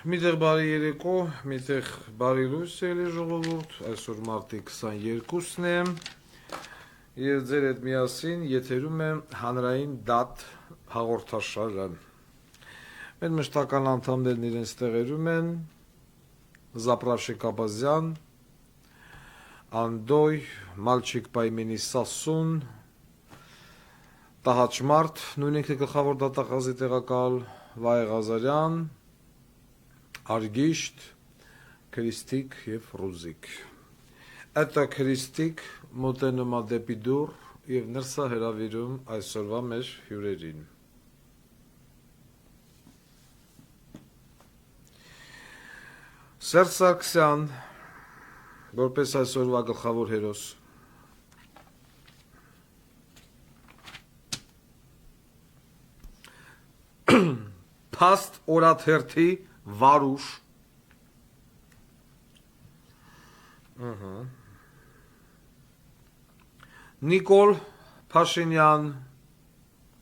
Միտեղ բարի երեկո, միտեղ բարի լույս ելի ժողովուրդ, այսօր մարտի 22-ն է և ձեր հետ միասին եթերում է հանրային դատ հաղորդաշարը։ Մեր մշտական անդամներն իրենց տեղերում են Զապրավշիկ Աբազյան, Անդոյ, Մալչիկ Պայմենի Սասուն, Տահաճմարտ, նույն ինքը գլխավոր դատախազի տեղակալ Վայ Ղազարյան, Արգիշտ, Քրիստիկ և Ռուզիկ։ Էտա Քրիստիկ մոտենում է դեպի դուռ և ներս է հրավիրում այսօրվա մեր հյուրերին։ Սերժ Սարգսյան, որպես այսօրվա գլխավոր հերոս։ Փաստ օրաթերթի Վարուշ, Նիկոլ Փաշինյան,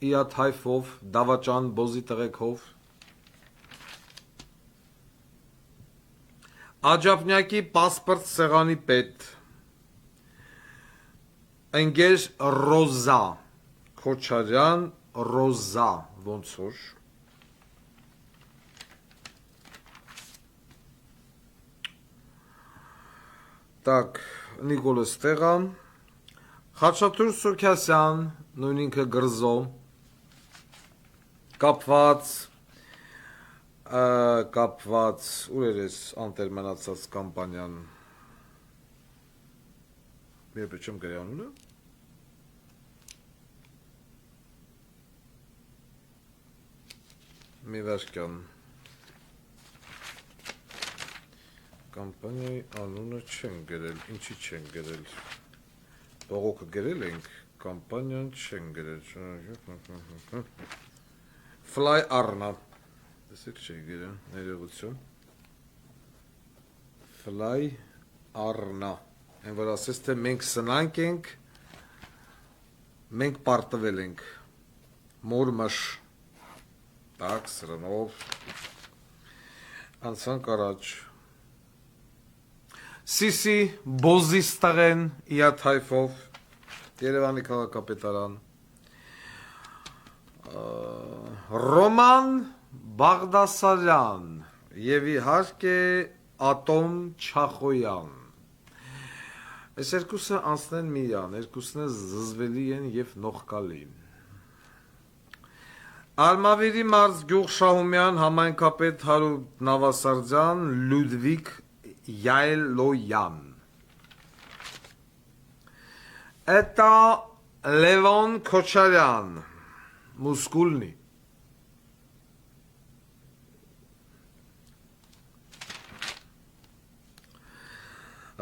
Իաթ Հայֆով, Դավաճան Բոզի տղեքով, Աջափնյակի պասպորտ սեղանի պետ, Ընկեր Ռոզա Քոչարյան, Ռոզա ոնց որ, Так, Նիկոլը ստեղա, Խաչատուր Սուրքասյան, նույն ինքը գրզո, կապված, ուր էր ես անտեր մնացած կամպանյան, երբ չեմ գրի անունը, մի վաշկյան, կամպանիայի անունը չեն գրել, ինչի չեն գրել, բողոքը գրել ենք, կամպանիան չեն գրել, Fly Arna, դեսեք չի գրել, ներողություն, Fly Arna, են որ ասես թե մենք սնանք ենք, մենք պարտվել ենք, մոր մշ, տակ սրնով, անցանք առաջ, Սիսի Բոզիստաղեն Իաթ Հայֆով, Երևանի քաղաքապետարան, Ռոման Բաղդասարյան և իհարկե Ատոմ Չախոյան։ Այս երկուսը անցնեն միան, երկուսն է զզվելի են և նողկալի։ Արմավիրի մարզ Գյուղ Շահումյան, համայնքապետ Հարութ Նավասարդյան, Լյուդվիգ Յայլոյան։ Это Լևոն Քոչարյան, մուսկուլնի։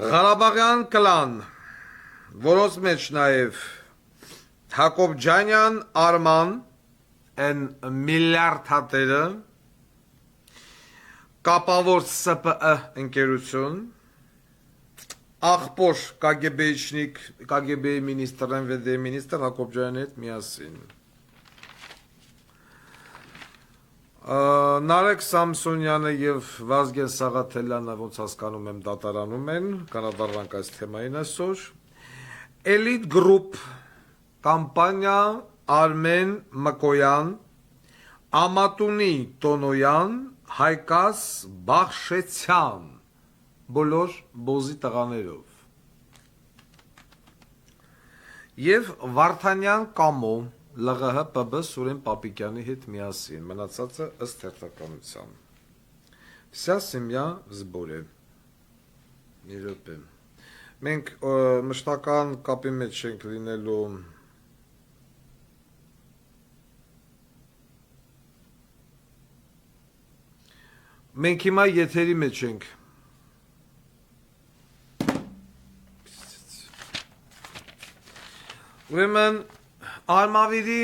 Ղարաբաղյան կլան, որոնց մեջ նաև Հակոբջանյան Արման, են միլիարդ հատերը, Կապավոր ՍՊԸ ընկերություն, աղբոր KGB-ի մինիստրն ՆՎԴ-ի մինիստր Հակոբջյանի հետ միասին։ Նարեկ Սամսոնյանը և Վազգեն Սաղաթելյանը, ոնց հասկանում եմ, դատարանում են, կանադառնանք այս թեմային այսօր։ Էլիտ գրուպ, կամպանիա Արմեն Մկոյան, Ամատունի Տոնոյան, Հայկաս Բախշեցյան, բոլոր Բոզի տղաներով։ Եվ Վարդանյան Կամո, ԼՂՀ ՊԲ Սուրեն Պապիկյանի հետ միասին, մնացածը ըստ հերթականության։ Վся семья в сборе։ Երբ մենք մշտական կապի մեջ ենք լինելու Մենք հիմա եթերի մեջ ենք։ Ուրեմն Արմավիրի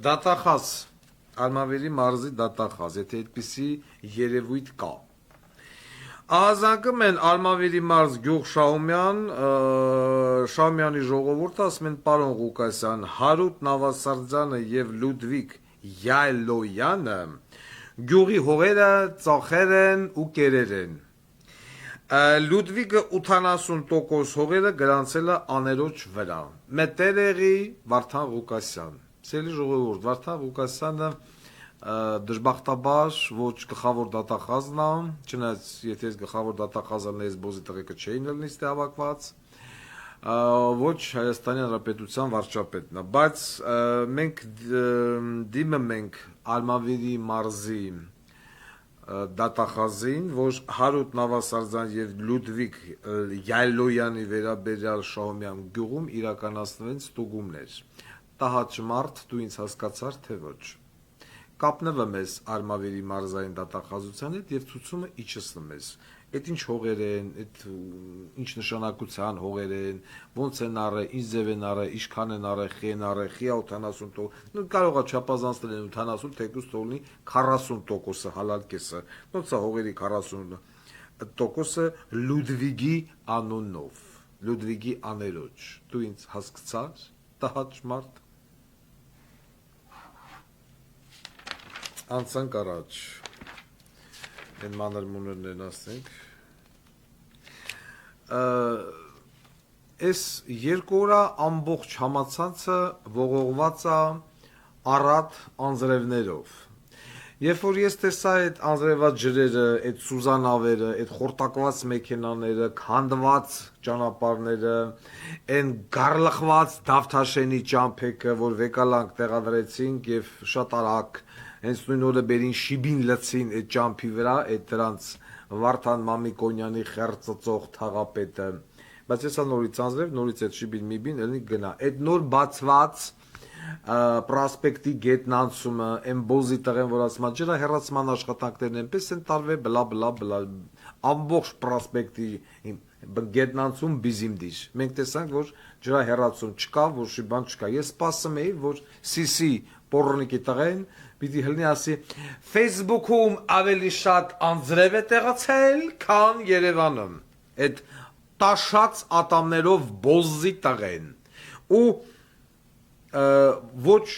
դատախազ, Արմավիրի մարզի դատախազ, եթե այդպիսի երևույթ կա։ Ահազանգում են Արմավիրի մարզ Գյուղ Շահումյան, Շահումյանի ժողովուրդը, ասում են պարոն Ղուկասյան, Հարութ Նավասարդյանը և Լյուդվիգ Յայլոյանը Գյուղի հողերը ծախեր են ու կերեր են։ Լուդվիգը 80% հողերը գրանցել է աներոջ վրա։ Մետերեղի Վարդան Ղուկասյան։ Սելի ժողովուրդ, Վարդան Ղուկասյանը դժբախտաբար ոչ գլխավոր դատախազն է, չնայած եթե ես գլխավոր դատախազն ես բոզի տղեկը չէին լինի ստե հավաքված, ոչ Հայաստանի Հանրապետության վարչապետն է, բայց մենք դիմում ենք Ալմավիրի մարզի դատախազին, որ Հարութ Նավասարդյան եւ Լուդվիգ Յայլոյանի վերաբերյալ Շահումյան գյուղում իրականացնվեն ստուգումներ։ Տահաճ մարդ, դու ինձ հասկացար, թե ոչ։ Կապնվում ես Արմավիրի մարզային դատախազության հետ եւ ցուցումը իջեցնում ես։ Այդ ինչ հողեր են, այդ ինչ նշանակության հողեր են, ոնց են առը, ինչ ձև են առը, ինչքան են առը, խեն առը, խիա 80%, կարող է չափազանցնել 80, թեկուզ թողնի 40%-ը հալալ կեսը։ Ոնց է հողերի 40%-ը Լուդվիգի անունով, Լուդվիգի աներոջ։ Դու ինձ հասկացար, տհաճ մարդ։ Անցանք առաջ, են մանր մուներներն ասենք, ես երկու որա ամբողջ համացանցը ողողված է առատ անձրևներով, երբ որ ես տեսա այդ անձրևած ջրերը, այդ սուզանավերը, այդ խորտակված մեքենաները, քանդված ճանապարհները, այն գարլխված Դավթաշենի ճամփեքը, որ վեկալանք տեղադրեցինք եւ շատ արագ հենց նույն օրը բերին շիբին լցին այդ ճամփի վրա, այդ դրանց Վարդան Մամիկոնյանի խերծծող թաղապետը, բայց հեսա նորից անձրև, նորից այդ շիբին միբին ելնի գնա, այդ նոր բացված պրոսպեկտի գետն անցումը, այն բոզի տղեն, որ ասма ջրա հեռացման աշխատանքներն այնպես են տարվել, բլա բլա բլա, ամբողջ պրոսպեկտի գետն անցում բիզիմդիր, մենք տեսանք, որ ջրա հեռացում չկա, որ շիբան չկա, ես սպասում էի, որ սիսի պորնիկի տղեն պիտի հլնի ասի Facebook-ում ավելի շատ անձրև է տեղացել, քան Երևանում, այդ տաշած ատամներով բոզի տղեն, ու ոչ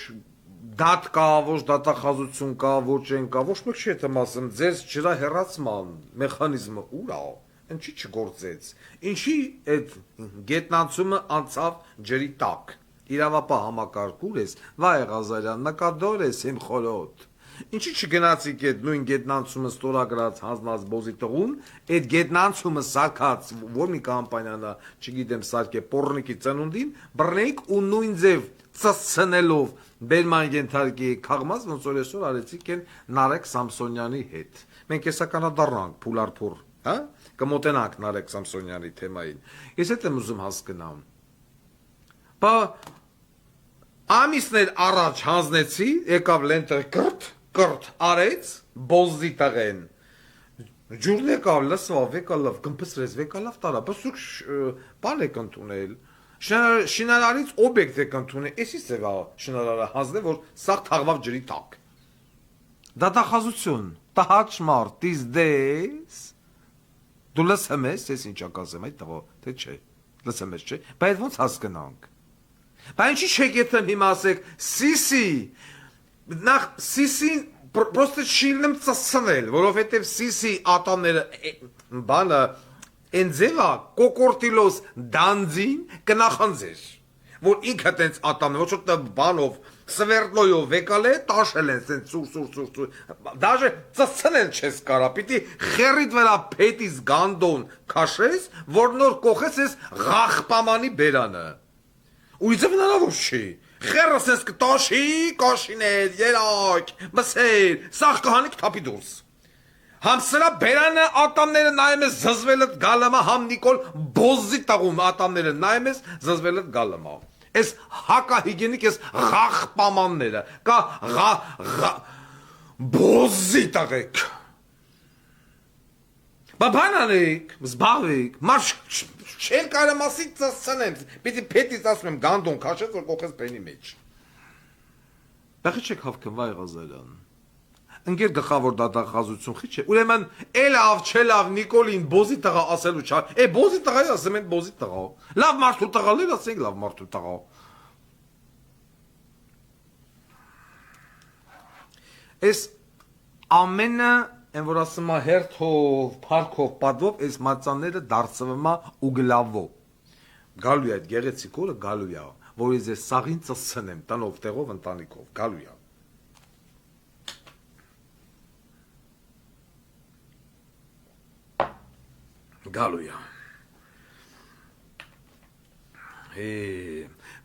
դատ կա, ոչ դատախազություն կա, ոչ են կա, ոչ մեկ չի հետեմ ասում, ձեզ ջրա հեռացման մեխանիզմը ուր է, ինչի չգործեց, ինչի այդ գետնանցումը անցավ ջրի տակ, իրավապահ համակարգուր ես, վայ Ղազարյան, նկադոր ես իմ խորոտ, ինչի չգնացիք այդ նույն գետնանցումը ստորագրած հանձնած բոզի տղուն, այդ գետնանցումը սարքած, որ մի կամպանիանա, չգիտեմ սարք է, պորնիկի ծնունդին, բռնեիք ու նույն ձև ծծցնելով բերման ենթարկի քաղմած, ոնց որ այսօր արեցիք են Նարեկ Սամսոնյանի հետ, մենք հեսա կանադառնանք փուլարփուր, հա, կմոտենանք Նարեկ Սամսոնյանի թեմային, ես հետ եմ ուզում հասկնամ, բա ամիսներ առաջ հանձնեցի, եկավ լենտը կրտ արեց, բոզի տղեն, ջուրն եկավ, լսվավ, վեկալավ, կմպսրեց, վեկալավ տարա, բսուկ բան եք ընդունել, շինարարից օբյեկտ եք ընդունել, էսի սևա շինարարը հանձն է, որ սաղ թաղվավ ջրի տակ, դատախազություն, տահաճ մարդ, դիս դես, դու լսեմ ես, ես ինչա կասեմ, այդ տղո, թե չէ, լսեմ ես չէ, բայց ոնց հասկնանք, Բա ինչի չեք եթեմ հիմա ասեք, սիսի, նախ սիսին պրոստը չիլնեմ ծսցնել, որովհետև սիսի ատամները, բանը, են ձևա կոկորտիլոս դանձին կնախանձեր, որ ինքը տենց ատամն, ոչ որ բանով, սվերդլոյով վեկալ է, տաշել են սենց սուր, դաժե ծսցնել չես կարա, պիտի խերիտ վրա պետիս գանդոն կաշես, որ նոր կողես ես ғախպամանի բերանը, ու իձև հնարավոր չի, խերս ես կտաշի, կաշիներ, երակ, մսեր, սաղ կհանիք թապի դուրս, համ սրա բերանը ատամները նայեմ ես զզվելըտ գալմա, համ նիկոլ բոզի տաղում ատամները նայեմ ես զզվելըտ գալմա, ես հակա հիգենիկ ես ғախպամանները, կա բոզի տաղեք, բա բանանեք, զբաղվեք, մարշ չել կարեմ ասի ծսցնեմ, պիտի պետից ասում եմ գանդոն կաշեց, որ կողես պենի մեջ, բեղի չեք հավքն վայ Ղազարյան, ընգեր գխավոր դատախազություն խի չէ, ուրեմն էլավ չելավ Նիկոլին բոզի տղա ասելու չա, բոզի տղայի ասեմ են բոզի տղա, լավ մարդու տղալեր ասենք լավ մարդու տղա, ես ամենը են որ ասում է հերթով, փառքով, պատվով այս մածանները դարձվում է ուգլավով։ Գալու է այդ գեղեցիկ օրը գալու է, որ ես այս սաղին ծցնեմ, տնով, տեղով, ընտանիքով, գալու է։ Գալու է։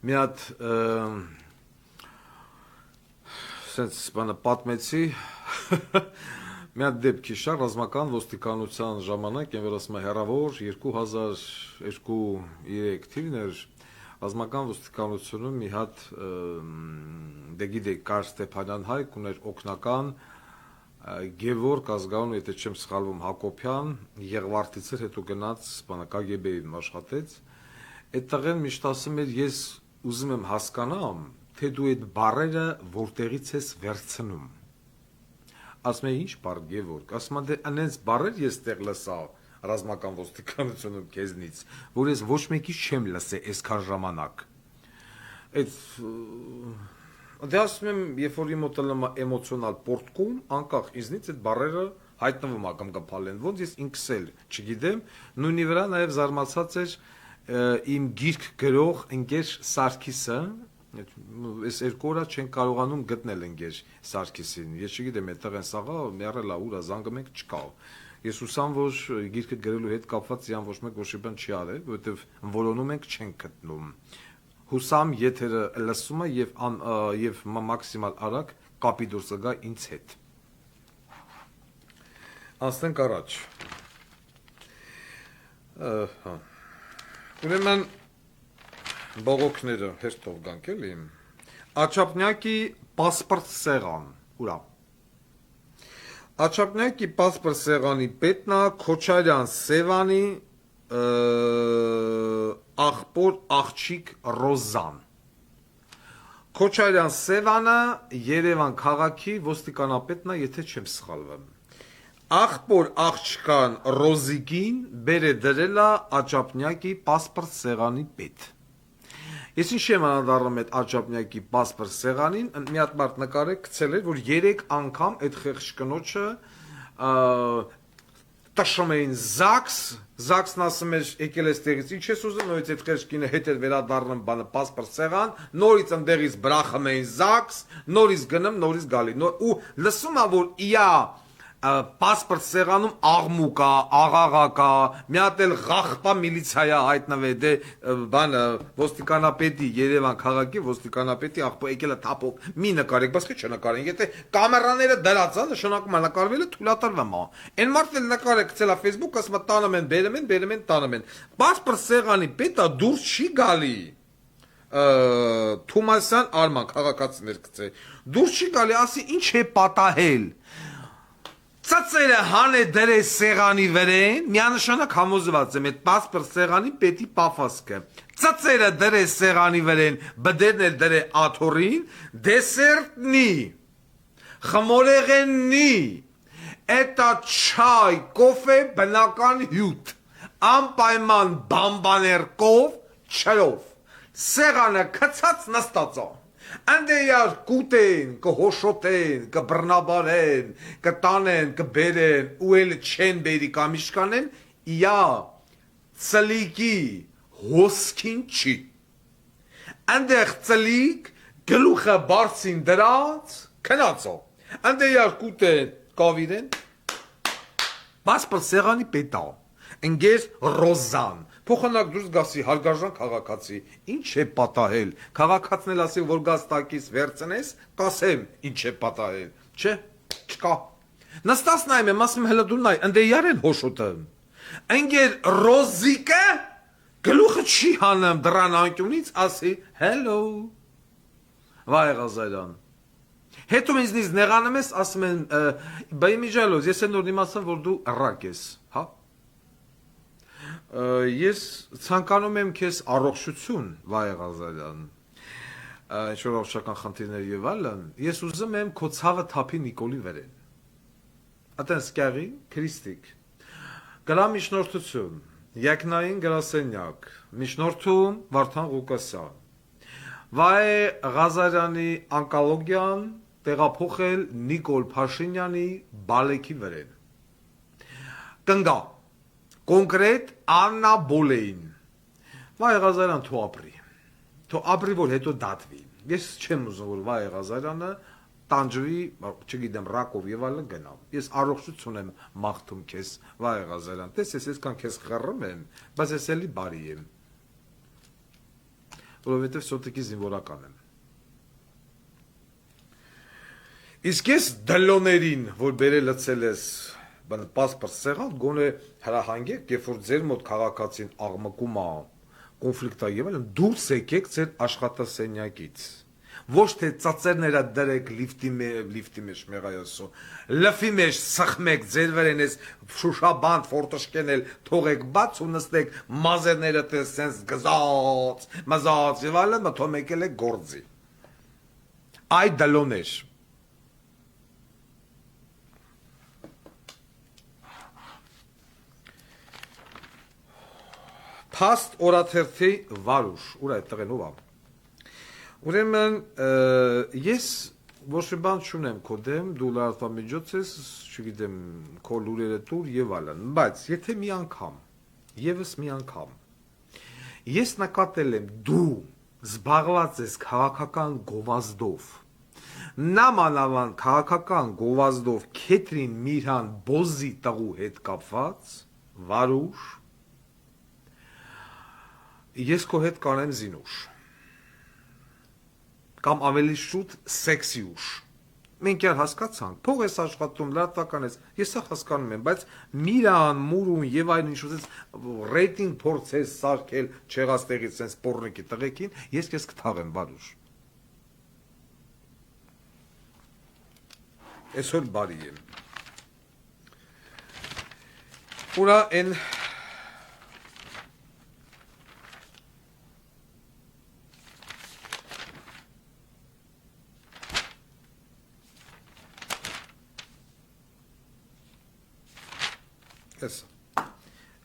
Մի հատ սենց բանը պատմեցի, մի հատ դեպքի շա ռազմական ոստիկանության ժամանակ, են որ ասում է հեռավոր 2002-3 թիվներ ռազմական ոստիկանությունում մի հատ դե գիտեք Կար Ստեփանյան Հայկ ուներ օգնական Գևորգ ազգանուն, եթե չեմ սխալվում Հակոբյան, Եղվարդից էր հետո գնաց բանը KGB-ին աշխատեց, այդ տղեն միշտ ասում էր ես ուզում եմ հասկանամ, թե դու այդ բառերը որտեղից ես վերցնում։ Ասում է ինչ բառ Գևորգ, ասում է դե անենց բառեր ես տեղ լսա ռազմական ոստիկանությունում քեզնից, որ ես ոչ մեկից չեմ լսե այսքան ժամանակ։ Այդ դե ասում եմ, երբ որ իմ մոտը էմոցիոնալ պորտկում, անկախ ինձնից այդ բառերը հայտնվում ա կամ կփալեն, ոնց ես ինքս էլ չգիտեմ, նույնի վրա նաև զարմացած էր իմ գիրք գրող ընկեր Սարգիսը, այս երկու օր չեն կարողանում գտնել ընկեր Սարգիսին, ես չգիտեմ այդտեղ են սաղա, մեռել ա ուրա, զանգում եք չկա։ Ես հուսամ, որ գիրքը գրելու հետ կապված իրան ոչ մեկ ոչ մի բան չի արել, որովհետև որոնում ենք չենք գտնում։ Հուսամ եթերը լսում է եւ մաքսիմալ արագ կապի դուրս գա ինձ հետ։ Անցնենք առաջ։ Ուրեմն բողոքները հերթով գանք էլի։ Աչափնյակի պասպորտ սեղան, ուրա։ Աչափնյակի պասպորտ սեղանի պետնա Քոչարյան Սևանի աղբոր աղջիկ Ռոզան։ Քոչարյան Սևանը Երևան քաղաքի ոստիկանապետն է, եթե չեմ սխալվում։ Աղբոր աղջկան Ռոզիկին բեր է դրել է Աչափնյակի պասպորտ սեղանի պետ։ Ես ինչ եմ անդառնում այդ Աչափնյակի պասպորտ սեղանին, մի հատ մարդ նկարել գցել էր, որ 3 անգամ այդ խեղճ կնոջը տշում էին Զաքսն ասում էր եկել ես տեղից, ինչ ես ուզում, նորից այդ խեղճ կինը հետ էր վերադառնում բանը պասպորտ սեղան, նորից ընդեղից բրախում էին Զաքս, նորից գնում, նորից գալի, ու լսում ա որ իա պասպորտ սեղանում աղմուկ կա, աղաղա կա, մի հատ էլ ղախպա միլիցիա հայտնվել, դե բանը ոստիկանապետի Երևան քաղաքի ոստիկանապետի աղբո եկել է թափով, մի նկարեք, բայց քիչ չնկարեն, եթե կամերաները դրած է, նշանակում է նկարվելը թույլատրվում է։ Այն մարդը էլ նկարել գցել է Facebook, ասում է տանում են, բերում են, տանում են։ Պասպորտ սեղանի պետը դուրս չի գալի։ Թումասյան Արման քաղաքացիներ գցե։ Դուրս չի գալի, ասի ինչ է պատահել։ Ծածերը հան է դրե սեղանի վրեն, միանշանակ համոզված եմ այդ պասպորտ սեղանի պետի պաֆասկը։ Ծածերը դրե սեղանի վրեն, բդերն էլ դրե աթորին, դեսերտնի, խմորեղեննի, էտա չայ, կոֆե բնական հյութ, անպայման բամբաներկով, չրով, սեղանը կծած նստածա։ Անդեյար կուտեն, կհոշոտեն, կբռնաբարեն, կտանեն, կբերեն, ու էլ չեն բերի կամիշկանեն, իա ծլիկի հոսքին չի։ Անդեղ ծլիկ գլուխը բարձին դրած, կնացո։ Անդեյար կուտեն, կավիրեն, պասպորտ սեղանի պետա, ընգեր Ռոզան, փոխանակ դուրս գասի հարգարժան քաղաքացի, ինչ է պատահել, քաղաքացին էլ ասի, որ գաս տակից վերցնես, կասեմ, ինչ է պատահել, չէ, չկա, նստած նայում եմ, ասում հելը դու նայ, ընդե յար են հոշոտը, ընգեր Ռոզիկը, գլուխը չի հանում դրան անկյունից, ասի, hello, վայ Ղազարյան, հետո ինձնից նեղանում ես, ասում են, բայ միջալոզ, ես են նոր իմացան, որ դու ռակ ես, հա, Ես ցանկանում եմ քեզ առողջություն, Վայ Ղազարյան, ինչ-որ առողջական խնդիրներ եւ այլն, ես ուզում եմ քո ցավը թափի Նիկոլի վրեն։ Ատեն սկյաղի, քրիստիկ։ Գրա միջնորդություն, Եկնային գրասենյակ, միջնորդում Վարդան Ղուկասյան։ Վայ Ղազարյանի ոնկոլոգիան, տեղափոխել Նիկոլ Փաշինյանի բալեքի վրան։ Կնգա կոնկրետ Աննա Բոլեին։ Վայ Ղազարյան թո ապրի։ Թո ապրի որ հետո դատվի։ Ես չեմ ուզում որ Վայ Ղազարյանը տանջվի, չգիտեմ, ռակով եւ այլն գնա։ Ես առողջություն եմ մաղթում քեզ, Վայ Ղազարյան։ Տես ես այսքան քեզ խռռում եմ, բայց ես էլի բարի եմ։ Որովհետեւ սոտիկի զինվորական եմ։ Իսկ ես դլոներին, որ բերել լցել ես, բան պասպորտ սեղան, գոնե հրահանգեք, երբ որ ձեր մոտ քաղաքացին աղմկում է, կոնֆլիկտ է եւ այլն, դուրս եկեք ձեր աշխատասենյակից։ Ոչ թե ծածերները դրեք լիֆտի մեջ մեղայոսո, լֆի մեջ սխմեք ձեր վրան ես շուշաբանդ ֆորտոշկենել թողեք բաց ու նստեք մազերները տեսնես գզած, մազած եւ այլն մթոմ եկել եք գործի։ Այ դլոներ։ Փաստ օրաթերթի վարուշ, ուր այդ տղեն ով է։ Ուրեմն ես ոչ մի բան չունեմ քո դեմ, դու լրատվամիջոց ես, չգիտեմ, քո լուրերը տուր եւ այլն, բայց եթե մի անգամ, եւս մի անգամ ես նկատել եմ դու զբաղված ես քաղաքական գովազդով, նամանավան քաղաքական գովազդով Քեթրին Միրհան Բոզի տղու հետ կապված, վարուշ, ես քո հետ կանեմ զինուշ կամ ավելի շուտ սեքսի ուշ։ Մենք յար հասկացանք, փող ես աշխատում, լրատվական ես, ես սա հասկանում եմ, բայց Միրան, Մուրուն եւ այլն ինչ-որ ռեյտինգ փորձես սարքել չեղած տեղից sense պոռնիկի տղեկին, ես քեզ կթաղեմ, բարուշ։ Այսօր բարի եմ։ Ուրա են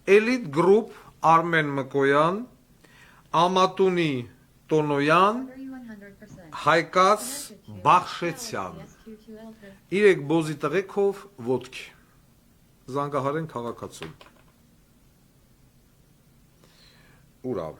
Elite Group Armen Մկոյան, Ամատունի Տոնոյան, Հայկաց Բախշեցյան, իրեք բոզի տղեկով ոտքի, զանգահարեն քաղաքացում, ուրավ,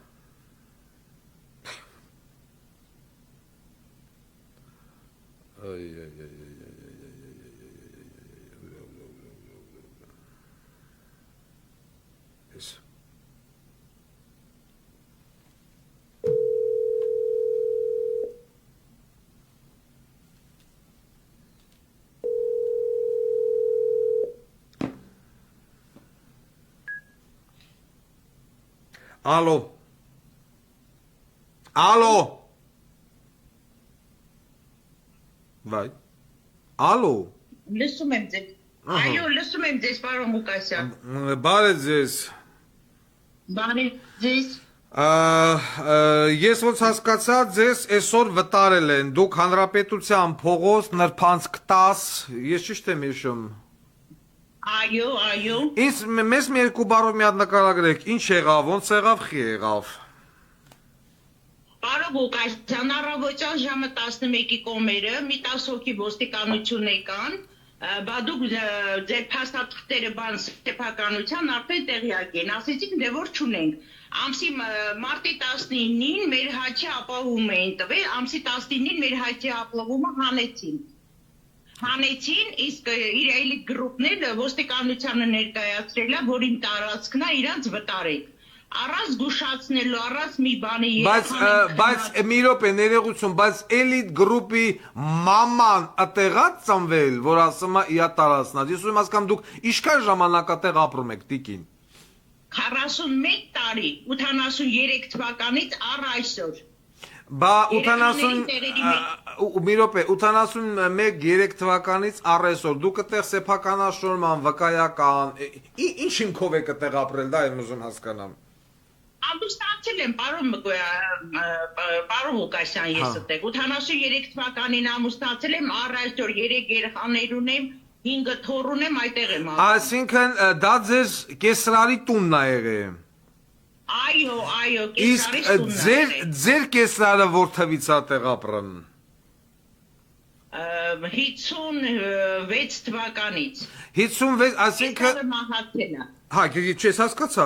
Ալո, ալո, վայ, ալո, լսում եմ ձեզ, այո, լսում եմ ձեզ, պարոն Ղուկասյան, բարև ձեզ, ես ոնց հասկացա ձեզ այսօր վտարել են, դուք հանրապետության փողոց նրբանցք 10, ես ճիշտ եմ հիշում, այո, այո, Ինձ մեզ մի երկու բառով մի հատ նկարագրեք, ինչ եղավ, ոնց եղավ, խի եղավ։ պարոն Ղուկասյան, առավոտյան ժամը 11-ի կոմերը, մի 10 հոգի ոստիկանություն եկան, բա դուք ձեր փաստաթղթերը բան սեփականության արդեն տեղյակ են, ասեցիք դե որ չունենք։ Ամսի մարտի 19-ին մեր հաճի ապահովում էին տվել, ամսի 19-ին մեր հաճի ապահովումը հանեցին, իսկ իր էլիտ գրուպները ոստիկանությանը ներկայացրել է, որ իմ տարածքն է իրանց վտարեք։ Առանց զգուշացնելու, առանց մի բանի Բայց մի րոպե ներողություն, բայց էլիտ գրուպի մաման ըտեղած ծնվել, որ ասում է իա տարածնած։ Ես ուզում հասկամ դուք ինչքան ժամանակ ատեղ ապրում եք տիկին։ 41 տարի, 83 թվականից առ այսօր։ Բա 81-3 թվականից առ այսօր դուք այդտեղ սեփականաշորման, վկայական, ինչ հիմքով եք այդտեղ ապրել, դա եմ ուզում հասկանամ։ Ամուսնացել եմ, պարոն Ղուկասյան, ես այդտեղ 83 թվականին ամուսնացել եմ, առ այսօր 3 երեխաներ ունեմ, 5 թոռ ունեմ, այդտեղ եմ ապրում։ Այսինքն դա ձեր կեսրարի տունն է եղել։ Այո, Իսկ ձեր կեսրարը որ թվից է տեղ ապրում։ 56 թվականից 56, այսինքն մահացել է հա, չես հասկացա,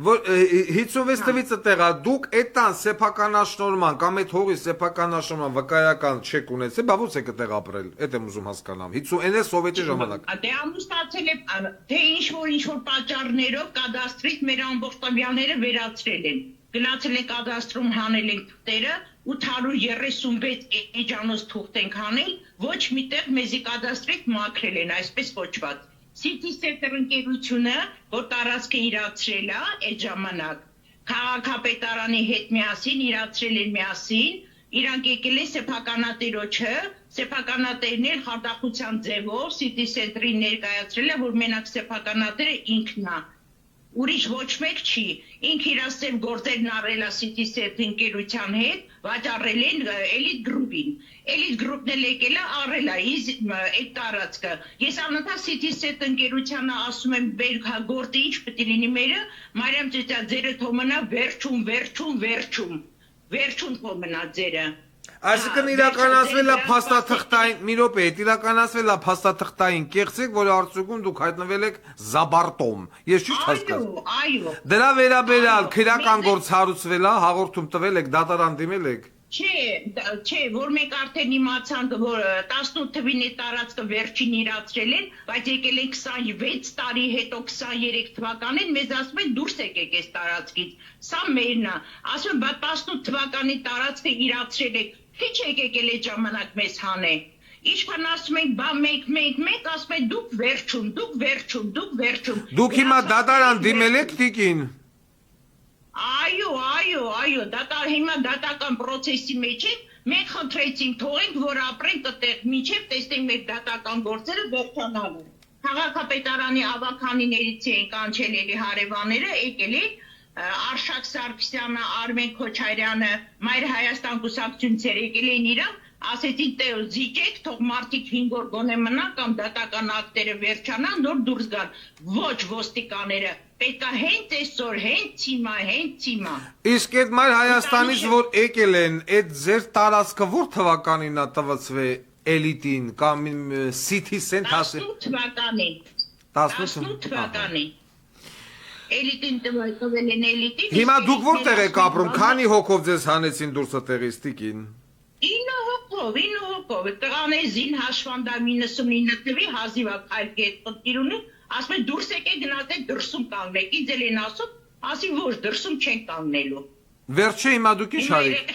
որ 56 թվից տեղա դուք այդտան սեփականաշնորհման կամ այդ հողի սեփականաշնորհման վկայական չեք ունեցել, բա ո՞նց եք այդտեղ ապրել, այդ եմ ուզում հասկանամ, 50 սովետի ժամանակ դե ամուսնացել է թե ինչ-որ պատճառներով կադաստրից մեր ամբողջ տվյալները վերացրել են գնացել են կադաստրում հանել են թղթերը 836 էջանոց թուղթ ենք հանել ոչ միտեղ մեզի կադաստրից մաքրել են այսպես կոչված City Center ընկերությունը, որ տարածքը իրացրել է այդ ժամանակ, քաղաքապետարանի հետ միասին իրացրել են միասին, իրանք եկել են սեփականատիրոջը, սեփականատերն էլ խարդախության ձևով City Center-ին ներկայացրել է, որ մենակ սեփականատերը ինքն է, ուրիշ ոչ մեկ չի, ինք իր ասել գործերն արել է City Center ընկերության հետ, վաճառել են Elite Group-ին, Elite Group-ն էլ եկել է առել է այդ տարածքը, ես անընդհատ City Center ընկերությանը ասում եմ բեր գործը ինչ պետք է լինի մերը, Մարիամ ծեծա ձերը թող մնա վերջում թող մնա ձերը Այսինքն իրականացվել է փաստաթղթային, մի րոպե, իրականացվել է փաստաթղթային կեղծիք, որի արդյունքում դուք հայտնվել եք Զաբարտոմ։ Ես ճիշտ հասկացա։ Այո։ Դրա վերաբերյալ քրեական գործ հարուցվել է, հաղորդում տվել եք, դատարան դիմել եք։ Չէ, որ մենք արդեն իմացանք, որ 18 թվին է տարածքը վերջին իրացրել են, բայց եկել են 26 տարի հետո 23 թվականին, մեզ ասում են դուրս եկեք այս տարածքից, սա մերն է, ասում են, բա 18 թվականի տարածքը իրացրել եք, քիչ եկել այդ ժամանակ մեզ հանե, ինչքան ասում ենք, բա մենք, ասում են դուք վերջում։ Դուք հիմա դատարան դիմել եք տիկին։ Այո, հիմա դատական process-ի մեջ ենք, մենք խնդրեցինք թողենք, որ ապրենք այդտեղ, մինչև տեսնենք մեր դատական գործերը վերջանալու։ Քաղաքապետարանի ավականիներից էին կանչել էլի հարևանները, եկել են Արշակ Սարգսյանը, Արմեն Քոչարյանը, Մայր Հայաստան կուսակցությունից եկել են իրանք, ասեցին տե զիջեք, թող մարդիկ 5 օր գոնե մնան կամ դատական ակտերը վերջանան, նոր դուրս գան։ Ոչ ոստիկանները, պետք է հենց այսօր, հենց հիմա։ Իսկ այդ Մայր Հայաստանից որ եկել են, այդ ձեր տարածքը որ թվականին է տվցվել էլիտին կամ City Center 18 թվականին։ 18 թվականին։ Էլիտին տվել են էլիտին։ Հիմա դուք որտեղ եք ապրում, քանի հոգով ձեզ հանեցին դուրս այդտեղից տիկին։ 9 հոգով, տղաներին հաշվանդամ 99 թվի հազիվակ այլ կետ պատկիր ունի, ասում են դուրս եկեք գնացեք դրսում կանգնեք, ինձ էլ են ասում, ասի ոչ դրսում չեն կանգնելու։ Վերջը հիմա դուք ինչ արիք։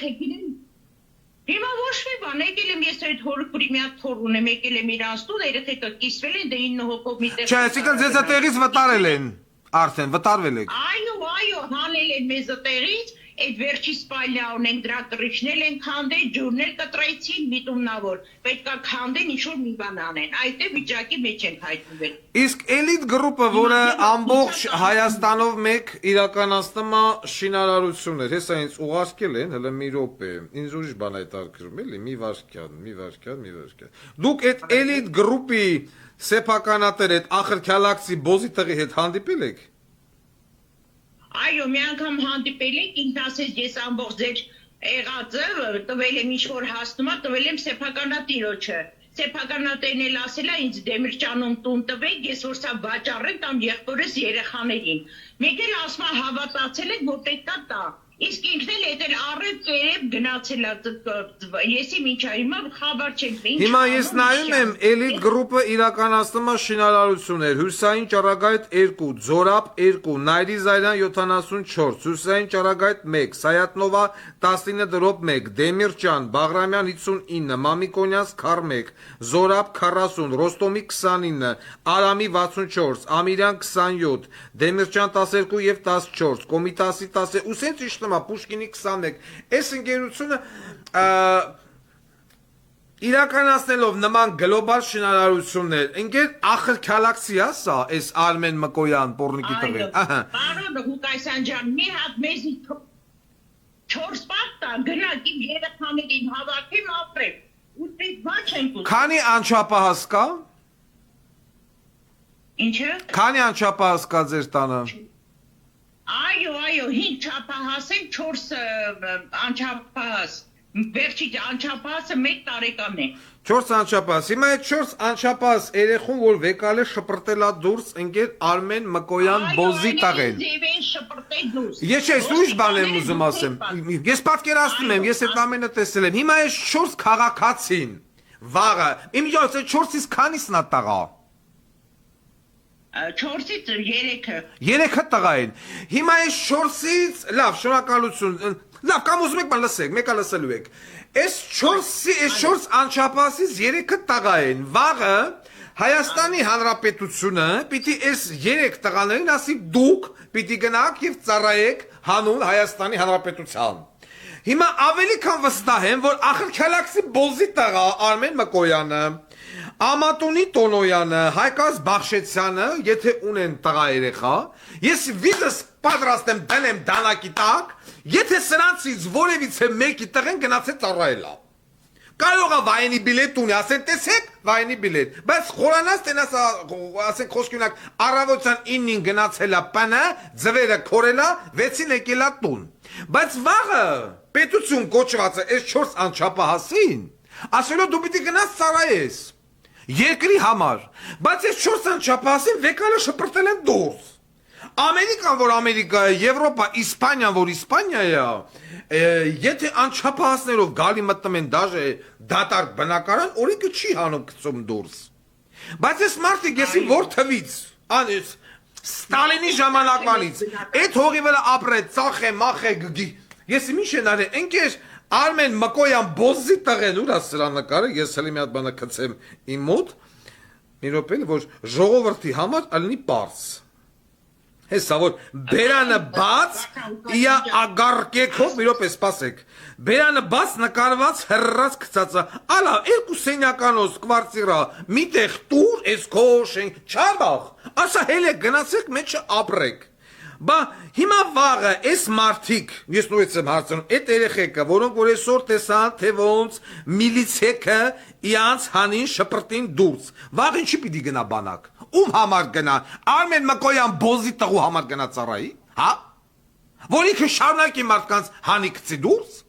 Հիմա ոչ մի բան, եկել եմ ես այդ հորուկուրի մի հատ թոր ունեմ, եկել եմ իրանց տուն, երեխեքը կիսվել են, դե 9 հոգով մի տեղ։ Չէ, այսինքն ձեզ այդտեղից վտարել են, արդեն վտարվել եք։ Այո, հանել են մեզ այդտեղից, այդ վերջի սպալյա ունենք դրա կռիչնել են քանդել, ջուրն էլ կտրեցին միտումնավոր, պետք է քանդեն ինչ-որ մի բան անեն, այդ է վիճակի մեջ են հայտնվել։ Իսկ Elite Group-ը, որը ամբողջ Հայաստանով մեկ իրականացնում է շինարարություններ, հեսա ինձ ուղարկել են, հələ մի րոպե, ինձ ուրիշ բան հայտարարում էլի, մի վարքյան։ Դուք այդ Elite Group-ի սեփականատեր այդ ախրքալակցի բոզի տղի հետ հանդիպել եք։ Այո, մի անգամ հանդիպել ենք, ինձ ասեց ես ամբողջ ձեր եղածը տվել եմ ինչ-որ հասնում է, տվել եմ սեփականատիրոջը։ Սեփականատերն էլ ասել է ինձ Դեմիրճանում տուն տվեք, ես որ սա վաճառեմ տամ եղբորս երեխաներին։ Մեկ էլ ասում է հավատացել եք, որ պետք է տա։ Իսկ ինքն էլ էտել առեւ կերեւ գնացել է եսի մինչա հիմա խաբար չենք։ Հիմա ես նայում եմ Elite Group-ը իրականացնում է շինարարություններ, Հյուսային ճառագայթ 2, Ձորապ 2, Նայրի Զայրան 74, Հյուսային ճառագայթ 1, Սայատնովա 19-1, Դեմիրճան, Բաղրամյան 59, Մամիկոնյանց քար 1, Զորապ 40, Ռոստոմի 29, Արամի 64, Ամիրյան 27, Դեմիրճան 12 եւ 14, Կոմիտասի 10, ուսենց իշտում է Պուշկինի 21, այս ընկերությունը իրականացնելով նման գլոբալ շինարարություններ, ընկեր ախրքալակցի է սա, այս Արմեն Մկոյան, Պոռնիկի տղեն, Պարոն Ղուկասյան ջան, մի հատ մեզի 4 պատ տա, գնաք իմ երեխաներին հավաքեմ ապրեմ, ուտեք բաչ ենք ուտում։ Քանի անչափահաս կա։ Ինչը։ Քանի անչափահաս կա ձեր տանը։ Այո, 5 չափահաս են, 4 անչափահաս։ Վերջի անչափահասը 1 տարեկան է։ 4 անչափահաս։ Հիմա այդ 4 անչափահաս երեխուն, որ վեկալ է շպրտելա դուրս, ընկեր Արմեն Մկոյան Բոզի տաղեն։ Ես ես ուրիշ բան եմ ուզում ասեմ։ Ես պատկերացնում եմ, ես այդ ամենը տեսել եմ։ Հիմա այս 4 քաղաքացին վաղը, իմ յոց այդ 4-ից քանիսն է տղա։ 4-ից 3-ը։ 3-ը տղա են։ Հիմա այս 4-ից, լավ, շնորհակալություն։ Լավ, կամ ուզում եք բան լսեք, մեկը լսելու եք։ Այս 4 անչափահասից 3-ը տղա են։ Վաղը Հայաստանի Հանրապետությունը պիտի այս 3 տղաներին ասի դուք պիտի գնաք եւ ծառայեք հանուն Հայաստանի Հանրապետության։ Հիմա ավելի քան վստահ եմ, որ Ախրքալաքսի Բոզի տղա Արմեն Մկոյանը, Ամատունի Տոնոյանը, Հայկազ Բախշեցյանը, եթե ունեն տղա երեխա, ես վիզս պատրաստ եմ դնեմ դանակի տակ, եթե սրանցից որևիցե մեկի տղեն գնացել ծառայելա։ Կարող է վայնի բիլետ ունի, ասեն տեսեք վայնի բիլետ, բայց խորանաց տենաս ասենք խոսքյունակ առավոտյան 9-ին գնացելա պանը, ձվերը քորելա, 6-ին եկելա տուն։ Բայց վաղը պետություն կոչվածը այս 4 անչափահասին, ասելով դու պիտի գնաս ծառայես երկրի համար, բայց այս 4 անչափահասին վեկալը շպրտել են դուրս։ Ամերիկան, որ Ամերիկա է, Եվրոպա, Իսպանիան, որ Իսպանիա է, եթե անչափահասներով գալի մտնում են դաժե դատարկ բնակարան, օրենքը չի հանում գցում դուրս։ Բայց այս մարդիկ եսի որ թվից, անես Ստալինի ժամանակվանից, այդ հողի վրա ապրեց, ծախե, մախե, գգի։ Ես ինչ են արել, ընկեր Արմեն Մկոյան Բոզի տղեն, ուր է սրա նկարը, ես հələ մի հատ բանը գցեմ իմ մոտ, մի րոպե, որ ժողովրդի համար ալնի պարզ։ Հեսա որ բերանը բաց, իա ագարկեքով, մի րոպե սպասեք, բերանը բաց նկարված հրրած գծածը, ալա 2 սենյականոց կվարտիրա, միտեղ տուր, էս քո շենք, չաբախ, ասա հելեք գնացեք մեջը ապրեք։ Բա հիմա վաղը այս մարդիկ, ես նույնպես եմ հարցնում, այդ երեխեքը, որոնք որ այսօր տեսան, թե ոնց միլիցեքը իրանց հանին շպրտին դուրս, վաղ ինչի պիտի գնա բանակ, ում համար գնա, Արմեն Մկոյան Բոզի տղու համար գնա ծառայի, հա, որ ինքը շարունակի մարդկանց հանի գցի դուրս։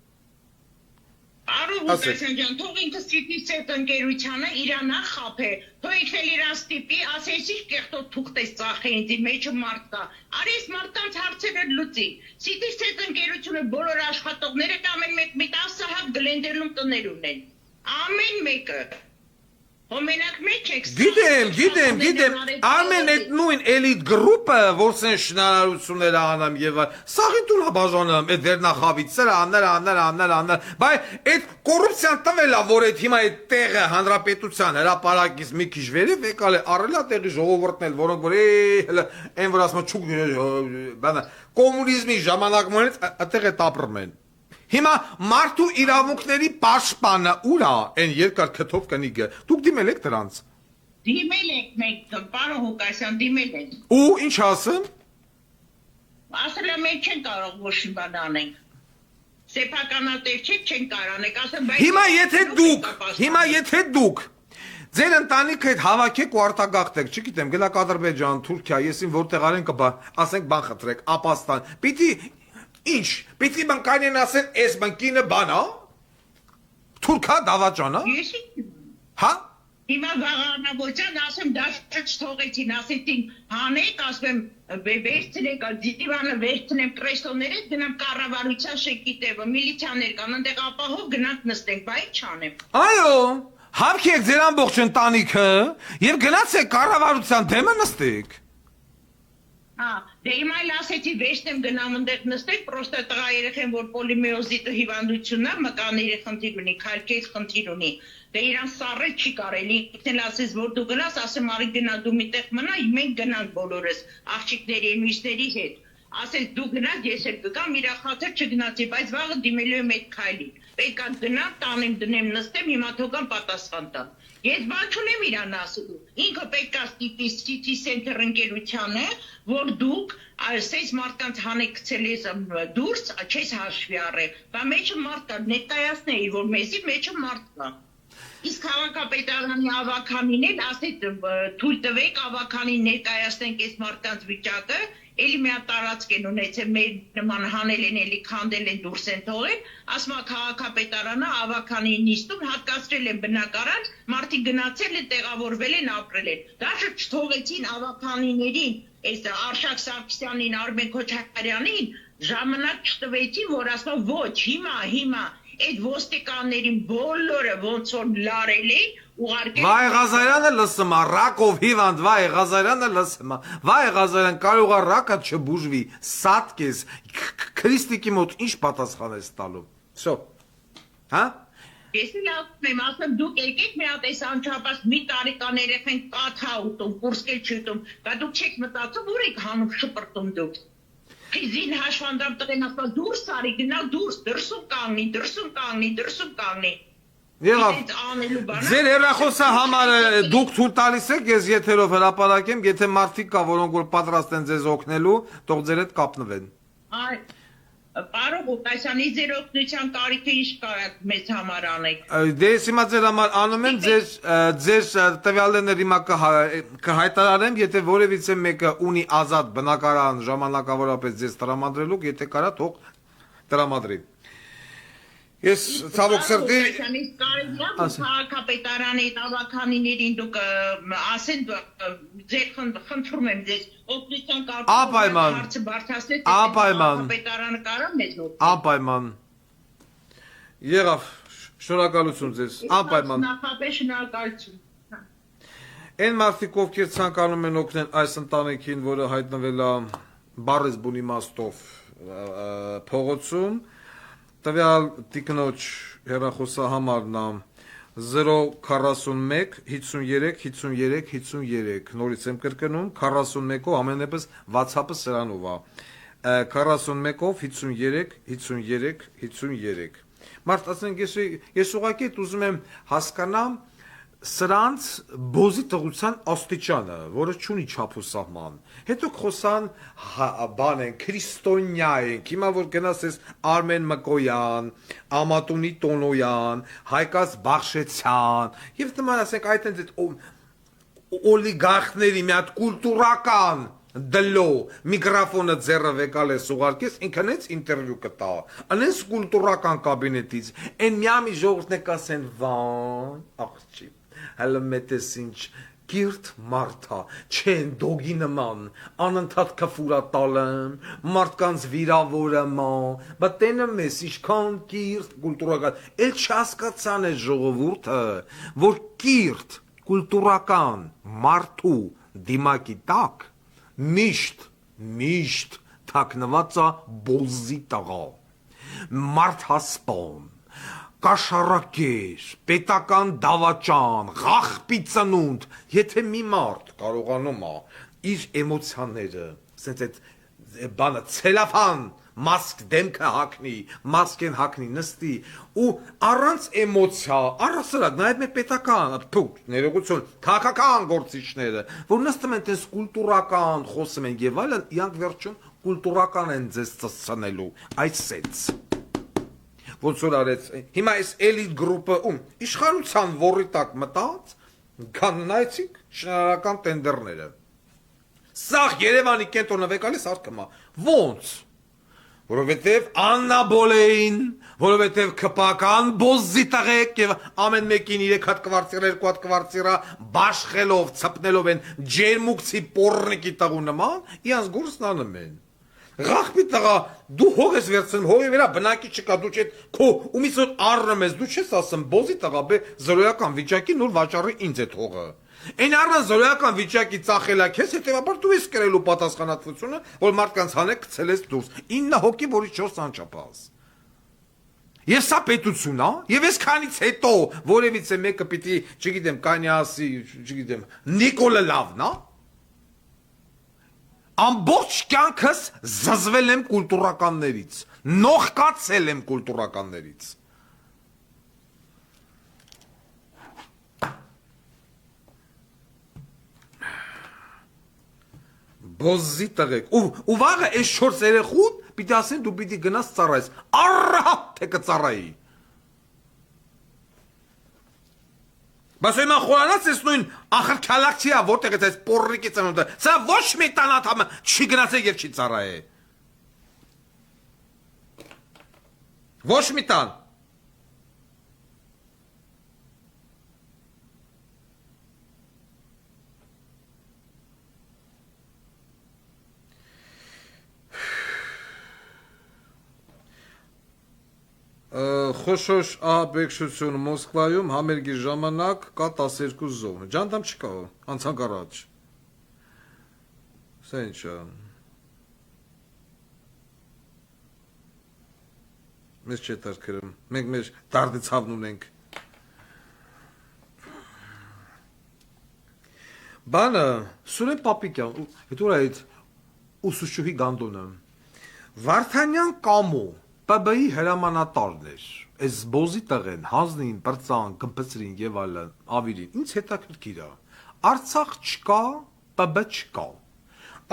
Արու Ղուկասյան, թող ինքը ստիպի այդ ընկերությանը իրանա խափե, թող ինքն էլ իրան ստիպի, ասեցի կեղտոտ թուղթես ծախե ինձի մեջը մարդ կա, արի այս մարդկանց հարցերը լուծի, ստիպի այդ ընկերությունը բոլոր աշխատողները ամեն մեկ մի 10 հատ գլենդերում տներ ունեն, ամեն մեկը, Հոմենակ մեջ եք Գիտեմ, Արմեն այդ նույն էլիտ գրուպը, որ սեն շնարարությունները անամ եւ սաղին տուն հաբաժանում, այդ վերնախավիցերը աններ, բայ այդ կոռուպցիան տվելա, որ այդ հիմա այդ տեղը հանրապետության հրապարակից մի քիչ վերև եկալ է առելա տեղի ժողովուրդն էլ, որոնք որ այն որ ասում չուկ բանը կոմունիզմի ժամանակներից այդտեղ է ապրում են։ Հիմա մարդու իրավունքների պաշտպանը ուր է այն երկար քթով կնիկը, դուք դիմել եք դրանց։ Դիմել եք մենք, պարոն Ղուկասյան, դիմել ենք։ Ու ինչ ասեմ։ Ասել եմ մենք չեն կարող ոչ մի բան անենք։ Սեփականատեր չեն կարող անենք, ասեմ բայց Հիմա եթե դուք ձեր ընտանիքը հետ հավաքեք ու արտագաղթեք, չգիտեմ, գնաք Ադրբեջան, Թուրքիա, եսին որտեղ արեն կբա, ասենք բան խնդրեք, Ապաստան, պիտի Ինչ, պիտի բանկանեն ասեն, ես բանկինը բան, հա? Թուրքա դավաճան, հա? Հա? Հիմա վաղանավոճան ասեմ, դաշտը չթողեցին, ասեցին, հանեք, ասեմ, վերցնեք, դիվանը վերցնեմ կրեստոները, գնամ կառավարության շենքի տեղը, միլիցիաներ կան, այնտեղ ապահով գնանք նստենք, բա ինչ չանեմ։ Այո, հավքեք ձեր ամբողջ ընտանիքը եւ գնացեք կառավարության դեմը նստեք։ Դե հիմա էլ ասեցի վերջնեմ գնամ ընդեղ նստեք, պրոստը տղա երեխեն, որ պոլիմիոզիտը հիվանդությունն է, մկանների խնդիր ունի, քայլքես խնդիր ունի, դե իրան սառել չի կարելի, ինքն էլ ասես, որ դու գնաս, ասեմ արի գնա դու մի տեղ մնա, մենք գնանք բոլորս, աղջիկների, մյուսների հետ, ասես դու գնաս, ես էլ կգամ, իրա խաթր չգնացի, բայց վաղը դիմելու եմ այդ քայլին, պետք է գնամ, տանեմ, դնեմ, նստեմ, հիմա թողամ պատասխան տամ։ Ես բան չունեմ իրան ասելու, ինքը պետք է ստիպի City Center ընկերությանը, որ դուք այսպես մարդկանց հանեք գցել ես դուրս, չես հաշվի առել, բա մեջը մարդ կա, ներկայացնեի, որ մեզի մեջը մարդ կա։ Իսկ քաղաքապետարանի ավականին էլ ասեց թույլ տվեք ավականին ներկայացնենք այս մարդկանց վիճակը, էլի մի հատ տարածք են ունեցել մեր նման հանել են էլի քանդել են դուրս են թողել, ասում է քաղաքապետարանը ավականի նիստում հատկացրել են բնակարան, մարդիկ գնացել են տեղավորվել են ապրել են։ Դաշը չթողեցին ավականիներին, այս Արշակ Սարգսյանին, Արմեն Քոչարյանին ժամանակ չտվեցին, որ ասում ոչ, հիմա այդ ոստիկաններին բոլորը ոնց որ լարել են ուղարկել Վայ Ղազարյանը լսում է, ռակով հիվանդ, վայ Ղազարյանը լսում է, վայ Ղազարյան կարող է ռակը չբուժվի, սատկես, քրիստիկի մոտ ինչ պատասխան ես տալու, վсё, հա? Ես էլ ասում եմ, դուք եկեք մի հատ այս անչափած մի տարեկան երեխեն կաթա ուտում, կուրսկել չուտում, բա դուք չեք մտածում, ուր եք հանում շպրտում դուք։ Զին հաշվանդամ տղեն ասա դուրս արի, գնա դուրս, դրսում կանգնի։ Եղավ, ձեր հեռախոսը համարը դուք թույլ տալիս եք, ես եթերով հրապարակեմ, եթե մարդիկ կա, որոնք որ պատրաստ են ձեզ օգնելու, թող ձեր հետ կապնվեն։ Պարոն Ղուկասյանի ձեր օգնության կարիքը ինչ կարաք մեզ համար անեք։ Դե ես հիմա ձեր համար անում եմ, ձեր տվյալները հիմա կհայտարարեմ, եթե որևիցե մեկը ունի ազատ բնակարան ժամանակավորապես ձեզ տրամադրելու, եթե կարա թող տրամադրի։ Ես ցավոք սրտի քաղաքապետարանի ավականիներին դուք ասեն ձեր խնդրում եմ ձեզ օգնության կարգավորման հարցը բարձրացնեք քաղաքապետարանը կարա մեզ օգնել անպայման եղավ շնորհակալություն ձեզ անպայման նախապես շնորհակալություն Այն մարդիկ ովքեր ցանկանում են օգնել այս ընտանիքին որը հայտնվել է բառից բուն իմաստով փողոցում տվյալ տիկնոջ հեռախոսահամարն է 041 53 53 53 նորից եմ կրկնում 41-ով ամենևս WhatsApp-ը սրանով է 41-ով 53 53 53 Մարդ ասենք ես ուղղակի ուզում եմ հասկանամ սրանց բոզի տղության աստիճանը, որը չունի չափ ու սահման։ Հետո խոսան բան են, քրիստոնյա են, հիմա որ գնաս Արմեն Մկոյան, Ամատունի Տոնոյան, Հայկաս Բախշեցյան, եւ նման ասենք այդ օլիգարխների մի հատ կուլտուրական դլո միկրոֆոնը ձեռը վեկալ է սուղարկես ինքն էս ինտերվյու կտա անես կուլտուրական կաբինետից այն միամի ժողովուրդն է կասեն վան աղջի հələ մետես ինչ կիրթ մարդա չեն դոգի նման անընդհատ կֆուրա տալեմ մարդկանց վիրավորեմ բա տենը մեզ ինչքան կիրթ կուլտուրական էլ չհասկացան է ժողովուրդը որ կիրթ կուլտուրական մարդու դիմակի տակ միշտ թաքնված է բոզի տղա մարդասպան կաշառակեր պետական դավաճան ղախպի ծնունդ եթե մի մարդ կարողանում է իր էմոցիաները ասենց այդ բանը ցելոֆան մասկ դեմքը հագնի մասկեն հագնի նստի ու առանց էմոցիա առասարակ նաև մեր պետական ներողություն քաղաքական գործիչները որ նստում են տես կուլտուրական խոսում են եւ այլն իրանք վերջում կուլտուրական են ձեզ ծծանելու այսպես ոնց որ արեց հիմա այս էլիտ գրուպը իշխանության ворի տակ մտած կաննայցիկ շնորհական տենդերները սաղ Երևանի կենտրոնը վեկալիս արկմա ոնց Որովհետև Աննա Բոլեին, որովհետև կպական բոզի տղեկ և ամեն մեկին 3 հատ կվարծիրա, 2 հատ կվարծիրա բաշխելով, ծպնելով են ջերմուկցի պորնիկի տղու նման, իրանց գործն անում են։ Ղախպի տղա, դու հող ես վերցնում, հողի վրա բնակի չկա, դու չետ քո ումից որ առնում ես, դու չես ասում բոզի տղա, բե զրոյական վիճակի նոր վաճառի ինձ էդ հողը։ Այն առան զորական վիճակի ծախելա քեզ հետևաբար դու ես կրելու պատասխանատվությունը որ մարդկանց հանեք գցել ես դուրս 9 հոգի որից 4 անչափահաս Եվ սա պետություն է եւ այսքանից հետո որևիցե մեկը պիտի չգիտեմ կանյա ասի չգիտեմ Նիկոլը լավն է ամբողջ կյանքս զզվել եմ կուլտուրականներից նողկացել եմ կուլտուրականներից Բոզի տղեկ ու վաղը այս 4 երեխուն պիտի ասեն դու պիտի գնաս ծառայես առհատ թե կծառայի Բայց հիմա խորանաց ես նույն ախր քալակցիա որտեղ է այս պորրիկի ծնունդը։ Սա ոչ մի տան անդամը չի գնացել եւ չի ծառայե։ Ոչ մի տան։ Խոշոշ ահաբեկչություն Մոսկվայում համերգի ժամանակ կա 12 զոհ։ Ջանդամ չկա, անցանք առաջ։ Սա ինչ է։ Մեզ չէ տարկերում, մենք մեր դարդի ցավն ունենք։ Բանը, Սուրեն Պապիկյան, հետո այդ ուսուցչուհի Գանդոնը։ Վարդանյան կամո ՊԲ-ի հրամանատարն էր, այս բոզի տղեն, հանձնին, բրծան, գմպծրին եւ այլն, ավիրին, ինձ հետաքրքիր է, Արցախ չկա, ՊԲ չկա,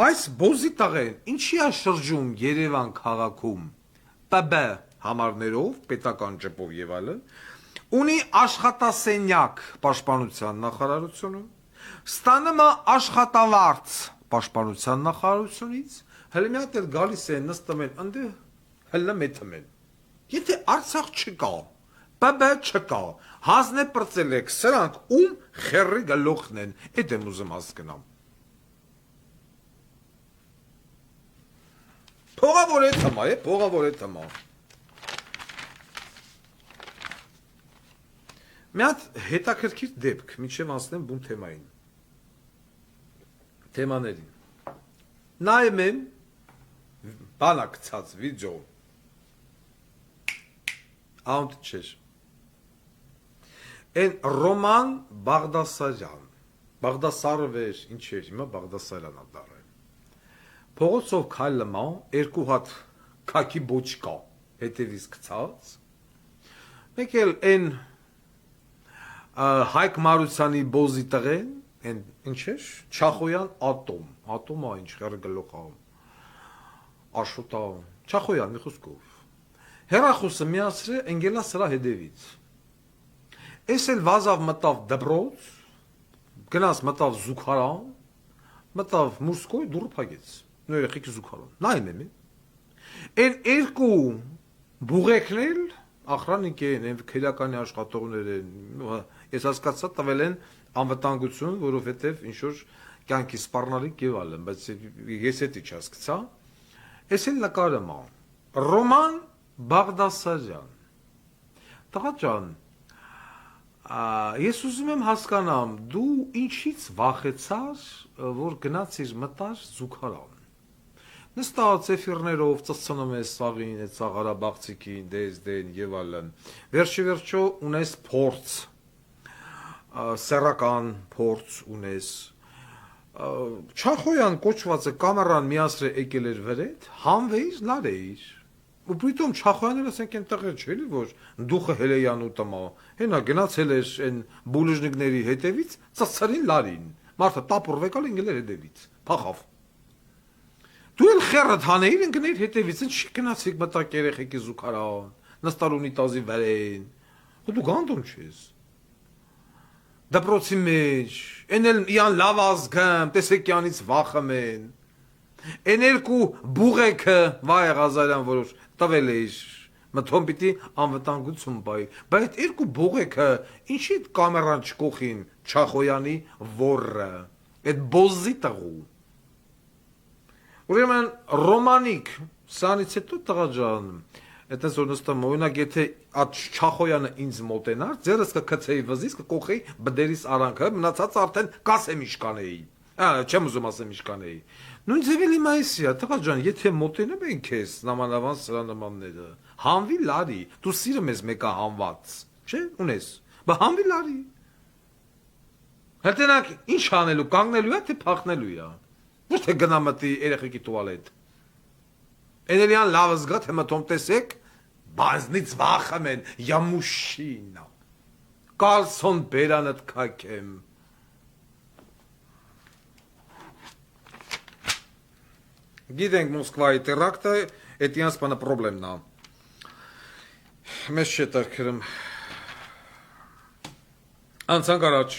այս բոզի տղեն, ինչի է շրջում Երևան քաղաքում, ՊԲ համարներով, պետական ջպով եւ այլն, ունի աշխատասենյակ պաշտպանության նախարարությունում, ստանում է աշխատավարձ պաշտպանության նախարարությունից, հələ մի հատ էլ գալիս են նստում են ընդ հələ մեթում են։ Եթե Արցախ չկա, ՊԲ չկա, հանձն է պրծել եք, սրանք ում խեռի գլուխն են, այդ եմ ուզում հասկանամ։ Փողավոր է թեմա, փողավոր է թեմա։ Մի հատ հետաքրքիր դեպք, մինչև անցնեմ բուն թեմային։ Թեմաներին։ Նայում եմ բանակցած վիդեո Աունտ չէր։ Են Ռոման Բաղդասարյան, Բաղդասարով էր, ինչ էր, հիմա Բաղդասարյան է դառել։ Փողոցով քայլումա երկու հատ քաքի բոչկա, հետևից գցած։ Մեկ էլ են Հայկ Մարությանի բոզի տղեն, են ինչ էր, Չախոյան ատոմա ինչ խերը գլոխա։ Աշոտա, Չախոյան մի խոսքով։ Հերախոսը միացրե ընկելա սրա հետևից։ Էս էլ վազավ մտավ դպրոց, գնաց մտավ զուգարան, մտավ մուսկոյ դուրը փակեց։ Նո երեխեքի զուգարան։ Նայում եմ։ Են երկու բուղեկնել ախրանիկ են, են քերականի աշխատողներ են։ Ես հասկացա տվել են անվտանգություն, որովհետև ինչ որ կյանքի սպառնալիք եւ այլն, բայց ես էդի չհասկացա։ Էս էլ նկարում է։ Ռոման Բաղդասարյան։ Տղա ջան, ես ուզում եմ հասկանամ, դու ինչից վախեցար, որ գնացիր մտար զուգարան։ Նստած էֆիրներով ծծծնում ես սաղին, այդ Ղարաբաղցիքին, դեզդեն եւ այլն։ Վերջի ունես փորձ, սեռական փորձ ունես։ Չախոյան կոչվածը կամերան միասրե եկել էր վրեդ, հանվեիր, լարեիր։ Ու պրիտոմ Չախոյանները ասենք են տղեր չէ՞ որ դուխը հելեյան ուտմա։ Հենա գնացել էր այն բուլուժնիկների հետևից, ծծծրին լարին։ Մարդը տապուրվեկալ ինգլեր հետևից, փախավ։ Դու էլ խեռդ հանեիր ընկներ հետևից, ինչի գնացիք մտակ երեխեքի զուգարան, նստար ունիտազի վրեն։ Ու դու գանդոն չես։ Դպրոցի մեջ, են էլ իան լավ ազգամ, տեսեկյանից վախում են։ Են երկու բուղեկը վայ Ղազարյան որ տվել էիր մթոն պիտի անվտանգություն բայ բայց երկու բուղեկը ինչի կամերան չկողին Չախոյանի որը այդ բոզի տղու ուրեմն ռոմանիկ սանից հետո տղա ջան այդպես որ նստում օրինակ եթե այդ Չախոյանը ինձ մոտենար ձերս կգցեի վզից կկողեի բդերիս արանքը մնացած արդեն կասեմ իշկանեի չեմ ուզում ասեմ իշկանեի նույն ձևելի մայիսիա տղա ջան եթե մոտենում են քեզ նամանավան սրա նմանները հանվի լարի դու սիրում ես մեկը հանված չէ ունես բա հանվի լարի հետենակ ինչ անելու կանգնելու է թե փախնելու է ոչ թե գնա մտի երեխեքի տուալետ էներիան լավ զգա թե մտում տեսեք բազնից վախում են ямушина կալսոն բերանդ քակեմ Գիտենք Մոսկվայի տերակտը, այդ իրանց բանը պրոբլեմն է։ Մեզ չէ տարկերում։ Անցանք առաջ։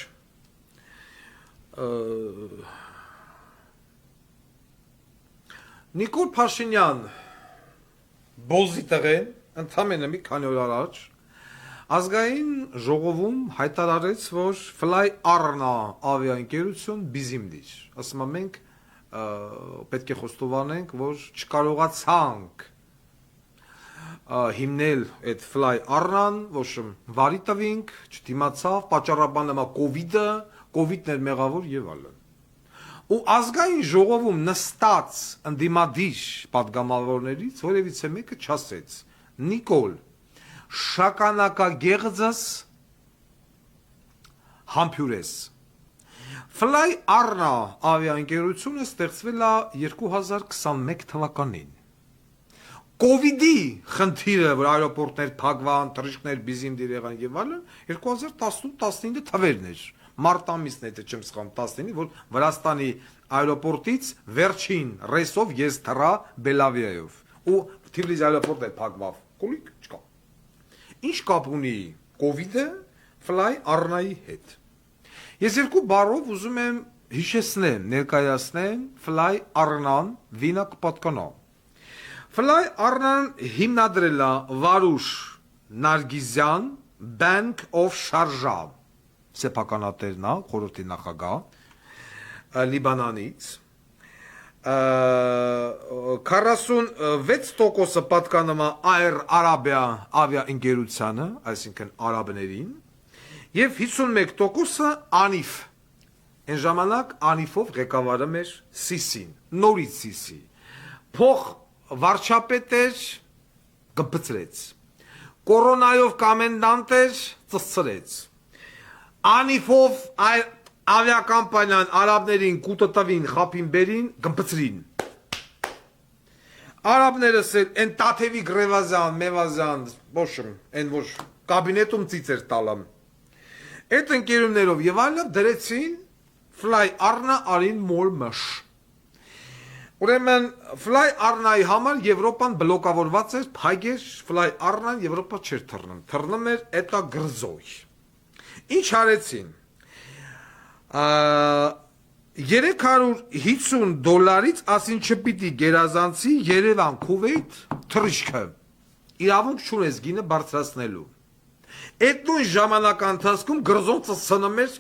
Նիկոլ Փաշինյան բոզի տղեն ընդամենը մի քանի օր առաջ ազգային ժողովում հայտարարեց, որ Fly Arna ավիաընկերություն բիզիմնիր։ Ասում եմ մենք պետք է խոստովանենք, որ չկարողացանք հիմնել այդ Fly Arna-ն, ոչ վարի տվինք, չդիմացավ, պատճառաբանը մա կովիդն էր մեղավոր եւ այլն։ Ու ազգային ժողովում նստած ընդդիմադիր պատգամավորներից որևիցե մեկը չասեց. Նիկոլ, շագանակագեղձս համբյուրես։ Fly Arna ավիաընկերությունը ստեղծվել է 2021 թվականին։ Կովիդի խնդիրը, որ այրոպորտներ փակվան, թռիչքներ բիզիմդիր եղան եւ այլն, 2018-19 թվերն էր։ Մարտ ամիսն է, եթե չեմ սխալվում, 19-ին, որ Վրաստանի այրոպորտից վերջին ռեյսով ես թռա Բելավիայով ու Թիֆլիս այրոպորտը փակվավ։ Կոլիկ չկա։ Ինչ կապ ունի կովիդը Fly Arna-ի հետ։ Ես երկու բառով ուզում եմ հիշեցնեմ, ներկայացնեմ Fly Arna-ն վինա կպատկանա։ Fly Arna-ն հիմնադրել է Վարուշ Նարգիզյան, Bank of Sharjah, սեփականատերն է, խորհրդի նախագահ, Լիբանանից, 46% պատկանում է Air Arabia ավիաընկերությանը, այսինքն արաբներին, եւ 51% Անիֆ։ Այն ժամանակ Անիֆով ղեկավարը մեր Սիսին, նորից Սիսի։ Փող վարչապետ էր, գբծրեց։ Կորոնայով կոմենդանտ էր, ծծրեց։ Անիֆով ավիակամպանիան արաբներին կուտը տվին, խապին բերին, գմպծրին։ Արաբներս են տաթևի գրևազան, մևազան, ոչմ, են ոչ, կաբինետում ծիծեր տալամ։ Այդ ընկերումներով եւ այլը դրեցին Fly Arna արին մոր մշ։ Ուրեմն Fly Arna-ի համար Եվրոպան բլոկավորված էր, փայգեր Fly Arna-ն Եվրոպա չէր թռնում, թռնում էր էտա գրզոյ։ Ինչ արեցին։ $350 ասին չպիտի գերազանցի Երևան Քուվեյթ թռիչքը։ Իրավունք չունես գինը բարձրացնելու։ Այդ նույն ժամանակ ընթացքում գրզոն ծծնում էր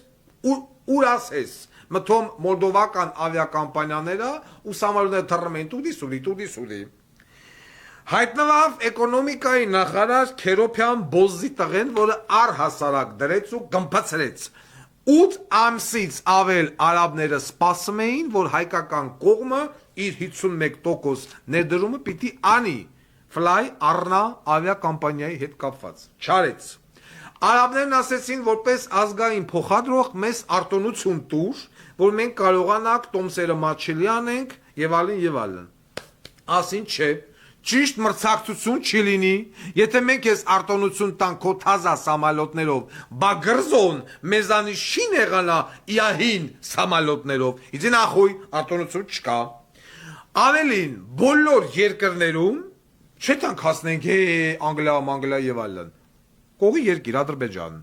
ուր ասես։ Մթոմ մոլդովական ավիակամպանիաները ու սամալյոտները թռնում էին տուդի։ Հայտնվավ էկոնոմիկայի նախարար Քերոփյան Բոզի տղեն, որը առհասարակ դրեց ու գմփացրեց։ 8 ամսից ավել արաբները սպասում էին, որ հայկական կողմը իր 51% ներդրումը պիտի անի Fly Arna ավիակամպանիայի հետ կապված։ Չարեց։ Արաբներն ասեցին, որպես ազգային փոխադրող մեզ արտոնություն տուր, որ մենք կարողանանք տոմսերը մատչելի անենք եւ այլն։ Ասին չէ։ Ճիշտ մրցակցություն չի լինի, եթե մենք ես արտոնություն տանք քո թազա սամալոտներով, բա գրզոն մեզանի շին եղանա իահին սամալոտներով, իդին ախույ արտոնություն չկա։ Ավելին, բոլոր երկրներում չէ տանք հասնենք Անգլիա եւ այլն։ Կողի երկիր Ադրբեջան։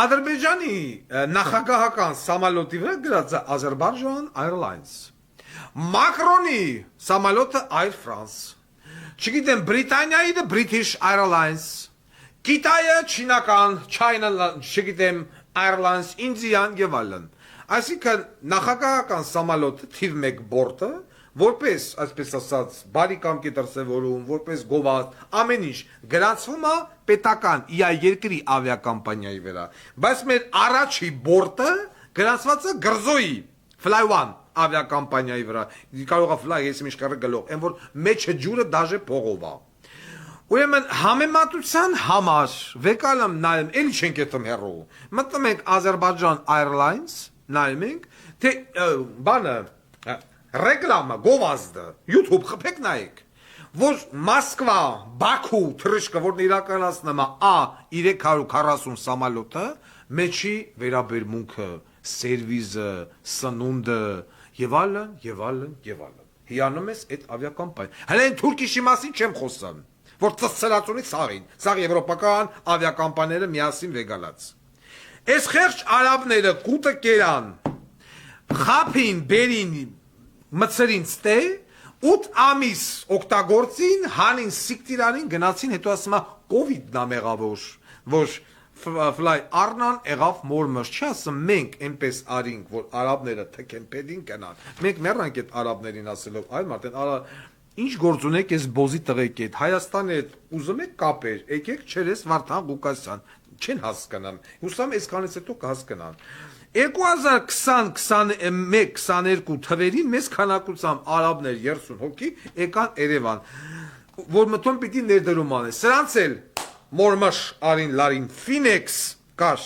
Ադրբեջանի նախագահական սամալոտի վրա գրած է Azerbaijan Airlines։ Մակրոնի սամալոտը Air France։ Չգիտեմ, Բրիտանիայի դե British Airlines, Կիտայը չինական, չգիտեմ, Airlines, Indian եւ այլն։ Այսինքն նախագահական սամալոտը թիվ 1 բորտը, որպես, այսպես ասած, բարի կամքի դրսևորում, որպես գովազդ, ամեն ինչ գրանցվում է պետական իա երկրի ավիակամպանիայի վրա։ Բայց մեր առաջի բորտը գրանցված է գրզոյի Fly One ավիակամպանիայի վրա, կարող է Fly ես ինչ կարը գլող, այն որ մեջը ջուրը դաժե փողով է։ Ուրեմն համեմատության համար վեկալամ նայեմ, էլի չենք եթում հեռու։ Մտնում ենք Azerbaijan Airlines, նայում ենք, թե բանը ռեկլամը, գովազդը, YouTube խփեք նայեք, որ Մոսկվա, Բաքու թռիչքը, որն իրականացնում է A340 սամալոտը, մեջի վերաբերմունքը, սերվիզը, սնունդը եւ այլն։ Հիանում ես այդ ավիակամպանիա։ Հələ այն Թուրքիշի մասին չեմ խոսում, որ ծծրածունի սաղին, սաղ եվրոպական ավիակամպանիաները միասին վեգալած։ Այս խեղճ արաբները կուտը կերան, խափին, բերին, մցրին ստե, 8 ամիս օգտագործին, հանին սիկտիրանին, գնացին, հետո ասում է կովիդն է մեղավոր, որ ֆլայ առնան եղավ մորմըշ, չի ասում մենք այնպես արինք, որ արաբները թքեն պետին կնան, մենք մեռանք այդ արաբներին ասելով, այլ մարդեն, ինչ գործ ունեք ես բոզի տղեկ հետ, Հայաստանի հետ ուզում եք կապեր, եկեք չերես Վարդան Ղուկասյան, չեն հասկանան, հուսամ այսքանից հետո կհասկանան, 2020-21-22 թվերին մեզ քանակությամբ արաբներ 30 հոգի եկան Երևան, որ մտոն պիտի ներդրում անեն, սրանց էլ մորմաշ արին լարին Ֆինեքս կար,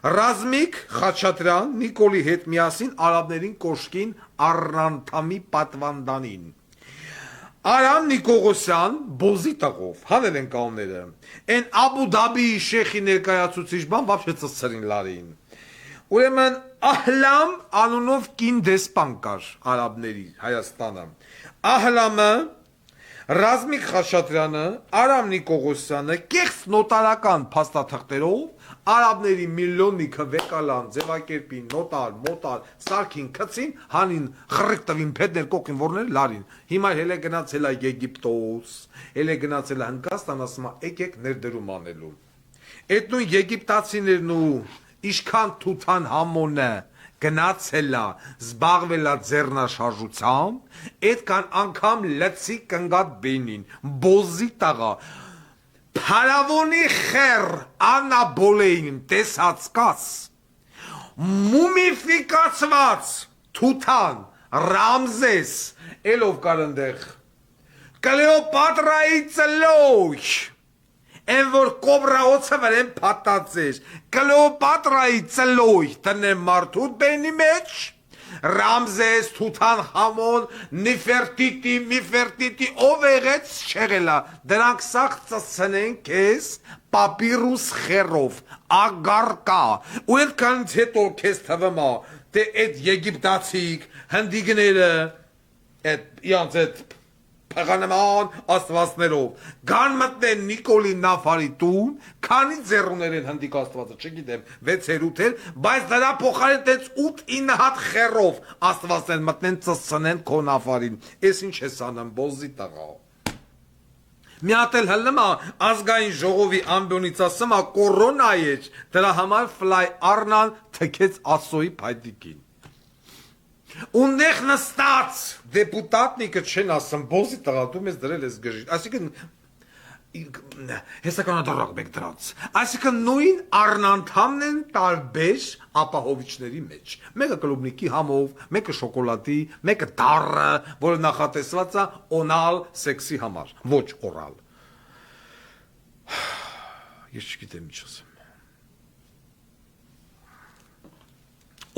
Ռազմիկ Խաչատրյան Նիկոլի հետ միասին արաբներին կոշկին առնանդամի պատվանդանին, Արամ Նիկողոսյան բոզի տղով, հանել են կաունները, են Աբու Դաբիի շեխի ներկայացուցիչ բան վաբշե ծծրին լարին, ուրեմն Ահլամ անունով կին դեսպան կար արաբների Հայաստանը, Ահլամը, Ռազմիկ Խաչատրյանը, Արամ Նիկողոսյանը կեղծ նոտարական փաստաթղթերով արաբների միլիոննիկը վեկալան, ձևակերպին, նոտար, մոտար, սարքին, քցին, հանին, խռիկ տվին, փետներ կողքին, որներ լարին, հիմա հել է գնացել է Եգիպտոս, հել է գնացել է Հնդկաստան, ասում է եկեք ներդրում անելու, այդ նույն եգիպտացիներն ու իշքան Թութան Համոնը գնացել է, զբաղվել է ձեռնաշարժությամբ, այդքան անգամ լծի կնգատ բենին, բոզի տաղա, Փարավոնի խեր անաբոլեին տեսած կաց, մումիֆիկացված Թութան, Ռամզես, էլով կար ընդեղ, Կլեոպատրայի ծլոյ, են որ կոբրաոցը վրեն պատած էր, Կլեոպատրայի ծլոյ տնեմ մարդուտ բենի մեջ, Ռամզես, Թութան Համոն, Նիֆերտիտի, Միֆերտիտի, ով եղեց չեղելա, դրանք սաղ ծծնեն կեզ պապիրուս խերով, ագարկա, ու այդքանից հետո կեզ թվմա, թե այդ եգիպտացիք, հնդիգները, իանց այդ փղանման աստվածներով, գան մտնեն Նիկոլի Նաֆարի տուն, քանի ձեռուներ են հնդիկ աստվածը, չգիտեմ, 6-8 էր, բայց դրա փոխարեն տենց 8-9 հատ խերով աստվածներ մտնեն ծծնեն քո Նաֆարին, ես ինչ ես անում, բոզի տղա, մի հատ էլ հլնմա ազգային ժողովի ամբյոնից ասում կորոնա էր, դրա համար ֆլայ առնան թքեց ասոյի փայտիկին, Ունդեղ նստած դեպուտատնիկը չեն ասում, բոզի տղա, դու մեզ դրել ես գժիտ, այսինքն հեսականադարակ բեք դրանց, այսինքն նույն առնանդամն են տարբեր ապահովիչների մեջ, մեկը կլուբնիկի համով, մեկը շոկոլադի, մեկը դառը, որը նախատեսված է օնալ սեքսի համար, ոչ օրալ, ես չգիտեմ ինչ ասեմ,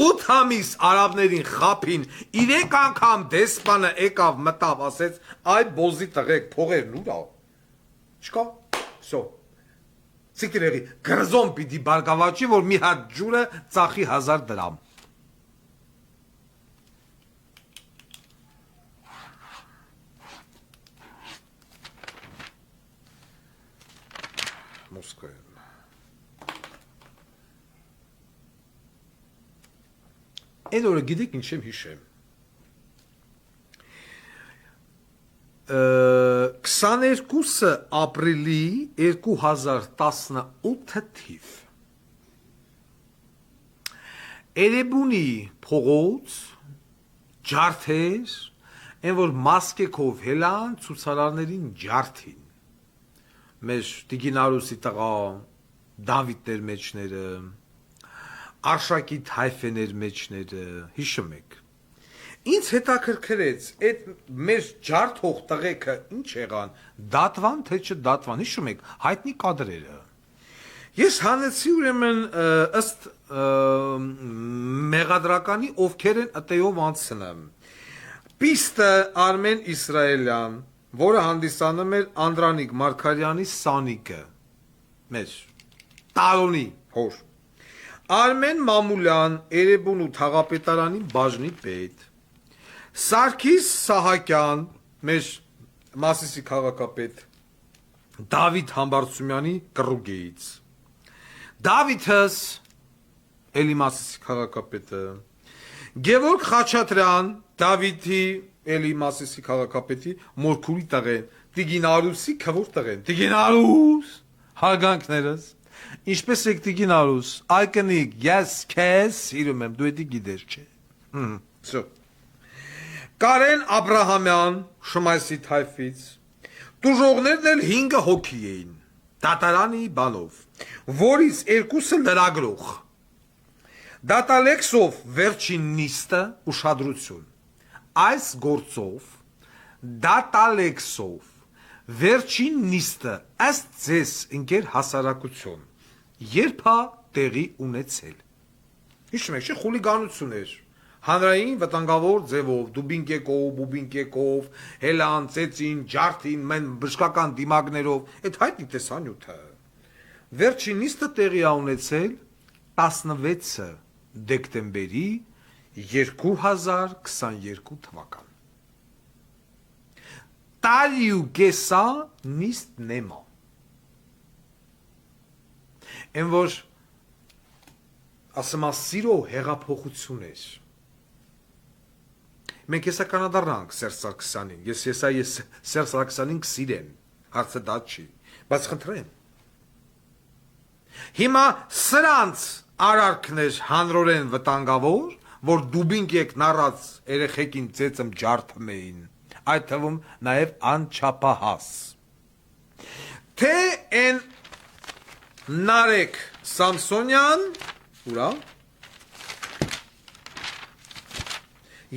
8 ամիս արաբներին խափին, 3 անգամ դեսպանը եկավ մտավ, ասեց, այ բոզի տղեկ, փողերն ուր ա, չկա, սո, սիկտիրեղի, գրզոն պիտի բարգավաճի, որ մի հատ ջուրը ծախի 1000 դրամ, Մոսկվայում, Այդ օրը գիտեք ինչ եմ հիշեմ, 22 ապրիլի 2018 թիվ, Էրեբունի փողոց, ջարդեր, են որ մասկեքով հելան ցուցարարներին ջարդին, մեր Տիգին տղա, Դավիթներ մեջները, Արշակիտ հայֆեներ մեջները, հիշում եք, ինձ հետաքրքրեց, այդ մեր ջարդող տղեկը ինչ եղան, դատվան թե չդատվան, հիշում եք, հայտնի կադրերը, ես հանեցի ուրեմն ըստ մեղադրականի ովքեր են ըտեով անցնեմ, պիստը Արմեն Իսրայելյան, որը հանդիսանում էր Անդրանիկ Մարգարյանի Սանիկը, մեր տարոնի հոր, Արմեն Մամուլյան, Էրեբունու թաղապետարանի բաժնի պետ, Սարգիս Սահակյան, մեր Մասիսի քաղաքապետ, Դավիթ Համբարձումյանի կռուգեից, Դավիթս Էլիմասիսի քաղաքապետը, Գևորգ Խաչատրյան, Դավիթի Էլիմասիսի քաղաքապետի մորքուրի տղեն, Տիգին Արուսի քվոր տղեն, Տիգին Արուս, հարգանքներս, ինչպես եք Տիգին Արուս, այկնիկ, ես քեզ սիրում եմ, դու էդի գիտես չէ։ Всё։ Կարեն Աբրահամյան, Շմայսի թայֆից, Տուժողներն էլ 5 հոգի էին, դատարանի բանով, որից 2-ը լրագրող, Դատալեքսով վերջին նիստը ուշադրություն, այս գործով Դատալեքսով վերջին նիստը ըստ ձեզ ընկեր հասարակություն, երբ է տեղի ունեցել, հիշում եք, չէ, խուլիգանություն էր, հանրային վտանգավոր ձևով, դուբինկեկով, հելան, ծեցին, ջարդին, մեն բժշկական դիմակներով, այդ հայտնի տեսանյութը։ Վերջին նիստը տեղի է ունեցել 16 դեկտեմբերի 2022 թվական։ Տարի ու կեսա նիստ նեմա։ Են որ ասմա սիրո հեղափոխություն էր։ Մենք եսա կանադառնանք Սերժ Սարգսյանին, ես Սերժ Սարգսյանին կսիրեմ, հարցը դա չի, բայց խնդրեմ։ Հիմա սրանց արարքներ հանրորեն վտանգավոր, որ դուբինկեք նառած երեխեքին ծեծում ջարդում էին, այդ թվում նաև անչափահաս։ Թե են Նարեկ Սամսոնյան, ուրա,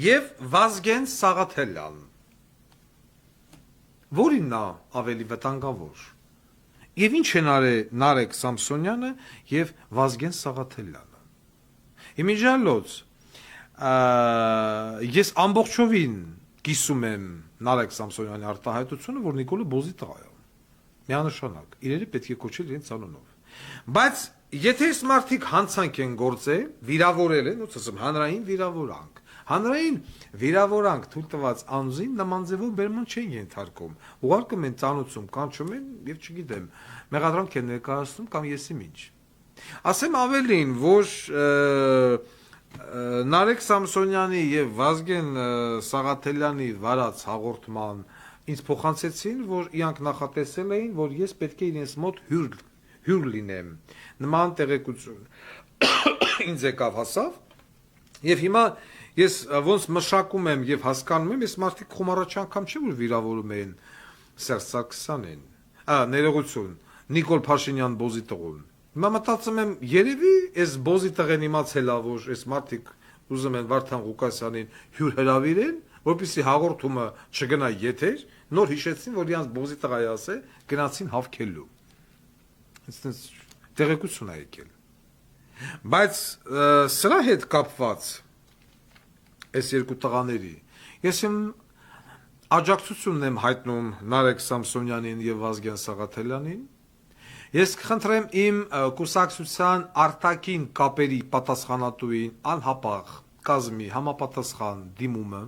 և Վազգեն Սաղաթելյան, որին նա ավելի վտանգավոր, և ինչ են արել Նարեկ Սամսոնյանը և Վազգեն Սաղաթելյանը։ Իմիջալոց, ես ամբողջովին կիսում եմ Նարեկ Սամսոնյանի արտահայտությունը, որ Նիկոլը Բոզի տղա է, միանշանակ, իրերը պետք է կոչել իրենց անունով, բայց եթե այս մարդիկ հանցանք են գործել, վիրավորել են, հանրային վիրավորանք, հանրային վիրավորանք թույլ տված անձին նման ձևով բերման չեն ենթարկում, ուղարկում են ծանոթում, կանչում են և չգիտեմ, մեղադրանք են ներկայացնում կամ եսիմ ինչ։ Ասեմ ավելին, որ Նարեկ Սամսոնյանի և Վազգեն Սաղաթելյանի վարած հաղորդման ինձ փոխանցեցին, որ իրանք նախատեսել էին, որ ես պետք է իրենց մոտ հյուր լինեմ, նման տեղեկություն ինձ եկավ հասավ, և հիմա ես ոնց մշակում եմ և հասկանում եմ, ես մարդիկ խոմարաչի անգամ չէ, որ վիրավորում էին Սերժ Սարգսյանին, ներողություն, Նիկոլ Փաշինյան Բոզի տղուն, հիմա մտածում եմ, երևի այս Բոզի տղեն իմացել է, որ այս մարդիկ ուզում են Վարդան Ղուկասյանին հյուր հրավիրեն, որպեսզի հաղորդումը չգնա եթեր, նոր հիշեցին, որ իրանց Բոզի տղայի ասե, գնացին հավքելու։ Տեղեկություն է եկել։ Բայց սրա հետ կապված այս երկու տղաների, ես իմ աջակցությունն եմ հայտնում Նարեկ Սամսոնյանին և Վազգեն Սաղաթելյանին, ես կխնդրեմ իմ կուսակցության արտաքին կապերի պատասխանատուին անհապաղ կազմի համապատասխան դիմումը,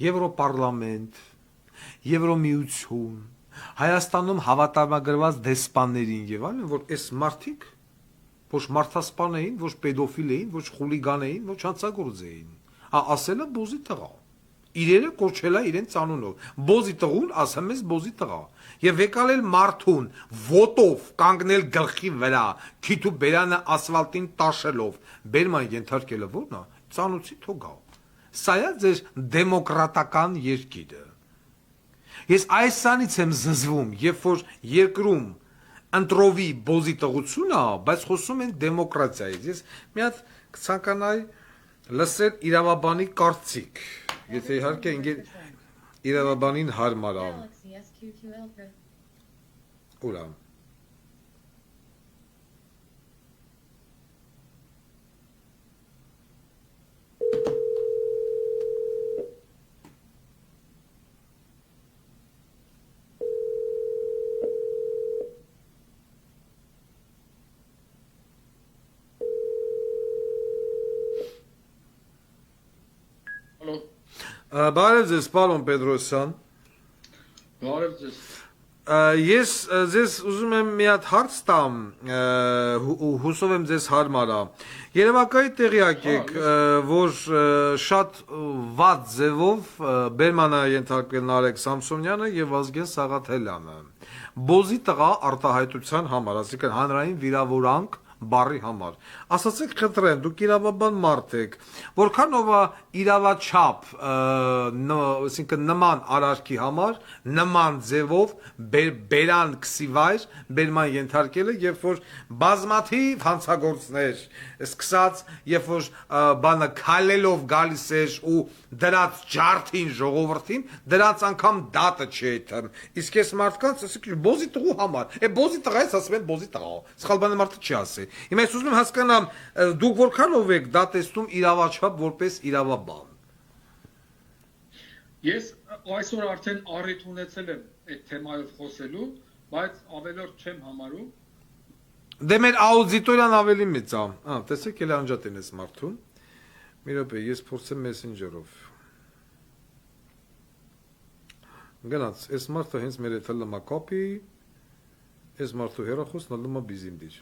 Եվրոպարլամենտ, Եվրոմիություն, Հայաստանում հավատարմագրված դեսպաններին եւ այլն, որ այս մարդիկ ոչ մարդասպան էին, ոչ պեդոֆիլ էին, ոչ խուլիգան էին, ոչ հանցագործ էին։ Ասելը Բոզի տղա։ Իրերը կոչելա իրենց անունով։ Բոզի տղուն ասեմ ես Բոզի տղա։ Եվ եկալել մարդուն ոտով կանգնել գլխի վրա, քիթու բերանը ասֆալտին տաշելով, բերման ենթարկելը ո՞րն է։ Ծանուցի թողա։ Սա է ձեր դեմոկրատական երկիրը։ Ես այսանից եմ զզվում, երբ որ երկրում ընտրովի Բոզի տղությունը, բայց խոսում են դեմոկրատիայից։ Ես մի հատ կցանկանայի լսել իրավաբանի կարծիք, եթե իհարկե իրավաբանին հարմար է։ Ուրա։ Բարև ձեզ, պարոն Պետրոսյան։ Բարև ձեզ։ Ես ձեզ ուզում եմ մի հատ հարց տամ, հուսով եմ ձեզ հարմար է։ Երևակայի տեղյակ եք, որ շատ վատ ձևով բերման է ենթարկվել Նարեկ Սամսոնյանը եւ Վազգեն Սաղաթելյանը։ Բոզի տղա արտահայտության համար, այսինքն հանրային վիրավորանք բարի համար։ Ասացեք խնդրեմ, դուք իրավաբան մարդ եք, որքանով է իրավաչափ, այսինքն նման արարքի համար, նման ձևով բերան քսիվայր, բերման ենթարկելը, երբ որ բազմաթիվ հանցագործներ սկսած, երբ որ բանը քալելով գալիս էր ու դրած ջարդին ժողովրդին, դրած անգամ դատը չի այդմ։ Իսկ այս մարդկանց, ասենք բոզի տղու համար, բոզի տղայից ասում են բոզի տղա, սխալ բանը մարդը չի ասի։ Հիմա ես ուզում եմ հասկանամ, դուք որքանով եք դա տեսնում իրավաչափ որպես իրավաբան։ Ես այսօր արդեն առիթ ունեցել եմ այդ թեմայով խոսելու, բայց ավելորդ չեմ համարում։ Դե մեր աուդիտորիան ավելի մեծ է։ Տեսեք, էլ անջատեն էս մարդուն։ Մի րոպե, ես փորձեմ մեսենջերով։ Գնաց, այս մարդը հենց մեր հետ լմա կոպի, այս մարդու հեռախոսն լմա բիզիմդիր։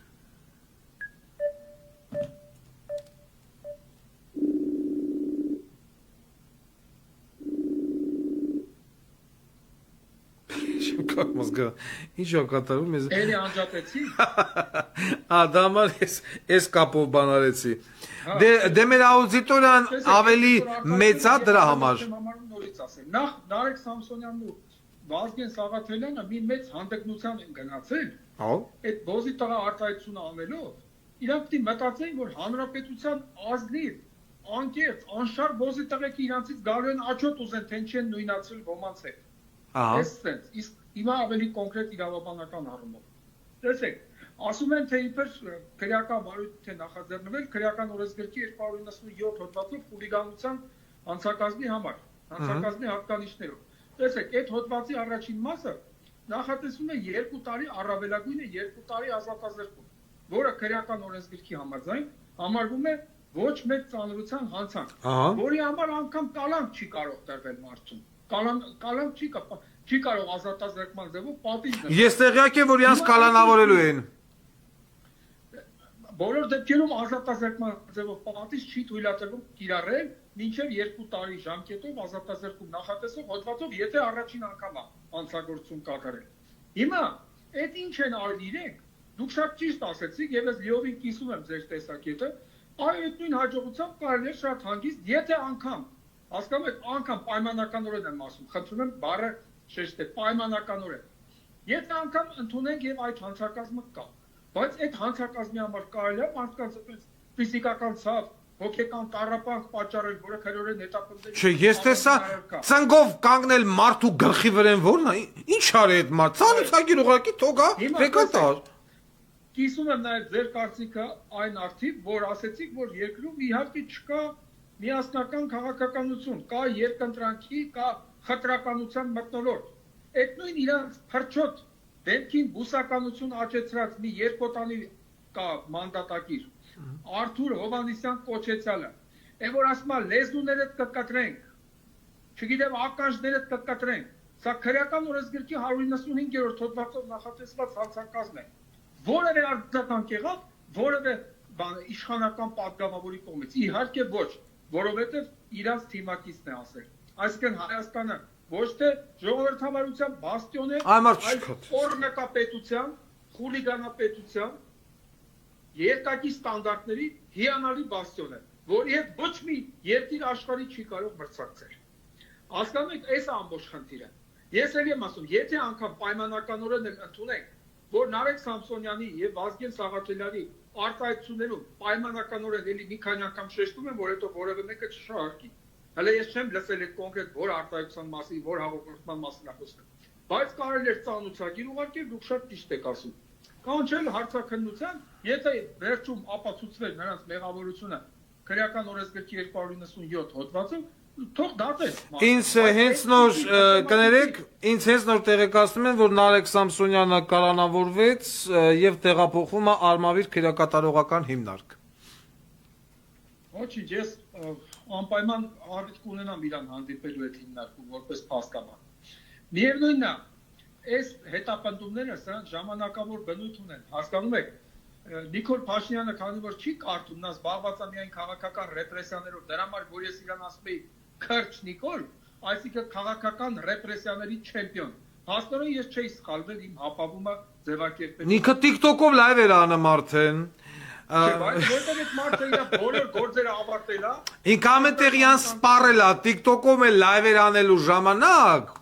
Մозга. Ինչ է կատարում ես։ Էլի անջատեցի։ Դա համար ես կապով բանարեցի։ Դե մեր աուդիտորիան ավելի մեծ է դրա համար։ Նորից ասեմ։ Նախ Նարեկ Սամսոնյանն ու Վազգեն Սաղաթելյանը մի մեծ հանդգնության են գնացել։ Հա։ Այդ բոզի տղա արտահայտությունը անելով, իրանք պիտի մտածեին, որ հանրապետության ազնիվ, անկեղծ, անշարժ բոզի տղեկը իրանցից գալու են աչոտ ուզեն, թե ինչ են նույնացրել ոմանց հետ։ Իսկ հիմա ավելի կոնկրետ իրավաբանական առումով։ Տեսեք, ասում են, թե իբր քրեական վարույթ է նախաձեռնվել քրեական օրենսգրքի 297 հոդվածով խուլիգանության հանցակազմի համար, հանցակազմի հատկանիշներով։ Տեսեք, այդ հոդվածի առաջին մասը նախատեսվում է 2 տարի առավելագույնը 2 տարի ազատազրկում, որը քրեական օրենսգրքի համաձայն համարվում է ոչ մեծ ծանրության հանցանք, որի համար անգամ կալանք չի կարող տրվել մարդուն։ Կալանք չի կարող ազատազրկման ձևով պատիժ դնել։ Ես տեղյակ եմ, որ իրանց կալանավորելու են։ Բոլոր դեպքերում ազատազրկման ձևով պատիժ չի թույլատրվում կիրառել մինչև 2 տարի ժամկետով ազատազրկում նախատեսող հոդվածով, եթե առաջին անգամ է հանցագործություն կատարել։ Հիմա այդ ինչ են արել իրենք։ Դուք շատ ճիշտ ասեցիք եւ ես լիովին կիսում եմ ձեր տեսակետը։ Այդ նույն հաջողությամբ կարելի է շատ հանգիստ, եթե անգամ հասկանում եք, անգամ պայմանականորեն եմ ասում, խնդրում եմ բառը շեշտել, պայմանականորեն։ Եթե անգամ ընդունենք եւ այդ հանցակազմը կա, բայց այդ հանցակազմի համար կարելի է մարդկանց ֆիզիկական ցավ, հոգեկան տառապանք պատճառել, որը քրորեն հետապնդել։ Չէ, ես տեսա ծնգով կանգնել մարդու գլխի վրան որն է, ինչ արի այդ մարդ, ցանուցագիր ուղակի թողա, վեկատար։ Կիսում եմ նաեւ ձեր կարծիքը այն արդիվ, որ ասեցիք, որ երկրում իհարկե չկա միասնական քաղաքականություն, կա երկընտրանքի, կա խտրականության մթնոլորտ։ Այդ նույն իրանց փրչոտ դեպքին բուսականություն աճեցրած մի երկոտանի կա մանդատակիր։ Արթուր Հովանեսյան կոչեցյալը, այն որ ասում է լեզուներդ կկտրենք, չգիտեմ ականջներդ կկտրենք, սա քրեական օրենսգրքի 195-րդ հոդվածով նախատեսված հանցակազմ է։ Որևէ արձագանք եղավ, որևէ իշխանական պատգամավորի կողմից, իհարկե ոչ, որովհետև իրանց թիմակիցն է ասել։ Այսինքն Հայաստանը ոչ թե ժողովրդավարության բաստիոն է, այլ օրնակապետության, խուլիգանապետության, երկակի ստանդարտների հիանալի բաստիոն է, որի հետ ոչ մի երկիր աշխարհի չի կարող մրցակցել։ Հասկանում եք, այս է ամբողջ խնդիրը։ Ես էլ եմ ասում, եթե անգամ պայմանականորեն ընդունենք, որ Նարեկ Սամսոնյանի եւ Վազգեն Սաղաթելյանի արտահայտություններում պայմանականորեն էլի մի քանի անգամ շեշտում են, որ հետո որևէ մեկը չշահարկի։ Հələ ես չեմ լսել այդ կոնկրետ որ արտահայտության մասին, որ հաղորդման մասին խոսքը։ Բայց կարելի է ծանուցակիր ուղարկել, դուք շատ ճիշտ եք ասում։ Կանչել հարցաքննության, եթե վերջում ապացուցվեր նրանց մեղավորությունը քրեական օրենսգրքի 297 հոդվածով, թող դատեն։ Ինձ հենց նոր կներեք, ինձ հենց նոր տեղեկացնում են, որ Նարեկ Սամսոնյանը կալանավորվեց եւ տեղափոխվում է Արմավիր քրեակատարողական հիմնարկ։ Ոչինչ, ես անպայման առիթ կունենամ իրան հանդիպելու այդ հիմնարկում որպես փաստաբան։ Միևնույնն է, այս հետապնդումները սրանք ժամանակավոր բնույթ ունեն։ Հասկանում եք, Նիկոլ Փաշինյանը քանի որ չի կարդում, նա զբաղված է միայն քաղաքական ռեպրեսիաներով, դրա համար որ ես իրան ասում եի քրչ Նիկոլ, այսինքն քաղաքական ռեպրեսիաների չեմպիոն։ Հաստորեն ես չէի սխալվել իմ հապավումը ձևակերպել։ Ինքը TikTok-ով լայվ էր անում արդեն։ Որտեղ այդ մարդը իր բոլոր գործերը ավարտել է։ Ինքը ամենտեղյան սպառել է TikTok-ով էլ լայվ էր անելու ժամանակ,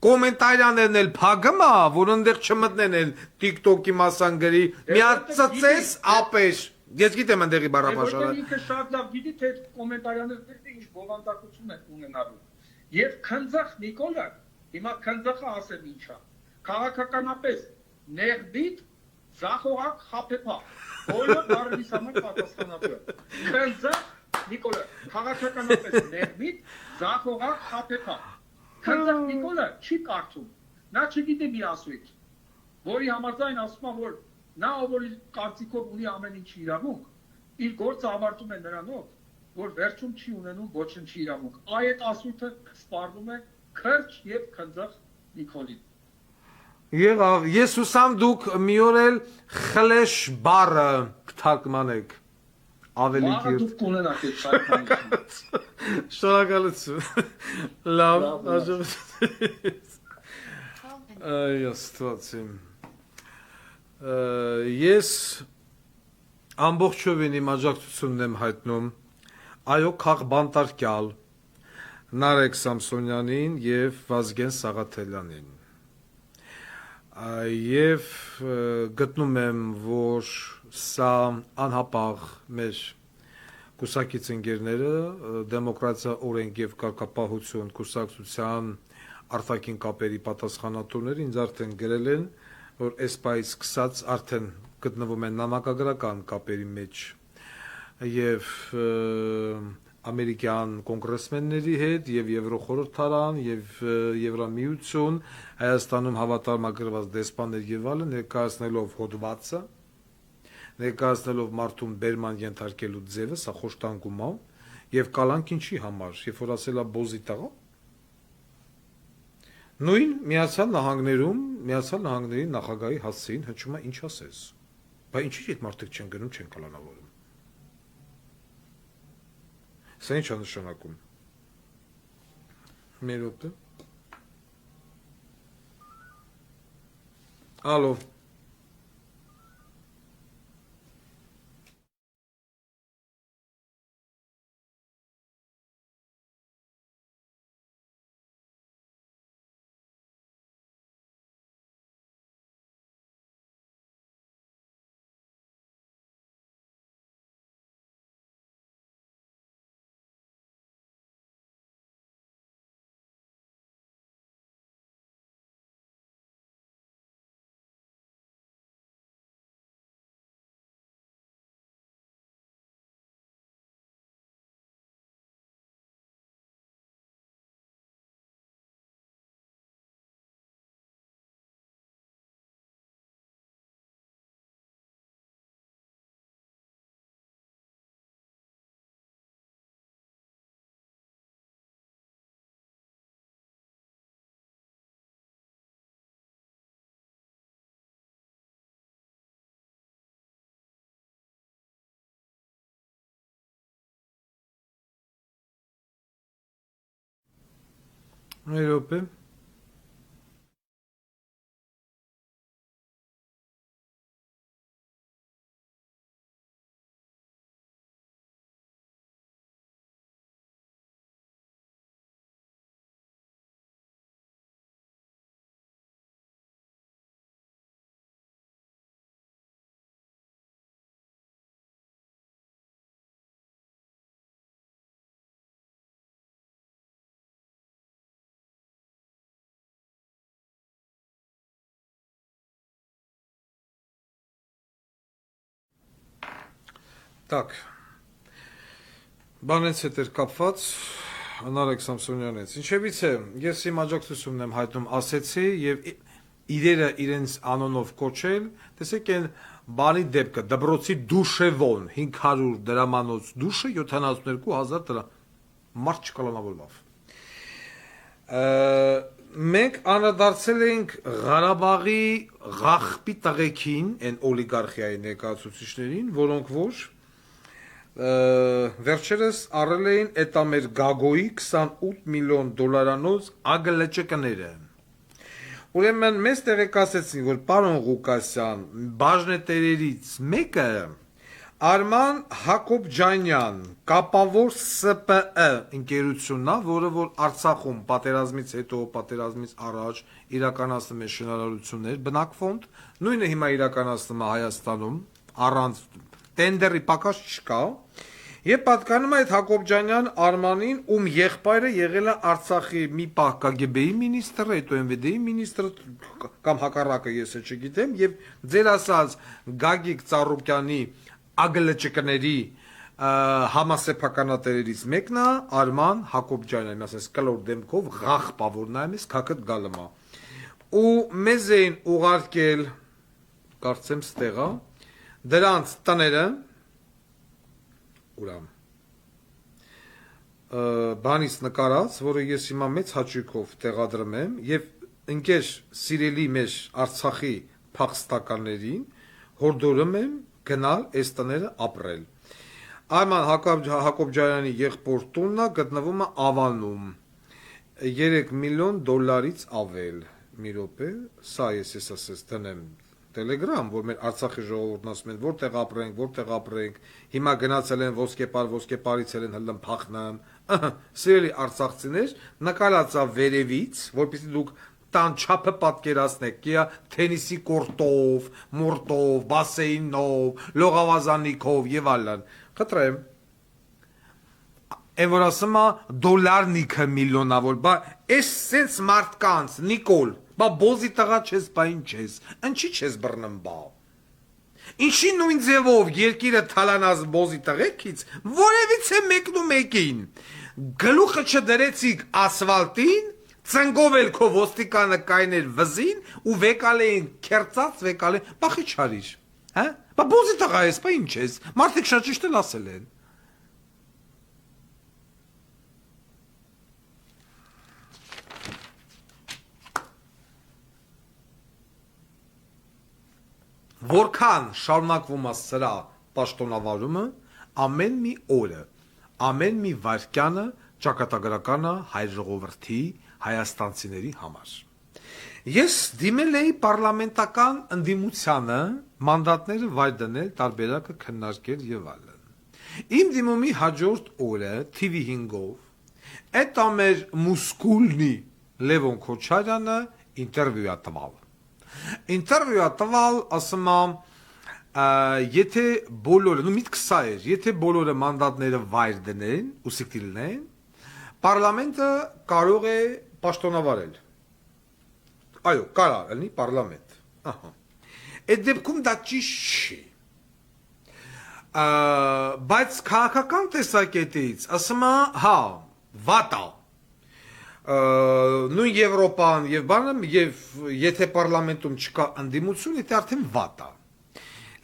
կոմենտարյաներն էլ փագում է, որ այնտեղ չմտնեն էլ TikTok-ի մասանգրի, միացծես ապեր։ Ես գիտեմ այնտեղի բառապաշարը։ Որտեղ ինքը շատ լավ գիտի, թե կոմենտարյաներները ինչ բովանդակություն են ունենալու։ Եվ քնձախ Նիկոլը, հիմա քնձախը ասեմ ինչա։ Քաղաքականապես ներդիտ զախողակ խափեփա։ Բոլոր բառերից համար պատասխանատու է։ Քնձախ Նիկոլը, քաղաքականապես ներդիտ զախողակ խափեփա։ Քնձախ Նիկոլը չի կարդում։ Նա չգիտի մի ասույթ, որի համաձայն ասում է, որ նա ով կարծիքով ունի ամեն ինչի իրավունք, իր գործը ավարտում է նրանով, որ վերջում չի ունենում ոչնչի իրավունք։ Այդ ասույթը սպառնում է քրչ եւ քնձախ Նիկոլին։ Եղավ, ես հուսամ դուք մի օր էլ խլեշ բառը կթարգմանեք ավելի Վաղը դուք կունենաք այդ թարգմանությունը։ Շնորհակալություն։ Լավ, հաջողություն։ Այ աստվածիմ։ Ես ամբողջովին իմ աջակցությունն եմ հայտնում այո քաղբանտարկյալ Նարեկ Սամսոնյանին եւ Վազգեն Սաղաթելյանին։ Եվ գտնում եմ, որ սա անհապաղ մեր կուսակից ընկերները դեմոկրատիա օրենք եւ կարգապահություն կուսակցության արտաքին կապերի պատասխանատուները ինձ արդեն գրել են, որ այս պայից սկսած արդեն գտնվում են նամակագրական կապերի մեջ եւ ամերիկյան կոնգրեսմենների հետ եւ Եվրոխորհրդարան եւ Եվրամիություն Հայաստանում հավատարմագրված դեսպաններ եւ այլն ներկայացնելով հոդվածը ներկայացնելով մարդուն բերման ենթարկելու ձևը սա խոշտանգում է եւ կալանք ինչի համար երբ որ ասել է բոզի տղա նույն Միացյալ Նահանգների նախագահի հասցեին հնչում է ինչ ասես բայց ինչի՞ այդ մարդիկ չեն գնում չեն կալանավորում Սա ինչ է նշանակում։ Մեր ոտը։ Ալո։ Մեր ոտը։ Так, բանից հետ էր կապված, Նարեկ Սամսոնյանից, ինչևից է, ես իմ աջակցությունն եմ հայտնում ասեցի և իրերը իրենց անոնով կոչել, տեսեք են բանի դեպքը, դբրոցի դուշևոն, 500 դրամանոց դուշը, 72,000 դրամ, մարդ չկալանավորվավ։ մենք անդրադարձել ենք Ղարաբաղի ղախպի տղեկին, այն օլիգարխիայի ներկայացուցիչներին, որոնք որ վերջերս առել էին Էտամեր Գագոյի 28 միլիոն դոլարանոց ագլճկները։ Ուրեմն մեզ տեղեկացեցին, որ պարոն Ղուկասյան բաժնետերերից մեկը Արման Հակոբջանյան, կապավոր ՍՊԸ ընկերությունն է, որը որ Արցախում պատերազմից հետո, պատերազմից առաջ իրականացնում է շինարարություններ, բնակֆոնդ, նույնը հիմա իրականացնում է Հայաստանում, առանց տենդերի պակաս չկա, եւ պատկանում է այդ Հակոբջանյան Արմանին, ում եղբայրը եղել է Արցախի մի պահ ԿԳԲ-ի մինիստրը, հետո ՄՎԴ-ի մինիստրը կամ հակառակը ես չգիտեմ, եւ ձեր ասած Գագիկ Ծառուկյանի ԱԳԼՃԿ-ների համասեփականատերերից մեկն է Արման Հակոբջանյանն, ասես կլոր դեմքով ղախպա, որ նայում ես քակդ գալմա։ Ու մեզ էին ուղարկել, կարծեմ ստեղա, դրանց տները, ուրամ, բանից նկարած, որը ես հիմա մեծ հաճույքով տեղադրում եմ, եւ ընկեր սիրելի մեր Արցախի փախստականներին հորդորում եմ գնալ այս տները ապրել։ Արման Հակոբջանյանի եղբոր տունն գտնվում է Ավանում, 3 միլիոն դոլարից ավել, մի րոպե, սա ես ասես դնեմ Telegram, որ մեր Արցախի ժողովուրդն ասում են, որտեղ ապրենք, հիմա գնացել են ոսկեպարից են հլն փախնան, սիրելի արցախցիներ, նկարած է վերևից, որպեսզի դուք տան չափը պատկերացնեք, կիա թենիսի կորտով, մորտով, բասեյնով, լողավազանիքով եւ այլն։ Խնդրեմ, այն որ ասում է դոլարնիքը միլիոնավոր, բա այս սենց մարդկանց, Նիկոլ, բա բոզի տղա չես, բա ինչ ես, ինչի չես բռնում բա։ Ինչի նույն ձևով երկիրը թալանած բոզի տղեկից, որևիցե մեկն ու մեկին, գլուխը չդրեցիք ասվալտին, ծնգով էլ քո ոստիկանը կայներ վզին ու վեկալ էին քերծած վեկալ են, բա խի չարիր, հա? Բա բոզի տղա ես, բա ինչ ես, մարդիկ շատ ճիշտ էլ ասել են։ Որքան շարունակվում է սրա պաշտոնավարումը, ամեն մի օրը, ամեն մի վայրկյանը ճակատագրականը հայ ժողովրդի, հայաստանցիների համար։ Ես դիմել էի պարլամենտական ընդդիմությանը մանդատները վայր դնել, տարբերակը քննարկել եւ այլն։ Իմ դիմումի հաջորդ օրը TV5-ով այդ ամեր մուսկուլնի Լևոն Քոչարյանը ինտերվյու է տվել։ Ինտերվյու է տվել, ասում է, եթե բոլորը, միտքս սա էր, եթե բոլորը մանդատները վայր դնեն, ուսիկտի լինեն, պարլամենտը կարող է պաշտոնավարել։ Այո, կարա լինի պարլամենտ։ Այդ դեպքում դա ճիշտ չի։ Բայց քաղաքական տեսակետից, ասում է, հա, վատ է։ Նույն Եվրոպան եւ բանը եւ եթե պարլամենտում չկա ընդդիմություն, դա արդեն վատ է։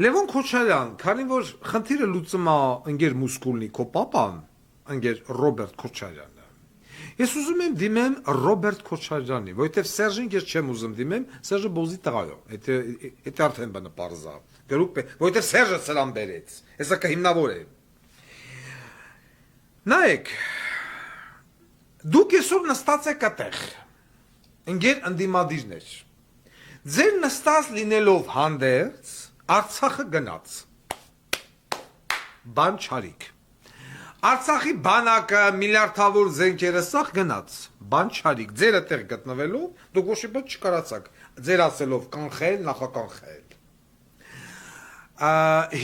Լևոն Քոչարյան, քանի որ խնդիրը լուծում է ընկեր Մուսկուլնի քո պապան, ընկեր Ռոբերտ Քոչարյանը։ Ես ուզում եմ դիմեմ Ռոբերտ Քոչարյանի, որովհետեւ Սերժին ես չեմ ուզում դիմեմ, Սերժը բոզի տղա է, դա արդեն բանը պարզա։ Որովհետեւ Սերժը սրան բերեց։ Հեսա կհիմնավոր է։ Նայեք, դուք այսօր նստած եք այդտեղ, ընկեր ընդդիմադիրներ, ձեր նստած լինելով հանդերձ, Արցախը գնաց, բան չարիք, Արցախի բանակը, միլիարդավոր զենքերը սաղ գնաց, բան չարիք, ձեր այդտեղ գտնվելով, դուք ոչի բան չկարացաք, ձեր ասելով կանխել, նախականխել։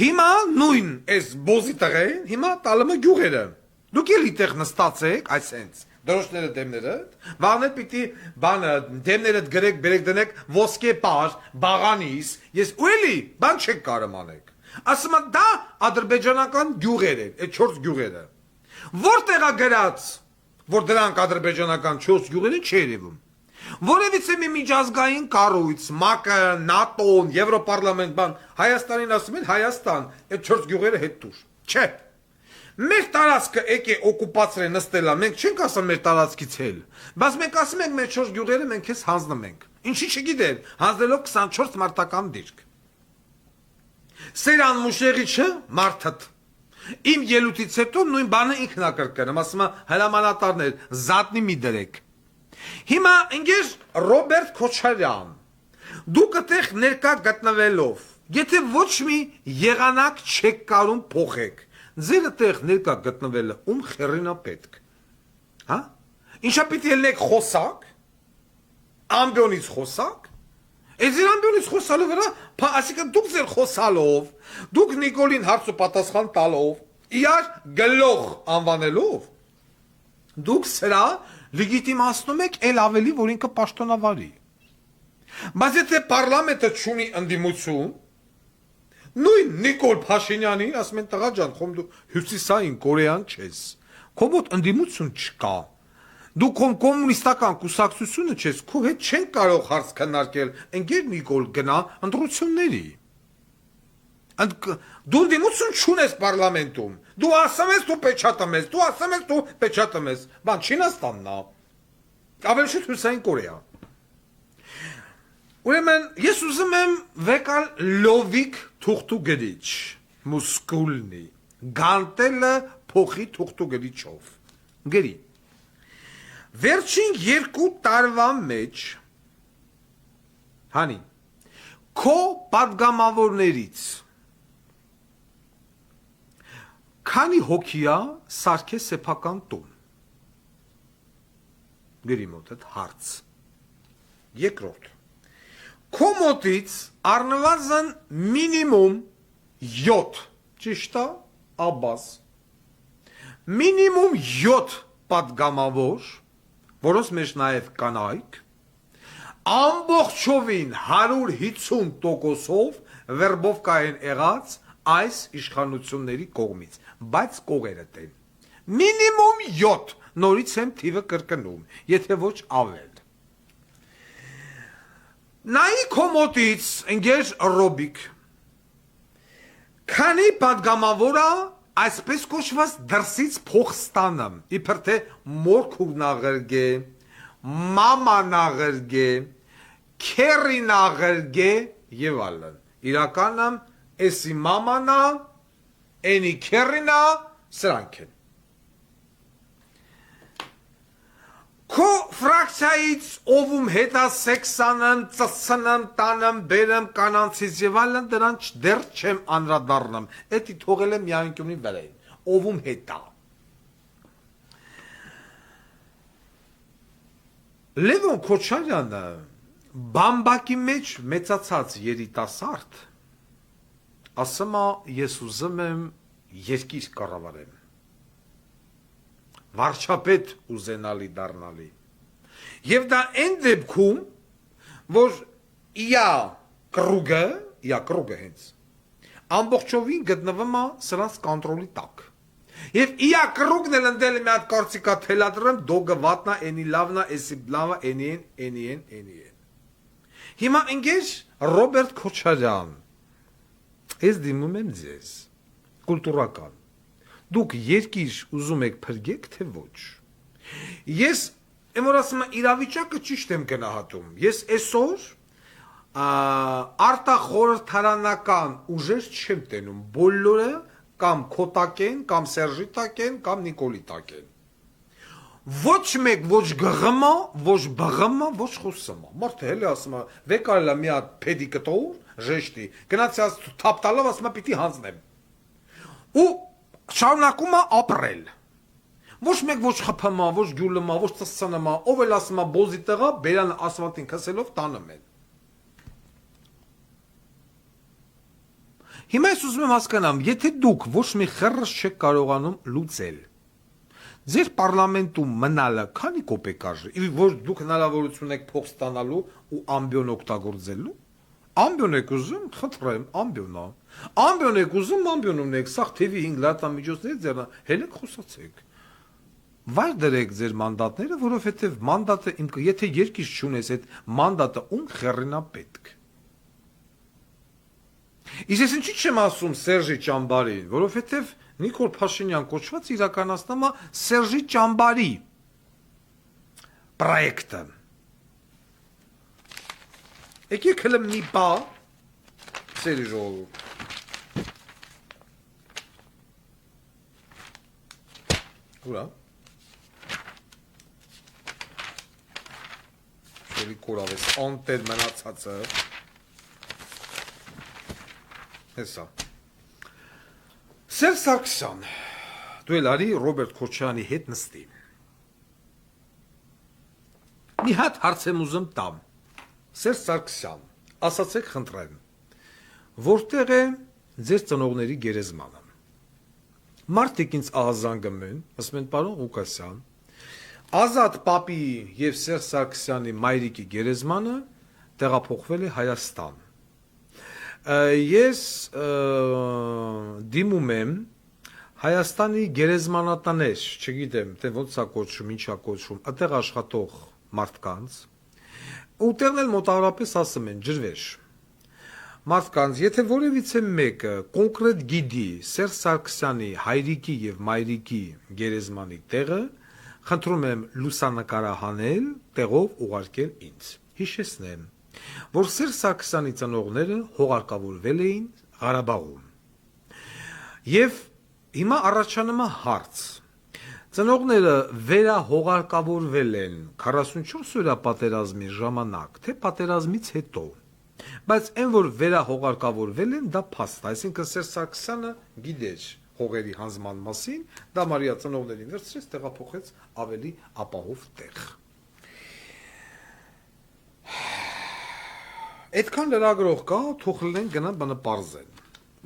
Հիմա նույն այս բոզի տղեն, հիմա տալումը գյուղերը, դուք էլ իտեղ նստած եք, այսենց, դրոշները դեմներըդ, վաղներ պիտի բանը դեմներըդ գրեք, բերեք դնեք ոսկե պար, բաղանիս, ես ու էլի, բան չեք կարում անեք։ Ասում եմ դա ադրբեջանական գյուղեր են, այդ 4 գյուղերը։ Որտեղ է գրած, որ դրանք ադրբեջանական 4 գյուղեր են, չի երևում։ Որևիցե մի միջազգային կառույց, ՄԱԿ-ը, ՆԱՏՕ-ն, Եվրոպարլամենտ, բան, Հայաստանին ասում են Հայաստան, այդ 4 գյուղերը հետ տուր։ Չէ։ Մեր տարածքը եկե օկուպացրել նստելա, մենք չենք ասում մեր տարածքից էլ, բայց մենք ասում ենք մեր 4 գյուղերը մենք քեզ հանձնում ենք։ Ինչի չգիտեն, հանձնելով 24 մարտական դիրք։ Սերան Մուշեղիչը մարդդ։ Իմ ելույթից հետո նույն բանը ինքն է կրկնում, ասում է հրամանատարներ, զատնի մի դրեք։ Հիմա ընկեր Ռոբերտ Քոչարյան, դուք այդտեղ ներկա գտնվելով, եթե ոչ մի եղանակ չեք կարում փոխեք, ձեր այդտեղ ներկա գտնվելը ում խերին է պետք։ Հա? Ինչա պիտի ելնեք խոսակ, ամբյոնից խոսակ, այս ձեր ամբյոնից խոսալու վրա, ասիկա դուք ձեր խոսալով, դուք Նիկոլին հարց ու պատասխան տալով, իրար գլող անվանելով, դուք սրա լեգիտիմացնում եք էլ ավելի, որ ինքը պաշտոնավարի։ Բայց եթե պարլամենտը չունի ընդդիմություն, նույն Նիկոլ Փաշինյանի, ասում են տղա ջան, խոմ դու հյուսիսային Կորեան չես, քո մոտ ընդդիմություն չկա, դու կոմունիստական կուսակցությունը չես, քո հետ չեն կարող հարց քննարկել, ընկեր Նիկոլ գնա ընտրությունների։ Դու ընդդիմություն չունես պարլամենտում, դու ասում ես դու պեչատում ես, դու ասում ես դու պեչատում ես, բան Չինաստանն է, ավելի շուտ հյուսիսային Կորեա։ Ուրեմն ես ուզում եմ վեկալ լովիկ թուղթու գրիչ, մուսկուլնի, գանտելը փոխի թուղթու գրիչով, գրի, վերջին 2 տարվա մեջ, հանի, քո պատգամավորներից, քանի հոգիա սարքե սեփական տուն, գրի մոտ այդ հարց, երկրորդ, քո մոտից առնվազն մինիմում 7, ճիշտ է, Աբբաս, մինիմում 7 պատգամավոր, որոնց մեջ նաև կանայք, ամբողջովին 150%-ով վերբովկա են եղած այս իշխանությունների կողմից, բայց կողերը տեն, մինիմում 7, նորից եմ թիվը կրկնում, եթե ոչ ավել։ Նայի կոմոտից ընգեր Ռոբիկ, քանի պատգամավորը այսպես կոչված դրսից փող ստանամ, իբր թե մորքուր նաղրգե, մամա նաղրգե, քերի նաղրգե եւ այլն։ Իրականը էսի մամանա, էնի քերինա, սրանք են։ Քո ֆրակցիայից ովում հետա սեքսանն, ծսնն, տանն, բերեմ, կանանցից եւ այլն դրանց դեռ չեմ անդրադառնում։ Էդի թողել եմ միանկյունի վրային։ Ովում հետա։ Լևոն Քոչարյանը բամբակի մեջ մեծացած երիտասարդ ասում է ես ուզում եմ երկիր կառավարեմ։ Վարչապետ ուզենալի դառնալի։ Եվ դա այն դեպքում, որ իա կրուգը հենց, ամբողջովին գտնվում է սրանց կոնտրոլի տակ։ Եվ իա կրուգն էլ ընդել է մի հատ կարծիքա թելադրում, դոգը վատնա, էնի լավնա, էսի լավա, էնի են։ Հիմա ընկեր Ռոբերտ Քոչարյան, ես դիմում եմ ձեզ, կուլտուրական, դուք երկիր ուզում եք փրկեք, թե ոչ։ Ես որ ասում եմ իրավիճակը ճիշտ եմ գնահատում։ Ես այսօր արտախորհրդարանական ուժեր չեմ տենում, բոլորը կամ Քոտակ են, կամ Սերժի տակ են, կամ Նիկոլի տակ են։ Ոչ մեկ, ոչ գղմա, ոչ բղմա, ոչ խոսմա։ Մարդը հենց ասում է, վեկարելա մի հատ փեդի կտոր, ժեշտի, գնացած թափտալով ասում է պիտի հանձնեմ։ Ու շարունակում է ապրել։ Ոչ մեկ ոչ խփմա, ոչ գյուլմա, ոչ ծսցնմա, ով էլ ասում է բոզի տեղա, բերան ասֆալտին քսելով տանում են։ Հիմա ես ուզում եմ հասկանամ, եթե դուք ոչ մի խռս չեք կարողանում լուծել, ձեր պարլամենտում մնալը քանի կոպեկ արժի, որ դուք հնարավորություն եք փող ստանալու ու ամբիոն օգտագործելու, ամբիոն եք ուզում, խնդրեմ, ամբիոնա, ամբիոն եք ուզում, ամբիոն ունեք, սաղ TV 5 լրատվամիջոցների ձեռնա, հելեք խոսացեք, վայր դրեք ձեր մանդատները, որովհետև մանդատը, եթե երկիր չունես, այդ մանդատը ում խեռինա պետք։ Իսկ ես ինչի չեմ ասում Սերժի ճամբարին, որովհետև Նիկոլ Փաշինյան կոչված իրականացնում է Սերժի ճամբարի պրոյեկտը։ Եկեք հələ մի բա սերի ժողովուրդ։ Ուրա։ Շելի կորավես անտեր մնացածը։ Հեսա։ Սերժ Սարգսյան, դու էլ արի Ռոբերտ Քոչարյանի հետ նստի։ Մի հատ հարց եմ ուզում տամ։ Սերժ Սարգսյան, ասացեք խնդրեմ, որտեղ է ձեր ծնողների գերեզմանը։ Մարդիկ ինձ ահազանգում են, ասում են պարոն Ղուկասյան, Ազատ պապի եւ Սերժ Սարգսյանի մայրիկի գերեզմանը տեղափոխվել է Հայաստան։ Ես դիմում եմ Հայաստանի գերեզմանատներ, չգիտեմ, թե ոնց է կոչվում, ինչ է կոչվում, այդտեղ աշխատող մարդկանց, ուտեղն էլ մոտավորապես ասում են ջրվեժ։ Մարդկանց, եթե որևիցե մեկը կոնկրետ գիտի Սերժ Սարգսյանի հայրիկի եւ մայրիկի գերեզմանի տեղը, խնդրում եմ լուսանկարահանել, տեղով ուղարկել ինձ։ Հիշեցնեմ, որ Սերժ Սարգսյանի ծնողները հողարկավորվել էին Ղարաբաղում։ Եվ հիմա առաջանում է հարց. ծնողները վերահողարկավորվել են 44 օրյա պատերազմի ժամանակ, թե պատերազմից հետո։ Բայց այն, որ վերահողարկավորվել են, դա փաստ է, այսինքն Սերժ Սարգսյանը գիտեր հողերի հանձնման մասին, դա Մարիա ծնողներին վերցրեց, տեղափոխեց ավելի ապահով տեղ։ Այդքան լրագրող կա, թող լինեն գնան բանը պարզեն,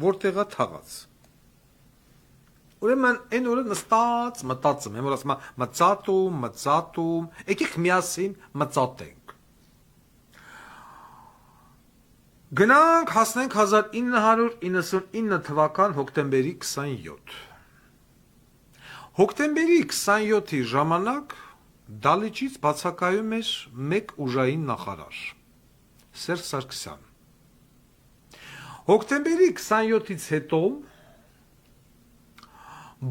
որտեղա թաղած։ Ուրեմն այն օրը նստած մտածում, եմ որ ասում մծատում, եկեք միասին մծատենք։ Գնանք հասնենք 1999 թվական հոկտեմբերի 27։ Հոկտեմբերի 27-ի ժամանակ Դալիճից բացակայում էր մեկ ուժային նախարար, Սերժ Սարգսյան։ Հոկտեմբերի 27-ից հետո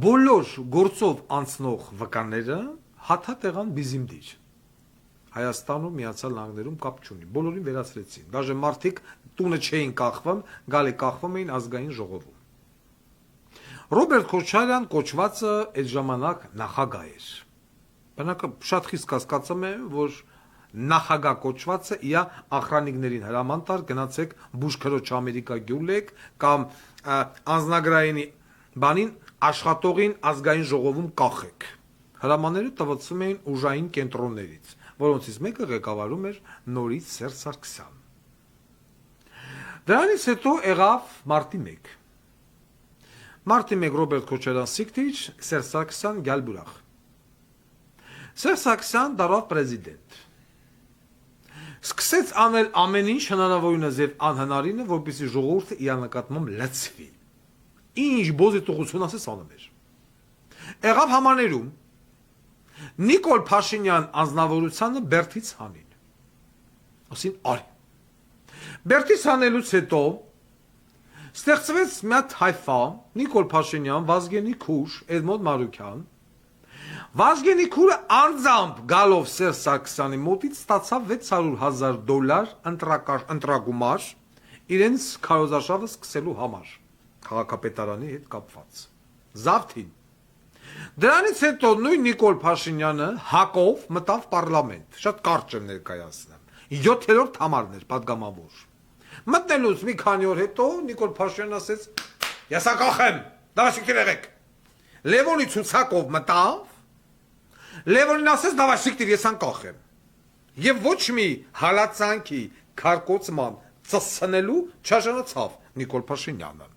բոլոր գործով անցնող վկաները հաթաթ եղան բիզիմդիր։ Հայաստանում Միացյալ Նահանգներում կապ չունի, բոլորին վերացրեցին։ Դաժե մարդիկ տունը չէին կախվում, գալի կախվում էին ազգային ժողովում։ Ռոբերտ Քոչարյան կոչվածը այդ ժամանակ նախագահ էր։ Բանակը շատ խիստ կասկածում է, որ նախագահ կոչվածը իա ախրանիկներին հրաման տար, գնացեք բուժքրոջ Ամերիկա գյուլեք կամ անձնագրայինի բանին աշխատողին ազգային ժողովում կախեք։ Հրամանները տվեցում էին ուժային կենտրոններից, որոնցից մեկը ղեկավարում էր նորից Սերժ Սարգսյան։ Դրանից հետո եղավ մարտի 1։ Մարտի 1 Ռոբերտ Քոչարյան Սիկտիչ, Սերժ Սարգսյան Գալբուրախ։ Սերժ Սարգսյան դառավ պրեզիդենտ։ Սկսեց անել ամեն ինչ հնարավորինս եւ անհնարինը, որպեսզի ժողովուրդը իր նկատմամբ լցվի։ Ինչ բոզիտողություն ասես անում էր։ Եղավ համաներում Նիկոլ Փաշինյան անձնավորությանը Բերդից հանին։ Ասին արի։ Բերդից հանելուց հետո ստեղծվեց մի հատ հայֆա, Նիկոլ Փաշինյան, Վազգենի Քուր, Էդմոնդ Մարուկյան։ Վազգենի Քուրը անձամբ գալով Սերժ Սարգսյանի մոտից ստացավ $600,000 ընտրագումար իրենց քարոզարշավը սկսելու համար, քաղաքապետարանի հետ կապված։ Զավթին։ Դրանից հետո նույն Նիկոլ Փաշինյանը հակով մտավ պարլամենտ, շատ կարճ եմ ներկայացնեմ, 7-րդ համարն էր պատգամավոր։ Մտնելուց մի քանի օր հետո Նիկոլ Փաշինյանն ասեց. «Ես անկախ եմ, դավաշիկտիր եղեք»։ Լևոնի ցուցակով մտավ, Լևոնին ասեց դավաշիկտիր, ես անկախ եմ։ Եվ ոչ մի հալածանքի քարկոծման ծսցնելու չարժանացավ Նիկոլ Փաշինյանը։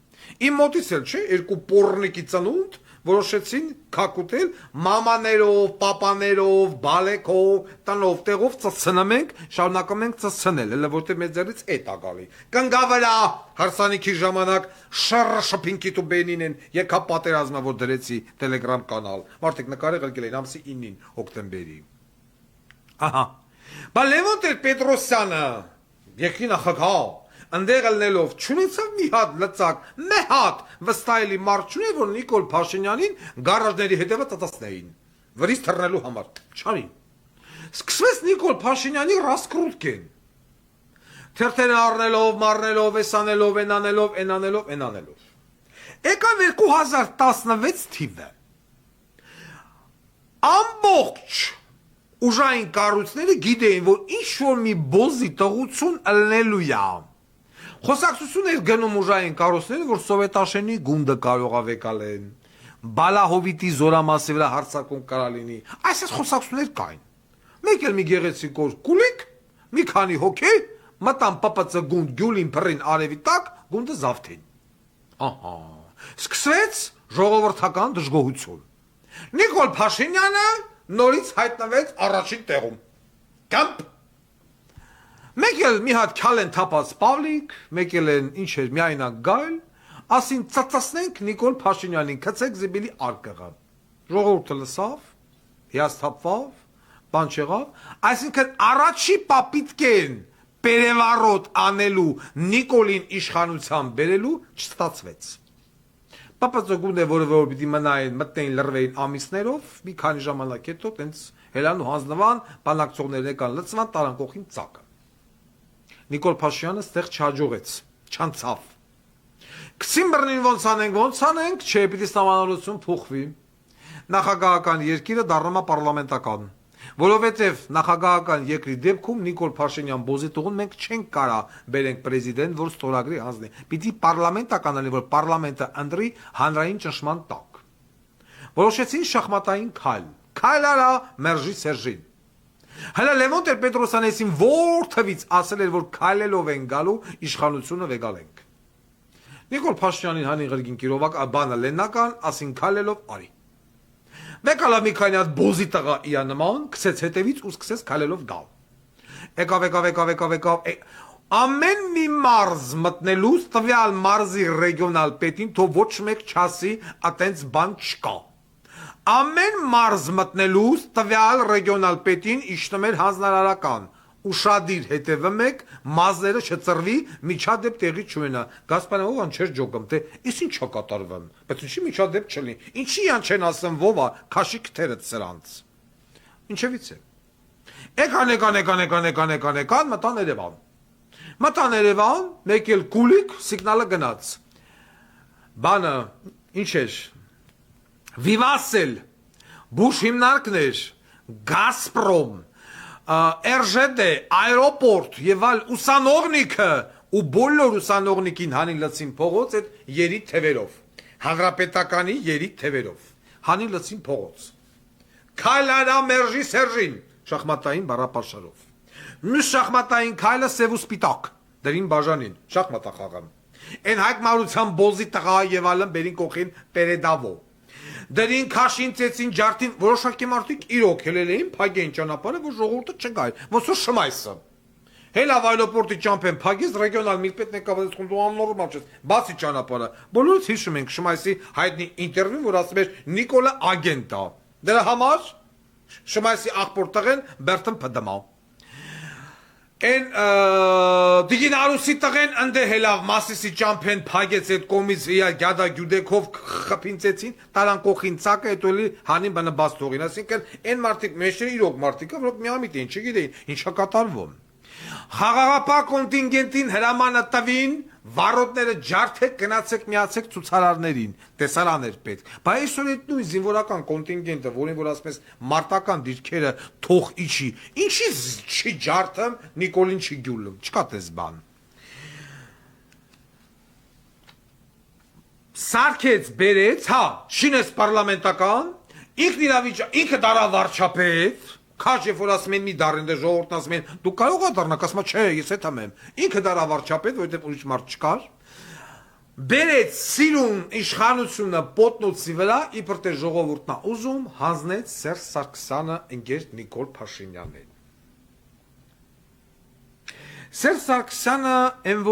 Իմ մոտից էլ չէ, երկու պոռնիկի ծնունդ որոշեցին քակուտել մամաներով, պապաներով, բալեկով, տնով, տեղով ծծցնում ենք, շարունակում ենք ծծցնել, հələ որտեղ մեր ձեռից էտ է գալի։ Կնգավրա հարսանիքի ժամանակ շռշփինքիտ ու բենին են եկա պատերազմը, որ դրեցի Telegram կանալ։ Մարդիկ նկարել ղրկել են ամսի 9-ին հոկտեմբերի։ Ահա։ Բա Լևոն Պետրոսյանը, երկրի նախագահ, ընդեղ ելնելով չունեցավ մի հատ լծակ, մի հատ վստահելի մարդ չունի, որ Նիկոլ Փաշինյանին գարաժների հետևը տտասնեին, վրից թռնելու համար, չարին։ Սկսվեց Նիկոլ Փաշինյանի ռասկրուտքեն, թերթերը առնելով, մարնելով, էսանելով, ենանելով։ Եկավ 2016 թիվը, ամբողջ ուժային կառույցները գիտեին, որ ինչ-որ մի բոզի տղություն ըլնելու է։ Խոսակցություն էր գնում ուժային կառույցները, որ սովետաշենի գունդը կարող է վեկալեն, բալահովիտի զորամասի վրա հարձակում կարա լինի, այսպես խոսակցություններ կային։ Մեկ էլ մի գեղեցիկ օր կուլիկ, մի քանի հոգի, մտան ՊՊՑ գունդ գյուլին փռին արևի տակ, գունդը զավթին։ Ահա, սկսվեց ժողովրդական դժգոհություն։ Նիկոլ Փաշինյանը նորից հայտնվեց առաջին տեղում։ Կամպ։ Մեկ էլ մի հատ քալեն թափած Պավլիկ, մեկ էլ ինչ էր միայնակ գալ, ասին ծածացնենք Նիկոլ Փաշինյանին, գցեք զիբիլի արկղը։ Ժողովուրդը լսավ, հիասթափվավ, բան չեղավ, այսինքն առաջի պապիտկեն պերևարոտ անելու Նիկոլին իշխանության բերելու չստացվեց։ ՊՊՑ գունդը, որ պիտի մնային, մտնեին, լռվեին ամիսներով, մի քանի ժամանակ հետո տենց հելան ու հանձնվան, բանակցողներն եկան լծվան, տարան կողքին ծակը։ Նիկոլ Փաշինյանը ստեղ չհաջողեց, չանցավ։ Քսին բռնին ոնց անենք, չէ, պիտի սահմանադրություն փոխվի։ Նախագահական երկիրը դառնում է պարլամենտական։ Որովհետև նախագահական երկրի դեպքում Նիկոլ Փաշինյան բոզիտողուն մենք չենք կարա բերենք պրեզիդենտ, որ ստորագրի հանձնի։ Պիտի պարլամենտական ալի, որ պարլամենտը ընտրի հանրային ճնշման տակ։ Որոշեցին շախմատային քայլ արա Մերժի Սերժին։ Հələ Լևոն Տեր-Պետրոսյանեսին որթվից ասել էր, որ քայլելով են գալու իշխանությունը վեգալենք։ Նիկոլ Փաշինյանին հանին ղրգին կիրովակ բանը լեննական, ասին քայլելով արի։ Վեկալա մի քանի հատ բոզի տղա իա նման, քսեց հետևից ու սկսեց քայլելով գալ։ Եկավ։ Ամեն մի մարզ մտնելուց տվյալ մարզի ռեգիոնալ պետին թող ոչ մեկ չասի, ատենց բան չկա։ Ամեն մարզ մտնելուց տվյալ ռեգիոնալ պետին իշտում էր հանձնարարական։ Ուշադիր հետևում եք, մազերը չծրվի, միջադեպ տեղի չունենա։ Գասպարյանովան չէր ջոգում, թե իսկ ինչ է կատարվում, բայց ինչի միջադեպ չլինի։ Ինչի յան չեն ասում ովա, քաշի քթերդ սրանց։ Ինչևից է։ Եկան, մտան Երևան, մեկ էլ կուլիկ սիգնալը գնաց։ Բանը ինչ էր։ Վիվասել, Բուշ հիմնարկներ, Գասպրոմ, RЖD, Aeroport եւ այլ ուսանողնիկը ու բոլոր ուսանողնիկին հանին լցին փողոց այդ երիտ թևերով, հանրապետականի երիտ թևերով, հանին լցին փողոց։ Քայլարա Մերժի Սերժին, շախմատային բառապաշարով։ Մյուս շախմատային քայլը սև ու սպիտակ, դրին բաժանին, շախմատա խաղամ։ Այն հայտ մարության բոզի տղա եւ այլն բերին կողքին Պերեդավո։ Դրին քաշին ծեցին ջարդին, որոշակի մարդիկ իրոք հելել էին փագեն ճանապարհը, որ ժողովուրդը չգայ, ոնց որ շմայսը։ Հելա այլոպորտի ճամփեն փագեց ռեգիոնալ միլպետն եկավ ասում դու աննորմալ ես, բացի ճանապարհը։ Բոլորից հիշում ենք Շմայսի հայտնի ինտերվյուն, որ ասում էր Նիկոլը ագենտ է։ Դրա համար Շմայսի աղբոր տղեն Բերտն ՊԴՄ։ Այն դիգին արուսի տղեն ընդ հելավ մասիսի ճամփեն փագեց այդ կոմից իա գյադա գյուդեքով խփինցեցին տարան կողին ցակը հետո հանին բանը բաց թողին ասինքն այն մարդիկ մեջը իրոք մարդիկը որ միամիտ են չգիտեին ինչա կատարվում խաղաղապահ կոնտինգենտին հրամանը տվին վարորդները ջարդեք գնացեք միացեք ցուցարարներին տեսարաներ պետք բայց այսօր այդ նույն զինվորական կոնտինգենտը որին որ ասում ես մարտական դիրքերը թող իջի ինչի չի ջարդում Նիկոլին չի գյուլում չկա տես բան սարքեց բերեց հա շինես պարլամենտական ինքը դարա վարչապետ Քաշ երբ որ ասում են մի դառին դե ժողովուրդն ասում են դու կարող ես դառնալ ասում չէ ես հետ եմ ինքը դարա վարչապետ որովհետև ուրիշ մարդ չկար բերեց սիրուն իշխանությունը պոտնոցի վրա իբր թե ժողովուրդն է ուզում հանձնեց Սերժ Սարգսյանը ընկեր Նիկոլ Փաշինյանին Սերժ Սարգսյանը այն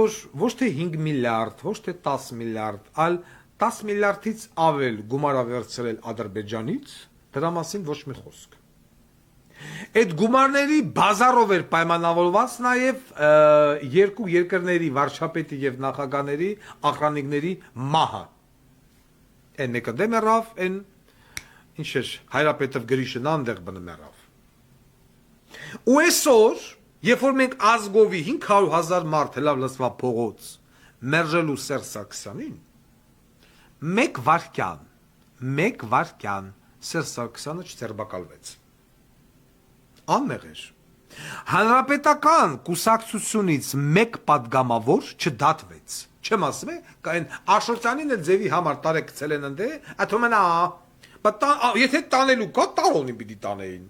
ոչ թե 5 միլիարդ ոչ թե 10 միլիարդ այլ 10 միլիարդից ավել գումար ա վերցրել Ադրբեջանից դրա մասին ոչ մի խոսք Այդ գումարների բազարով էր պայմանավորված նաև երկու երկրների վարչապետի եւ նախագահների ախրանիկների մահը։ Այն մեկը դեմ եղավ, այն ինչ էր հայրապետով գրիշն անդեղ բնմերավ։ Ու այսօր, երբ որ մենք ազգովի 500,000 մարդ հլավ լսվա փողոց մերժելու Սերժ Սարգսյանին, մեկ վարքյան Սերժ Սարգսյանը չձերբակալվեց։ Անմեղ էր։ Հանրապետական կուսակցությունից մեկ պատգամավոր չդատվեց։ Չեմ ասում է, կային Աշոտյանին էլ ձևի համար տարեք գցել են ընդ է, աթոմենա, եթե տանելու կա, տարոնի պիտի տանեին։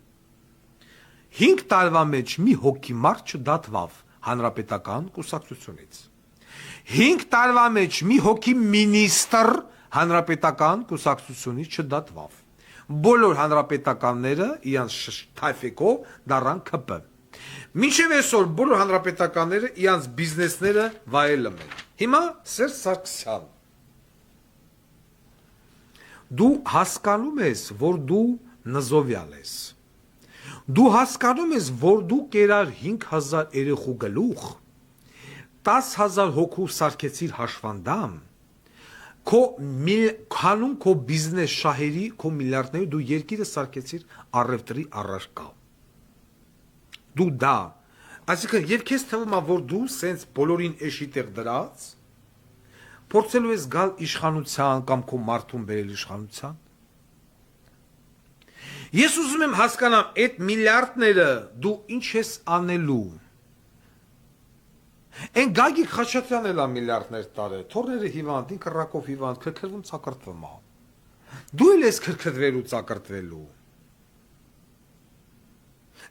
5 տարվա մեջ մի հոգի մարդ չդատվավ հանրապետական կուսակցությունից։ 5 տարվա մեջ մի հոգի մինիստր հանրապետական կուսակցությունից չդատվավ։ Բոլոր հանրապետականները իրանց թայֆեկով դառան ԿՊ։ Մինչև այսօր բոլոր հանրապետականները իրանց բիզնեսները վայելում են։ Հիմա Սերժ Սարգսյան, դու հասկանում ես, որ դու նզովյալ ես։ Դու հասկանում ես, որ դու կերար 5,000 երեխու գլուխ, 10,000 հոգու սարքեցիր հաշվանդամ, քանում քո բիզնես շահերի, քո միլիարդների դու երկիրը սարքեցիր առևտրի առարկա։ Դու դա, այսինքն եւ քեզ թվում է, որ դու սենց բոլորին էշի տեղ դրած, փորձելու ես գալ իշխանության կամ քո մարդուն բերել իշխանության։ Ես ուզում եմ հասկանամ, այդ միլիարդները դու ինչ ես անելու։ Այն Գագիկ Խաչատրյանն էլ միլիարդներ տարել, թորները հիվանդ, ինքը ռակով հիվանդ, քրքրվում ծակրտվում է։ Դու էլ ես քրքրվելու ծակրտվելու։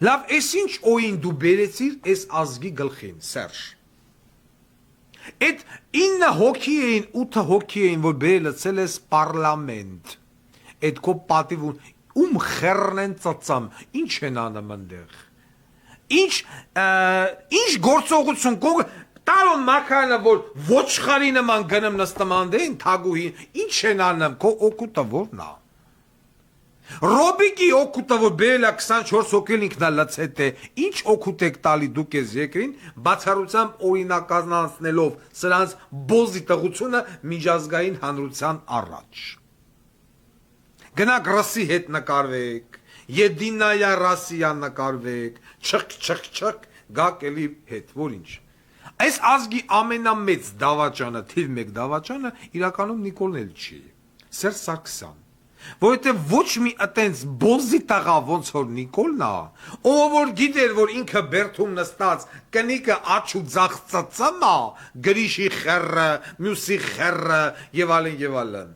Լավ, այս ինչ օին դու բերեցիր այս ազգի գլխին, Սերժ։ Այդ 9 հոգի էին, 8 հոգի էին, որ բերելցել ես պարլամենտ։ Այդ քո պատիվ խեռն են ծծամ, ինչ են անում այնտեղ։ Ինչ գործողություն կողը տարոն մակարանը, որ ոչխարի նման գնում նստում անդեն, թագուհին, ինչ են անում, քո օգուտը որն է։ Ռոբիկի օգուտը, որ բերել է 24 հոգել ինքնալացետ է, ինչ օգուտ եք տալի դուք ես երկրին, բացառությամբ օրինականացնելով սրանց բոզի տղությունը միջազգային հանրության առաջ։ Գնաք ռասի հետ նկարվեք, Եդինայա Ռասիա նկարվեք, չք, գաք էլի հետ, որ ինչ։ Այս ազգի ամենամեծ դավաճանը, թիվ 1 դավաճանը իրականում Նիկոլն էլ չի, Սերժ Սարգսյան։ Որովհետև ոչ մի այտենց բոզի տղա ոնց որ Նիկոլն է, ով որ գիտեր, որ ինքը բերդում նստած կնիկը աչ ու ձախ ծծում է, գրիշի խեռը, մյուսի խեռը եւ այլն։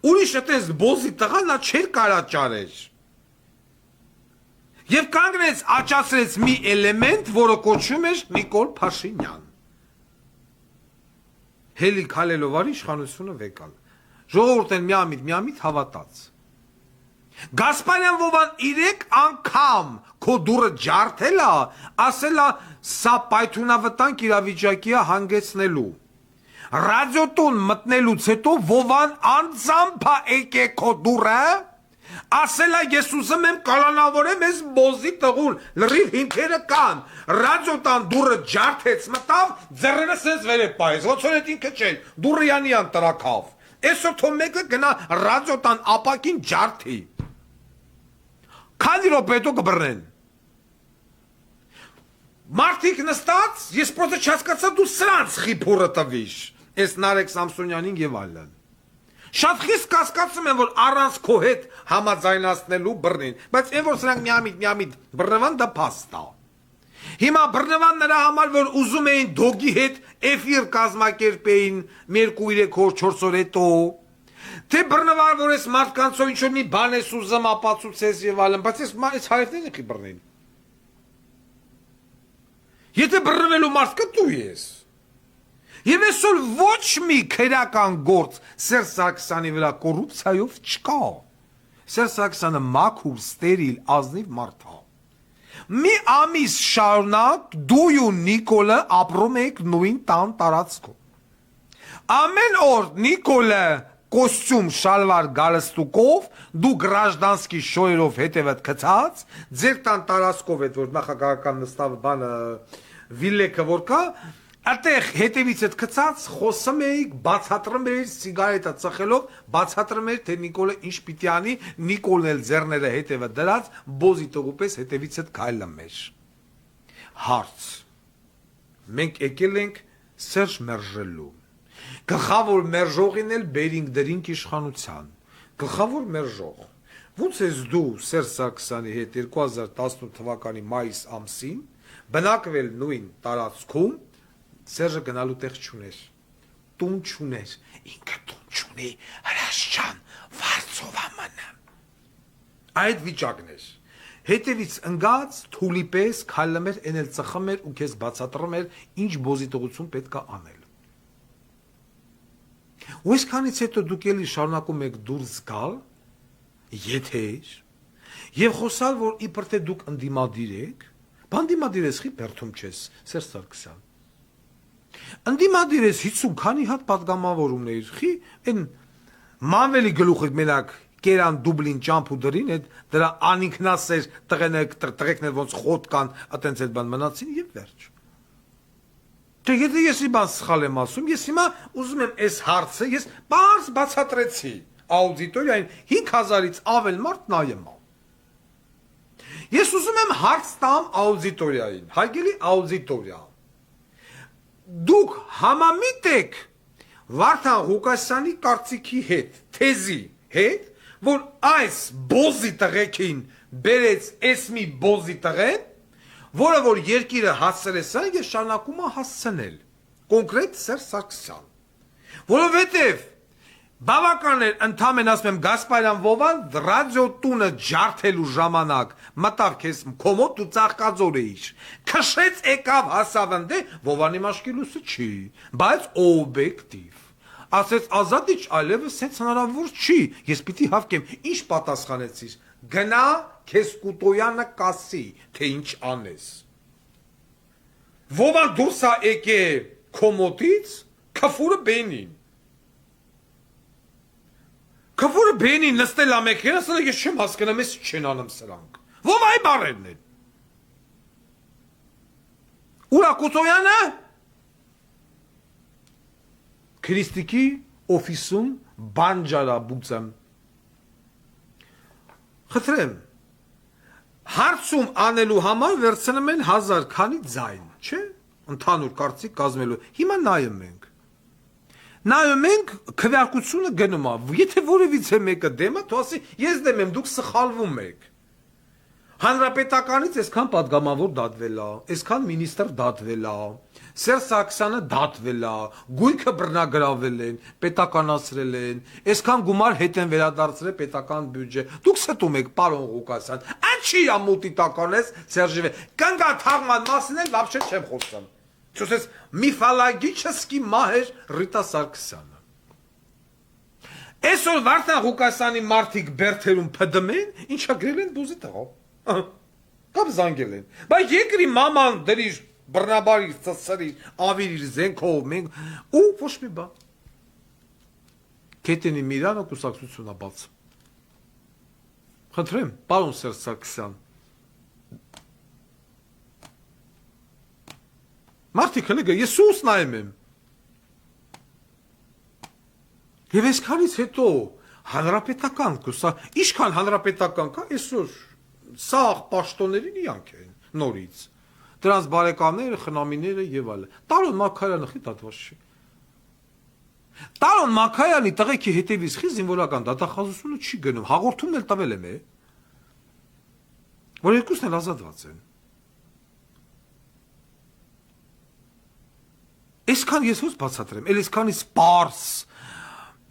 Ուրիշ այտենց բոզի տղան նա չէր կարա ճարեր։ Եվ կանգնեց աճացրեց մի էլեմենտ, որը կոչվում էր Նիկոլ Փաշինյան։ Հելի քալելով արի իշխանությունը վեկալ։ Ժողովուրդն միամիտ հավատաց։ Գասպարյան Վովան 3 անգամ քո դուրը ջարդել է, ասել է սա պայթունավտանգ իրավիճակի է հանգեցնելու։ Ռադիոտուն մտնելուց հետո Վովան անձամբ է եկե քո դուրը, ասել է ես ուզում եմ կալանավորեմ ես բոզի տղուն, լրիվ հիմքերը կան, ռադիոտան դուրը ջարդեց մտավ, ձեռերը սենց վեր է պայեց, ոնց որ ինքը չէր, դուրը յանիան տրակավ։ Այսօր թո մեկը գնա ռադիոտան ապակին ջարդի։ Քանի րոպե հետո կբռնեն։ Մարդիկ նստած, ես պրոստը չհասկացա դու սրանց խիփուրը տվիշ, այս Նարեկ Սամսոնյանին եւ այլն։ Շատ խիստ կասկածում եմ, որ առանց քո հետ համաձայնացնելու բռնին, բայց այն որ սրանք միամիտ բռնվան դա փաստ է։ Հիմա բռնվան նրա համար, որ ուզում էին դոգի հետ էֆիր կազմակերպեին 2-3 օր 4 օր հետո, թե բռնվան, որ այս մարդկանցով ինչ-որ մի բան ես ուզում ապացուցես եւ այլն, բայց այս հայերն են բռնին։ Եթե բռնվելու մարդ կա դու ես։ Եվ այսօր ոչ մի քրական գործ Սերժ Սարգսյանի վրա կոռուպցիայով չկա։ Սերժ Սարգսյանը մաքուր, ստերիլ, ազնիվ մարդ է։ Մի ամիս շարունակ դու ու Նիկոլը ապրում եք նույն տան տարածքում։ Ամեն օր Նիկոլը կոստյում, շալվար, գալստուկով, դու գրաժդանսկի շոյերով հետևդ կծած, ձեր տան տարածքով հետ, որ նախագահական նստավ բանը վիլեկը որ կա, այդտեղ հետևից հետ կծած, խոսում էիք, բացատրում էիք սիգարետը ծխելով, բացատրում էիք, թե Նիկոլը ինչ պիտի անի, Նիկոլն էլ ձեռները հետևը դրած, բոզի տղուպես հետևից հետ քայլում էր։ Հարց։ Մենք եկել ենք Սերժ մերժելու։ Գլխավոր մերժողին էլ բերինք դրինք իշխանության։ Գլխավոր մերժող։ Ոնց ես դու Սերժ Սարգսյանի հետ 2018 թվականի մայիս ամսին բնակվել նույն տարածքում Սերժը գնալու տեղ չուներ, տուն չուներ, ինքը տուն չունի, հրաշչան, վարձով ամանը։ Այդ վիճակն էր, հետևից ընգած, թուլի պես, քայլում էր, էն էլ ծխում էր ու քեզ բացատրում էր, ինչ բոզիտողություն պետք է անել։ Ու այսքանից հետո դուք էլի շարունակում եք դուրս գալ, եթեր, եւ խոսալ, որ իբր թե դուք ընդդիմադիր եք, բանդիմադիր ես խի բերթում չես, Սերժ Սարգսյան։ Ընդդիմադիր ես 50 քանի հատ պատգամավոր ունեիր, խի, են մանվելի գլուխը մենակ կերան դուբլին ճամփու դրին, այդ դրա անինքնասեր տղեկներ ոնց խոտ կան, այտենց այդ բան մնացին եւ վերջ։ Թե եթե ես բան սխալ եմ ասում, ես հիմա ուզում եմ այս հարցը, ես բարձ բացատրեցի աուդիտորիային 5000-ից ավել մարդ նայում։ Ես ուզում եմ հարց տամ աուդիտորիային, հարգելի աուդիտորիա։ Դուք համամիտ եք Վարդան Ղուկասյանի կարծիքի հետ, թեզի հետ, որ այս բոզի տղեկին բերեց էս մի բոզի տղեն, որը որ երկիրը հասցրեսան եւ շարունակում է հասցնել։ Կոնկրետ Սերժ Սարգսյան։ Որովհետեւ բավական էր ընդամեն ասում եմ Գասպարյան Վովան ռադիո տունը ջարդելու ժամանակ մտավ քեզ կոմոդ ու ծաղկածոր էիր։ Քշեց եկավ հասավ ընդե Վովանի մաշկելուսը չի, բայց օբյեկտիվ։ Ասեց Ազատիչ այլևս sense հնարավոր չի։ Ես պիտի հավկեմ, ինչ պատասխանեցիր։ Գնա քեզ Կուտոյանը կասի, թե ինչ անես։ Վովան դուրս է եկե կոմոտից, քֆուրը բենին։ Քֆուրը բենին նստել է մեքենա, սա ես չեմ հասկանում, ես չեն անում սրանք։ Վովայի բարերն են։ Ուրա Կուտոյանը Քրիստիկի օֆիսում բանջարաբուծեմ։ Խնդրեմ, հարցում անելու համար վերցնում են 1000 քանի ձայն, չէ՞, ընդհանուր կարծիք կազմելու։ Հիմա նայում ենք։ Նայում ենք քվեարկությունը գնում է։ Եթե որևիցե մեկը դեմ է, թող ասի, ես դեմ եմ, դուք սխալվում եք։ Հանրապետականից այսքան падգամավոր դատվել է, այսքան մինիստր դատվել է, Սերժ Սարգսյանը դատվել է, գույքը բռնագրավել են, պետականացրել են, այսքան գումար հետ են վերադարձրել պետական բյուջե։ Դուք ստում եք, պարոն Ղուկասյան, ինչի է մուլտիտականես Սերժի։ Կնգա թաղման մասին էլ вообще չեմ խոսում։ Չոսես միֆոլոգիչեսկի մահեր Ռիտա Սարգսյանը։ Այսօր Վարդան Ղուկասյանի մարդիկ բերթերում փդմեն, ինչա գրել են բուզի տղա։ Կամ զանգել են։ Բայց երկրի մաման դրիր բռնաբարի ծծրի ավիրիր զենքով մենք ու ոչ մի բան։ Կետենի Միրանը կուսակցությունա բաց։ Խնդրեմ, պարոն Սերժ Սարգսյան։ Մարդիկ հələ ես ուսս նայում եմ։ Եվ այսքանից հետո հանրապետական կուսա, ինչքան հանրապետական կա, այսօր սաղ պաշտոններին իրանք են նորից։ Դրանց բարեկամները, խնամիները եւ այլն։ Տարոն Մակարյանը խի դատված չի։ Տարոն Մակարյանի տղեկի հետևից խի զինվորական դատախազությունը չի գնում, հաղորդումն էլ տվել եմ է։ Որ երկուսն էլ ազատված են։ Այսքան ես ո՞ց բացատրեմ, էլ այսքանից պարս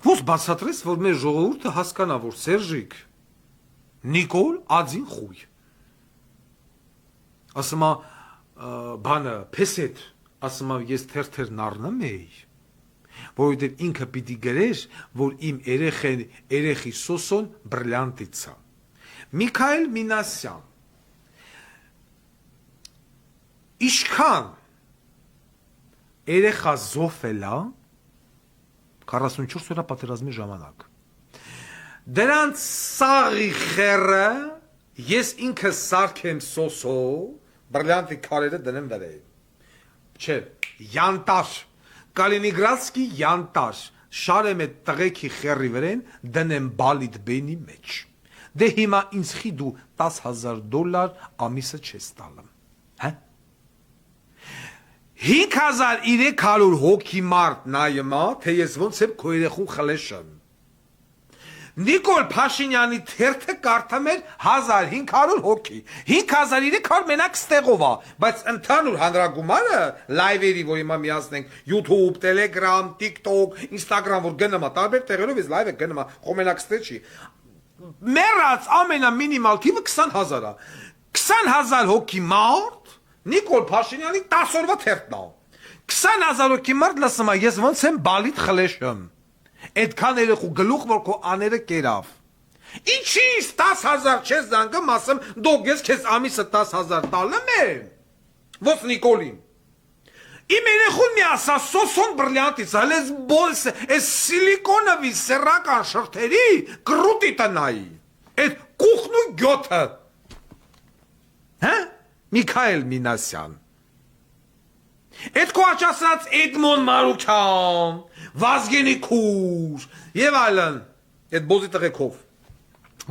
ո՞ց բացատրես, որ մեր ժողովուրդը հասկանա, որ Սերժիկ Նիկոլ ածին խույ։ Ասում է բանը փեսետ, ասում է ես թերթերն առնում էի, որովհետև ինքը պիտի գրեր, որ իմ երեխի սոսոն բրիլյանտից է։ Միքայել Մինասյան Իշքան երեխա զոհվել է, 44 օրյա պատերազմի ժամանակ։ Դրանց սաղի խերը ես ինքը սարքեմ սոսո, բրիլյանտի քարերը դնեմ վրայ։ Չէ, յանտար, Կալինինգրադսկի յանտար, շարեմ այդ տղեկի խերի վրեն, դնեմ բալիդ բենի մեջ։ Դե հիմա ինձ խի դու $10,000 ամիսը չես տալը։ Հա? 5300 հոգի մարդ նայմա, թե ես ոնց եմ քո երեխուն խլեշեմ։ Նիկոլ Փաշինյանի թերթը կարդամ էր 1500 հոգի, 5300 մենակ ստեղով է, բայց ընդհանուր հանրագումարը լայվերի, որ հիմա միացնենք YouTube, Telegram, TikTok, Instagram, որ գնում է տարբեր տեղերով, ես լայվը գնում է, խոմենակ ստե չի։ Մեռած ամենամինիմալ թիվը 20000 է։ 20000 հոգի մարդ Նիկոլ Փաշինյանի 10 օրվա թերթն է։ 20000 հոգի մարդ լսում է, ես ոնց եմ բալիդ խլեշեմ։ Այդքան երեխու գլուխ որ քո աները կերավ։ Ինչի 10000 չես զանգում, ասեմ դուք ես քեզ ամիսը 10000 տալեմ եմ։ Ոնց Նիկոլին։ Իմ երեխուն մի ասա սոսոն բրիլյանտից, հələ բոլս, այս սիլիկոնովի սեռական շրթերի կրուտի տնայի։ Այդ կուխն ու գյոթը։ Հա? Միքայել Մինասյան։ Այդ քո աչասած Էդմոն Մարուքյան, Վազգենի Քուր եւ այլն, այդ բոզի տղեկով,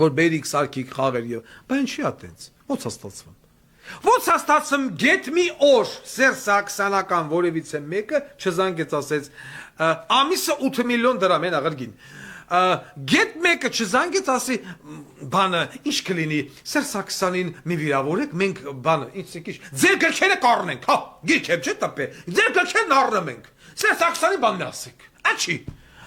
որ բերիկ սարքիկ խաղեր եւ, բա ինչի՞ ատենց, ո՞նց է ստացվում։ Ո՞նց է ստացվում գետ մի օր Սերժ Սարգսյանական որևիցե մեկը չզանգեց ասեց ամիսը 8 միլիոն դրամ են աղրգին։ Գետ մեկը չզանգեց ասի բանը ինչ կլինի Սերժ Սարգսյանին մի վիրավորեք մենք բանը ինչ եկիշ ձեր գրքերը կառնենք հա գիրք եմ չէ տպե ձեր գրքերն առնում ենք Սերժ Սարգսյանի բանն ասեք աչի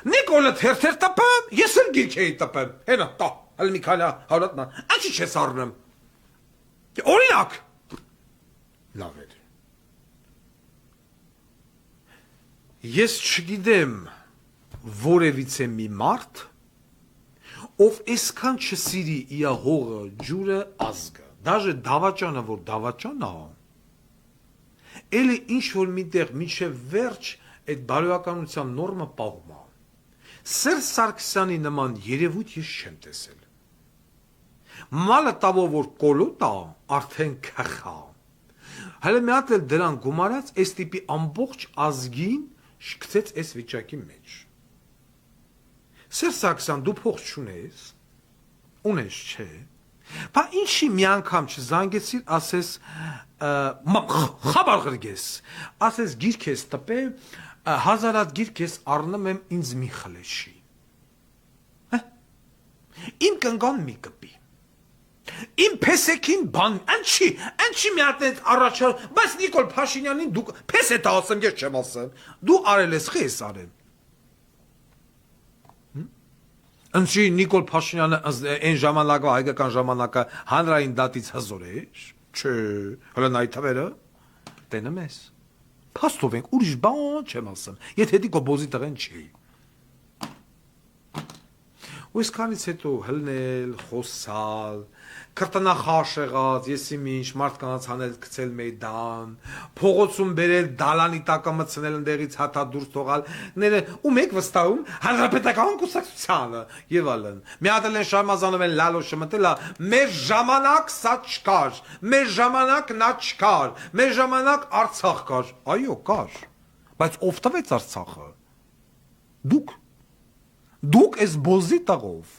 Նիկոլը թերթեր տպը ես էլ գիրք էի տպեմ հենա տա հələ մի քանի հարատնա աչի չես առնում օրինակ լավ էր ես չգիտեմ որևիցե մի մարդ, ով այսքան չսիրի իր հողը, ջուրը, ազգը, դաժե դավաճանը, որ դավաճան է, էլի ինչ-որ միտեղ մինչև վերջ այդ բարոյականության նորմը պահում է։ Սերժ Սարգսյանի նման երևույթ ես չեմ տեսել։ Մալը տավով որ կոլոտ է, արդեն քխա։ Հələ մի հատ էլ դրան գումարած, այս տիպի ամբողջ ազգին շքցեց այս վիճակի մեջ։ Սերժ Սարգսյան դու փող չունես, ունես չէ, բա ինչի մի անգամ չզանգեցիր, ասես խաբար ղրգես, ասես գիրք ես տպե, 1000 հատ գիրք ես առնում եմ ինձ մի խլեշի, իմ կնգան մի կպի, իմ պեսեքին բան, անչի մի հատ էդ առաջար, բայց Նիկոլ Փաշինյանին դու պես է տա ասեմ, ես չեմ ասեմ, դու արել ես խի ես արել, Ընչի Նիկոլ Փաշինյանը այն ժամանակվա հայկական ժամանակը հանրային դատից հզոր էր, չէ, հələ նայ թվերը, տենեմ ես, փաստով ենք, ուրիշ բան չեմ ասեմ, եթե դի կոբոզի տղեն չի։ Ու իսքանից հետո հլնել, խոսալ, կրտնախաշ եղած, եսի մինչ, մարդկանց հանել կցել մեյդան, փողոցում բերել, դալանի տակը մցնել ընդեղից հատա դուրս թողալ, ու մեկ վստահում հանրապետական կուսակցությանը եւ այլն։ Մի հատ էլ են Շարմազանով են լալոշը մտելա, մեր ժամանակ սա չկար, մեր ժամանակ նա չկար, մեր ժամանակ Արցախ կար, այո, կար, բայց ով տվեց Արցախը։ Դուք ես բոզի տղով,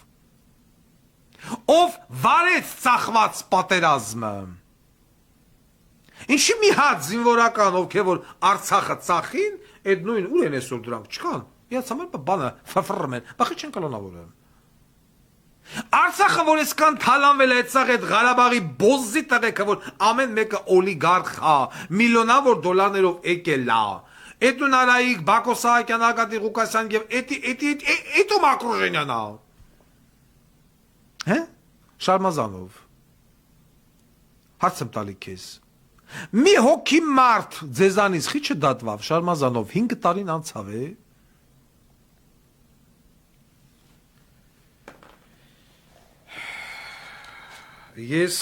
ով վարեց ծախված պատերազմը, ինչի մի հատ զինվորական, ովքեր որ Արցախը ծախին, այդ նույն ուր են այսօր դրանք չկան, իրաց համար բանը ֆրում են, բախի չեն կլոնավորում։ Արցախը որ այսքան թալանվել է այդ Ղարաբաղի բոզի տղեկը, որ ամեն մեկը օլիգարխ է, միլիոնավոր դոլարներով եկել է, Էդու նարայիկ, Բակո Սահակյան, Ագատի Ղուկասյան և էդում ակրուժենյան ա։ Հե? Շարմազանով։ Հարց եմ տալի քեզ։ Մի հոգի մարդ ձեզանից խի չդատվավ, Շարմազանով 5 տարին անցավ է։ Ես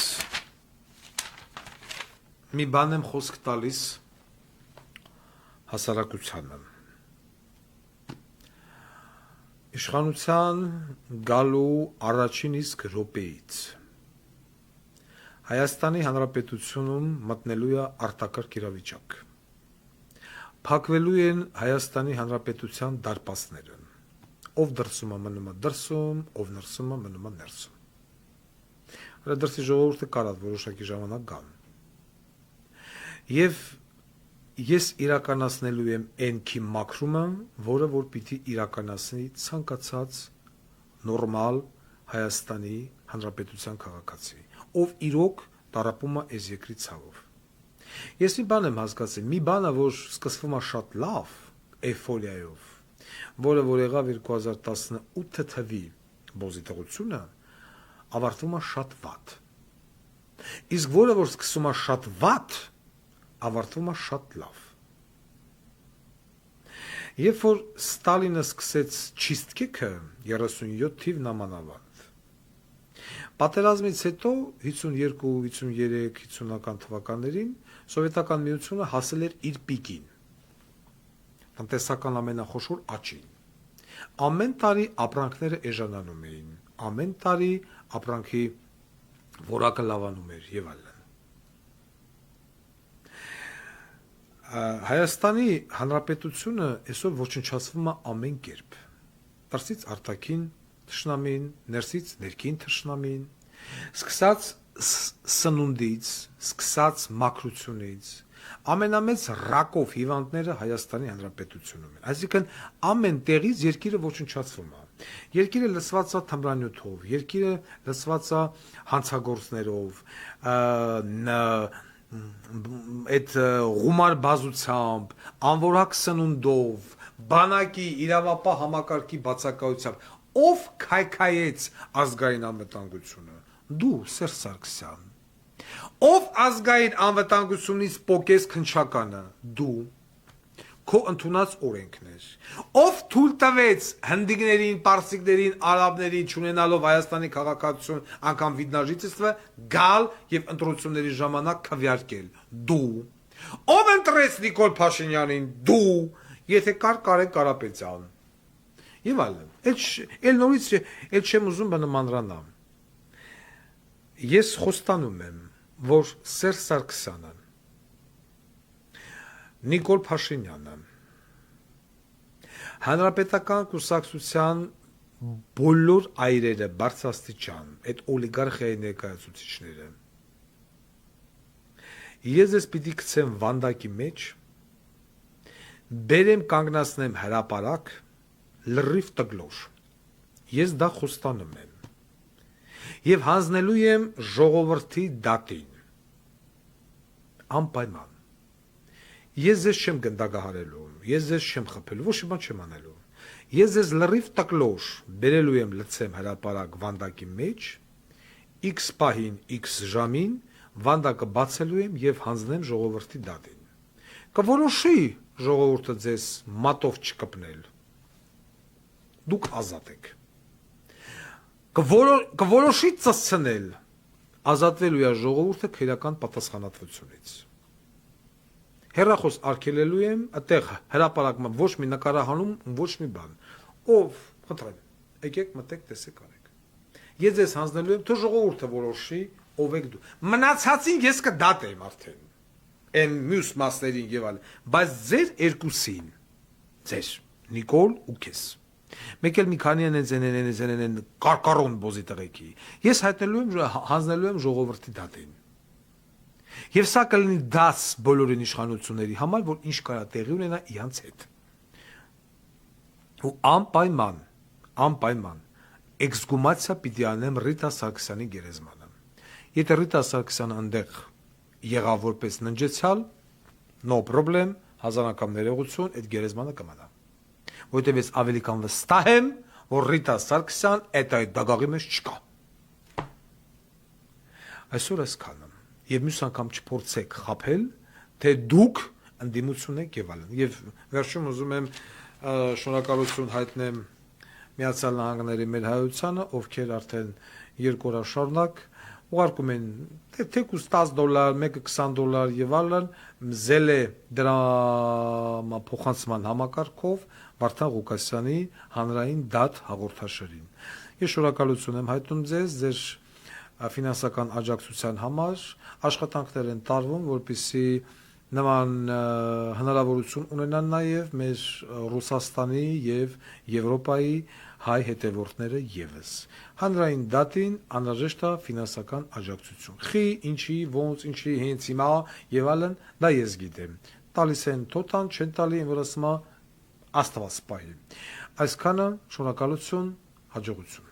մի բան եմ խոսք տալիս, հասարակությանը Իշխանության գալու առաջին իսկ րոպեից Հայաստանի Հանրապետությունում մտնելու է արտակարգ իրավիճակ։ Փակվելու են Հայաստանի Հանրապետության դարպասները։ Ով դրսում է մնում է դրսում, ով ներսում է մնում է ներսում։ Հələ դրսի ժողովուրդը կարա որոշակի ժամանակ գան։ Եվ ես իրականացնելու եմ այնքի մաքրումը, որը որ պիտի իրականացնի ցանկացած նորմալ Հայաստանի Հանրապետության քաղաքացի, ով իրոք տարապում է այս երկրի ցավով։ Ես մի բան եմ հասկացել, մի բանը, որ սկսվում է շատ լավ, էյֆորիայով, որը որ եղավ 2018 թվականի բոզիտեղությունը, ավարտվում է շատ վատ։ Իսկ որը որ սկսում է շատ վատ, ավարտվում է շատ լավ։ Երբ որ Ստալինը սկսեց չիստկեքը 37 թիվն ամանավանդ, պատերազմից հետո 52, 53, 50-ական թվականներին սովետական միությունը հասել էր իր պիկին, տնտեսական ամենախոշոր աճին։ Ամեն տարի ապրանքները էժանանում էին, ամեն տարի ապրանքի որակը լավանում էր եւ այլն։ Հայաստանի Հանրապետությունը այսօր ոչնչացվում է ամեն կերպ։ Դրսից արտաքին թշնամին, ներսից ներքին թշնամին, սկսած սնունդից, սկսած մաքրությունից, ամենամեծ ռակով հիվանդները Հայաստանի Հանրապետությունում են։ Այսինքն ամեն տեղից երկիրը ոչնչացվում է։ Երկիրը լցված է թմրանյութով, երկիրը լցված է հանցագործներով, այդ գումար բազությամբ, անորակ սնունդով, բանակի իրավապահ համակարգի բացակայությամբ, ով քայքայեց ազգային անվտանգությունը։ Դու, Սերժ Սարգսյան, ով ազգային անվտանգությունից պոկես քնչականը, դու, քո ընդունած օրենքն էր, ով թույլ տվեց հնդիկներին, պարսիկներին, արաբներին չունենալով Հայաստանի քաղաքացիություն անգամ վիդնաժիցը գալ եւ ընտրությունների ժամանակ քվեարկել, դու, ով ընտրեց Նիկոլ Փաշինյանին, դու, եթե կար Կարեն Կարապետյան։ Եվ այլն, էլ նորից էլ չեմ ուզում բնմանրանամ։ Ես խոստանում եմ, որ Սերժ Սարգսյանը, Նիկոլ Փաշինյանը, Հանրապետական կուսակցության բոլոր այրերը բարձրաստիճան, այդ օլիգարխիայի ներկայացուցիչները, ես ես պիտի գցեմ վանդակի մեջ, բերեմ կանգնացնեմ հրապարակ, լրիվ տգլոր, ես դա խոստանում եմ, և հանձնելու եմ ժողովրդի դատին, անպայման, ես ձեզ չեմ գնդագահարելու, ես ձեզ չեմ խփելու, ոչ մի բան չեմ անելու, ես ձեզ լրիվ տկլոր բերելու եմ լցեմ հրապարակ վանդակի մեջ, X պահին, X ժամին, վանդակը բացելու եմ և հանձնեմ ժողովրդի դատին, կորոշի ժողովուրդը ձեզ մատով չկպնել, դուք ազատ եք, կորոշի ծծցնել, ազատվելու է ժողովուրդը քրեական պատասխանատվությունից։ Հեռախոս արգելելու եմ, այդտեղ հրապարակում ոչ մի նկարահանում, ոչ մի բան։ Ով, խնդրեմ, եկեք մտեք, տեսեք արեք։ Ես ձեզ հանձնելու եմ, թե ժողովուրդը որոշի, ով եք դու։ Մնացածին ես կդատեմ արդեն։ Այն մյուս մասերին եւ այլն, բայց ձեր երկուսին, ձեր Նիկոլ ու քեզ։ Մեկ էլ մի քանի են կարկարոն բոզի տղեկի։ Ես հանձնելու եմ ժողովրդի դատին։ Եվ սա կլինի դաս բոլորին իշխանությունների համար, որ ինչ կարա տեղի ունենա իրանց հետ։ Ու անպայման էքսգումացիա պիտի անեմ Ռիտա Սարգսյանի գերեզմանը։ Եթե Ռիտա Սարգսյանը այնտեղ եղավ որպես ննջեցյալ, no problem, հազարական ներողություն, այդ գերեզմանը կմնա։ Որտեւ ես ավելի կան վստահ եմ, որ Ռիտա Սարգսյան այդ դագաղի մեջ չկա։ Այսօր այսքանը։ Եվ մյուս անգամ չփորձեք խաբել, թե դուք ընդդիմություն եք եւ այլն։ Եվ վերջում ուզում եմ շնորհակալություն հայտնեմ Միացյալ Նահանգների մեր հայությանը, ովքեր արդեն 2 օր շարունակ ուղարկում են թեկուզ $10, մեկը $20 եւ այլն զելե դրամա փոխանցման համակարգով Վարդան Ղուկասյանի հանրային դատ հաղորդաշարին։ Ես շնորհակալություն եմ հայտնում ձեզ ձեր ֆինանսական աջակցության համար, աշխատանքներ են տարվում, որպեսզի նման հնարավորություն ունենան նաև մեր Ռուսաստանի եւ Եվրոպայի հայ հետևորդները եւս։ Հանրային դատին անհրաժեշտ է ֆինանսական աջակցություն։ Խի, ինչի, ոնց, ինչի, հենց հիմա եւ այլն, դա ես գիտեմ։ Տալիս են թոթան, չեն տալի, որ ասում Աստված սպահի։ Այսքանը շնորհակալություն, հաջողություն։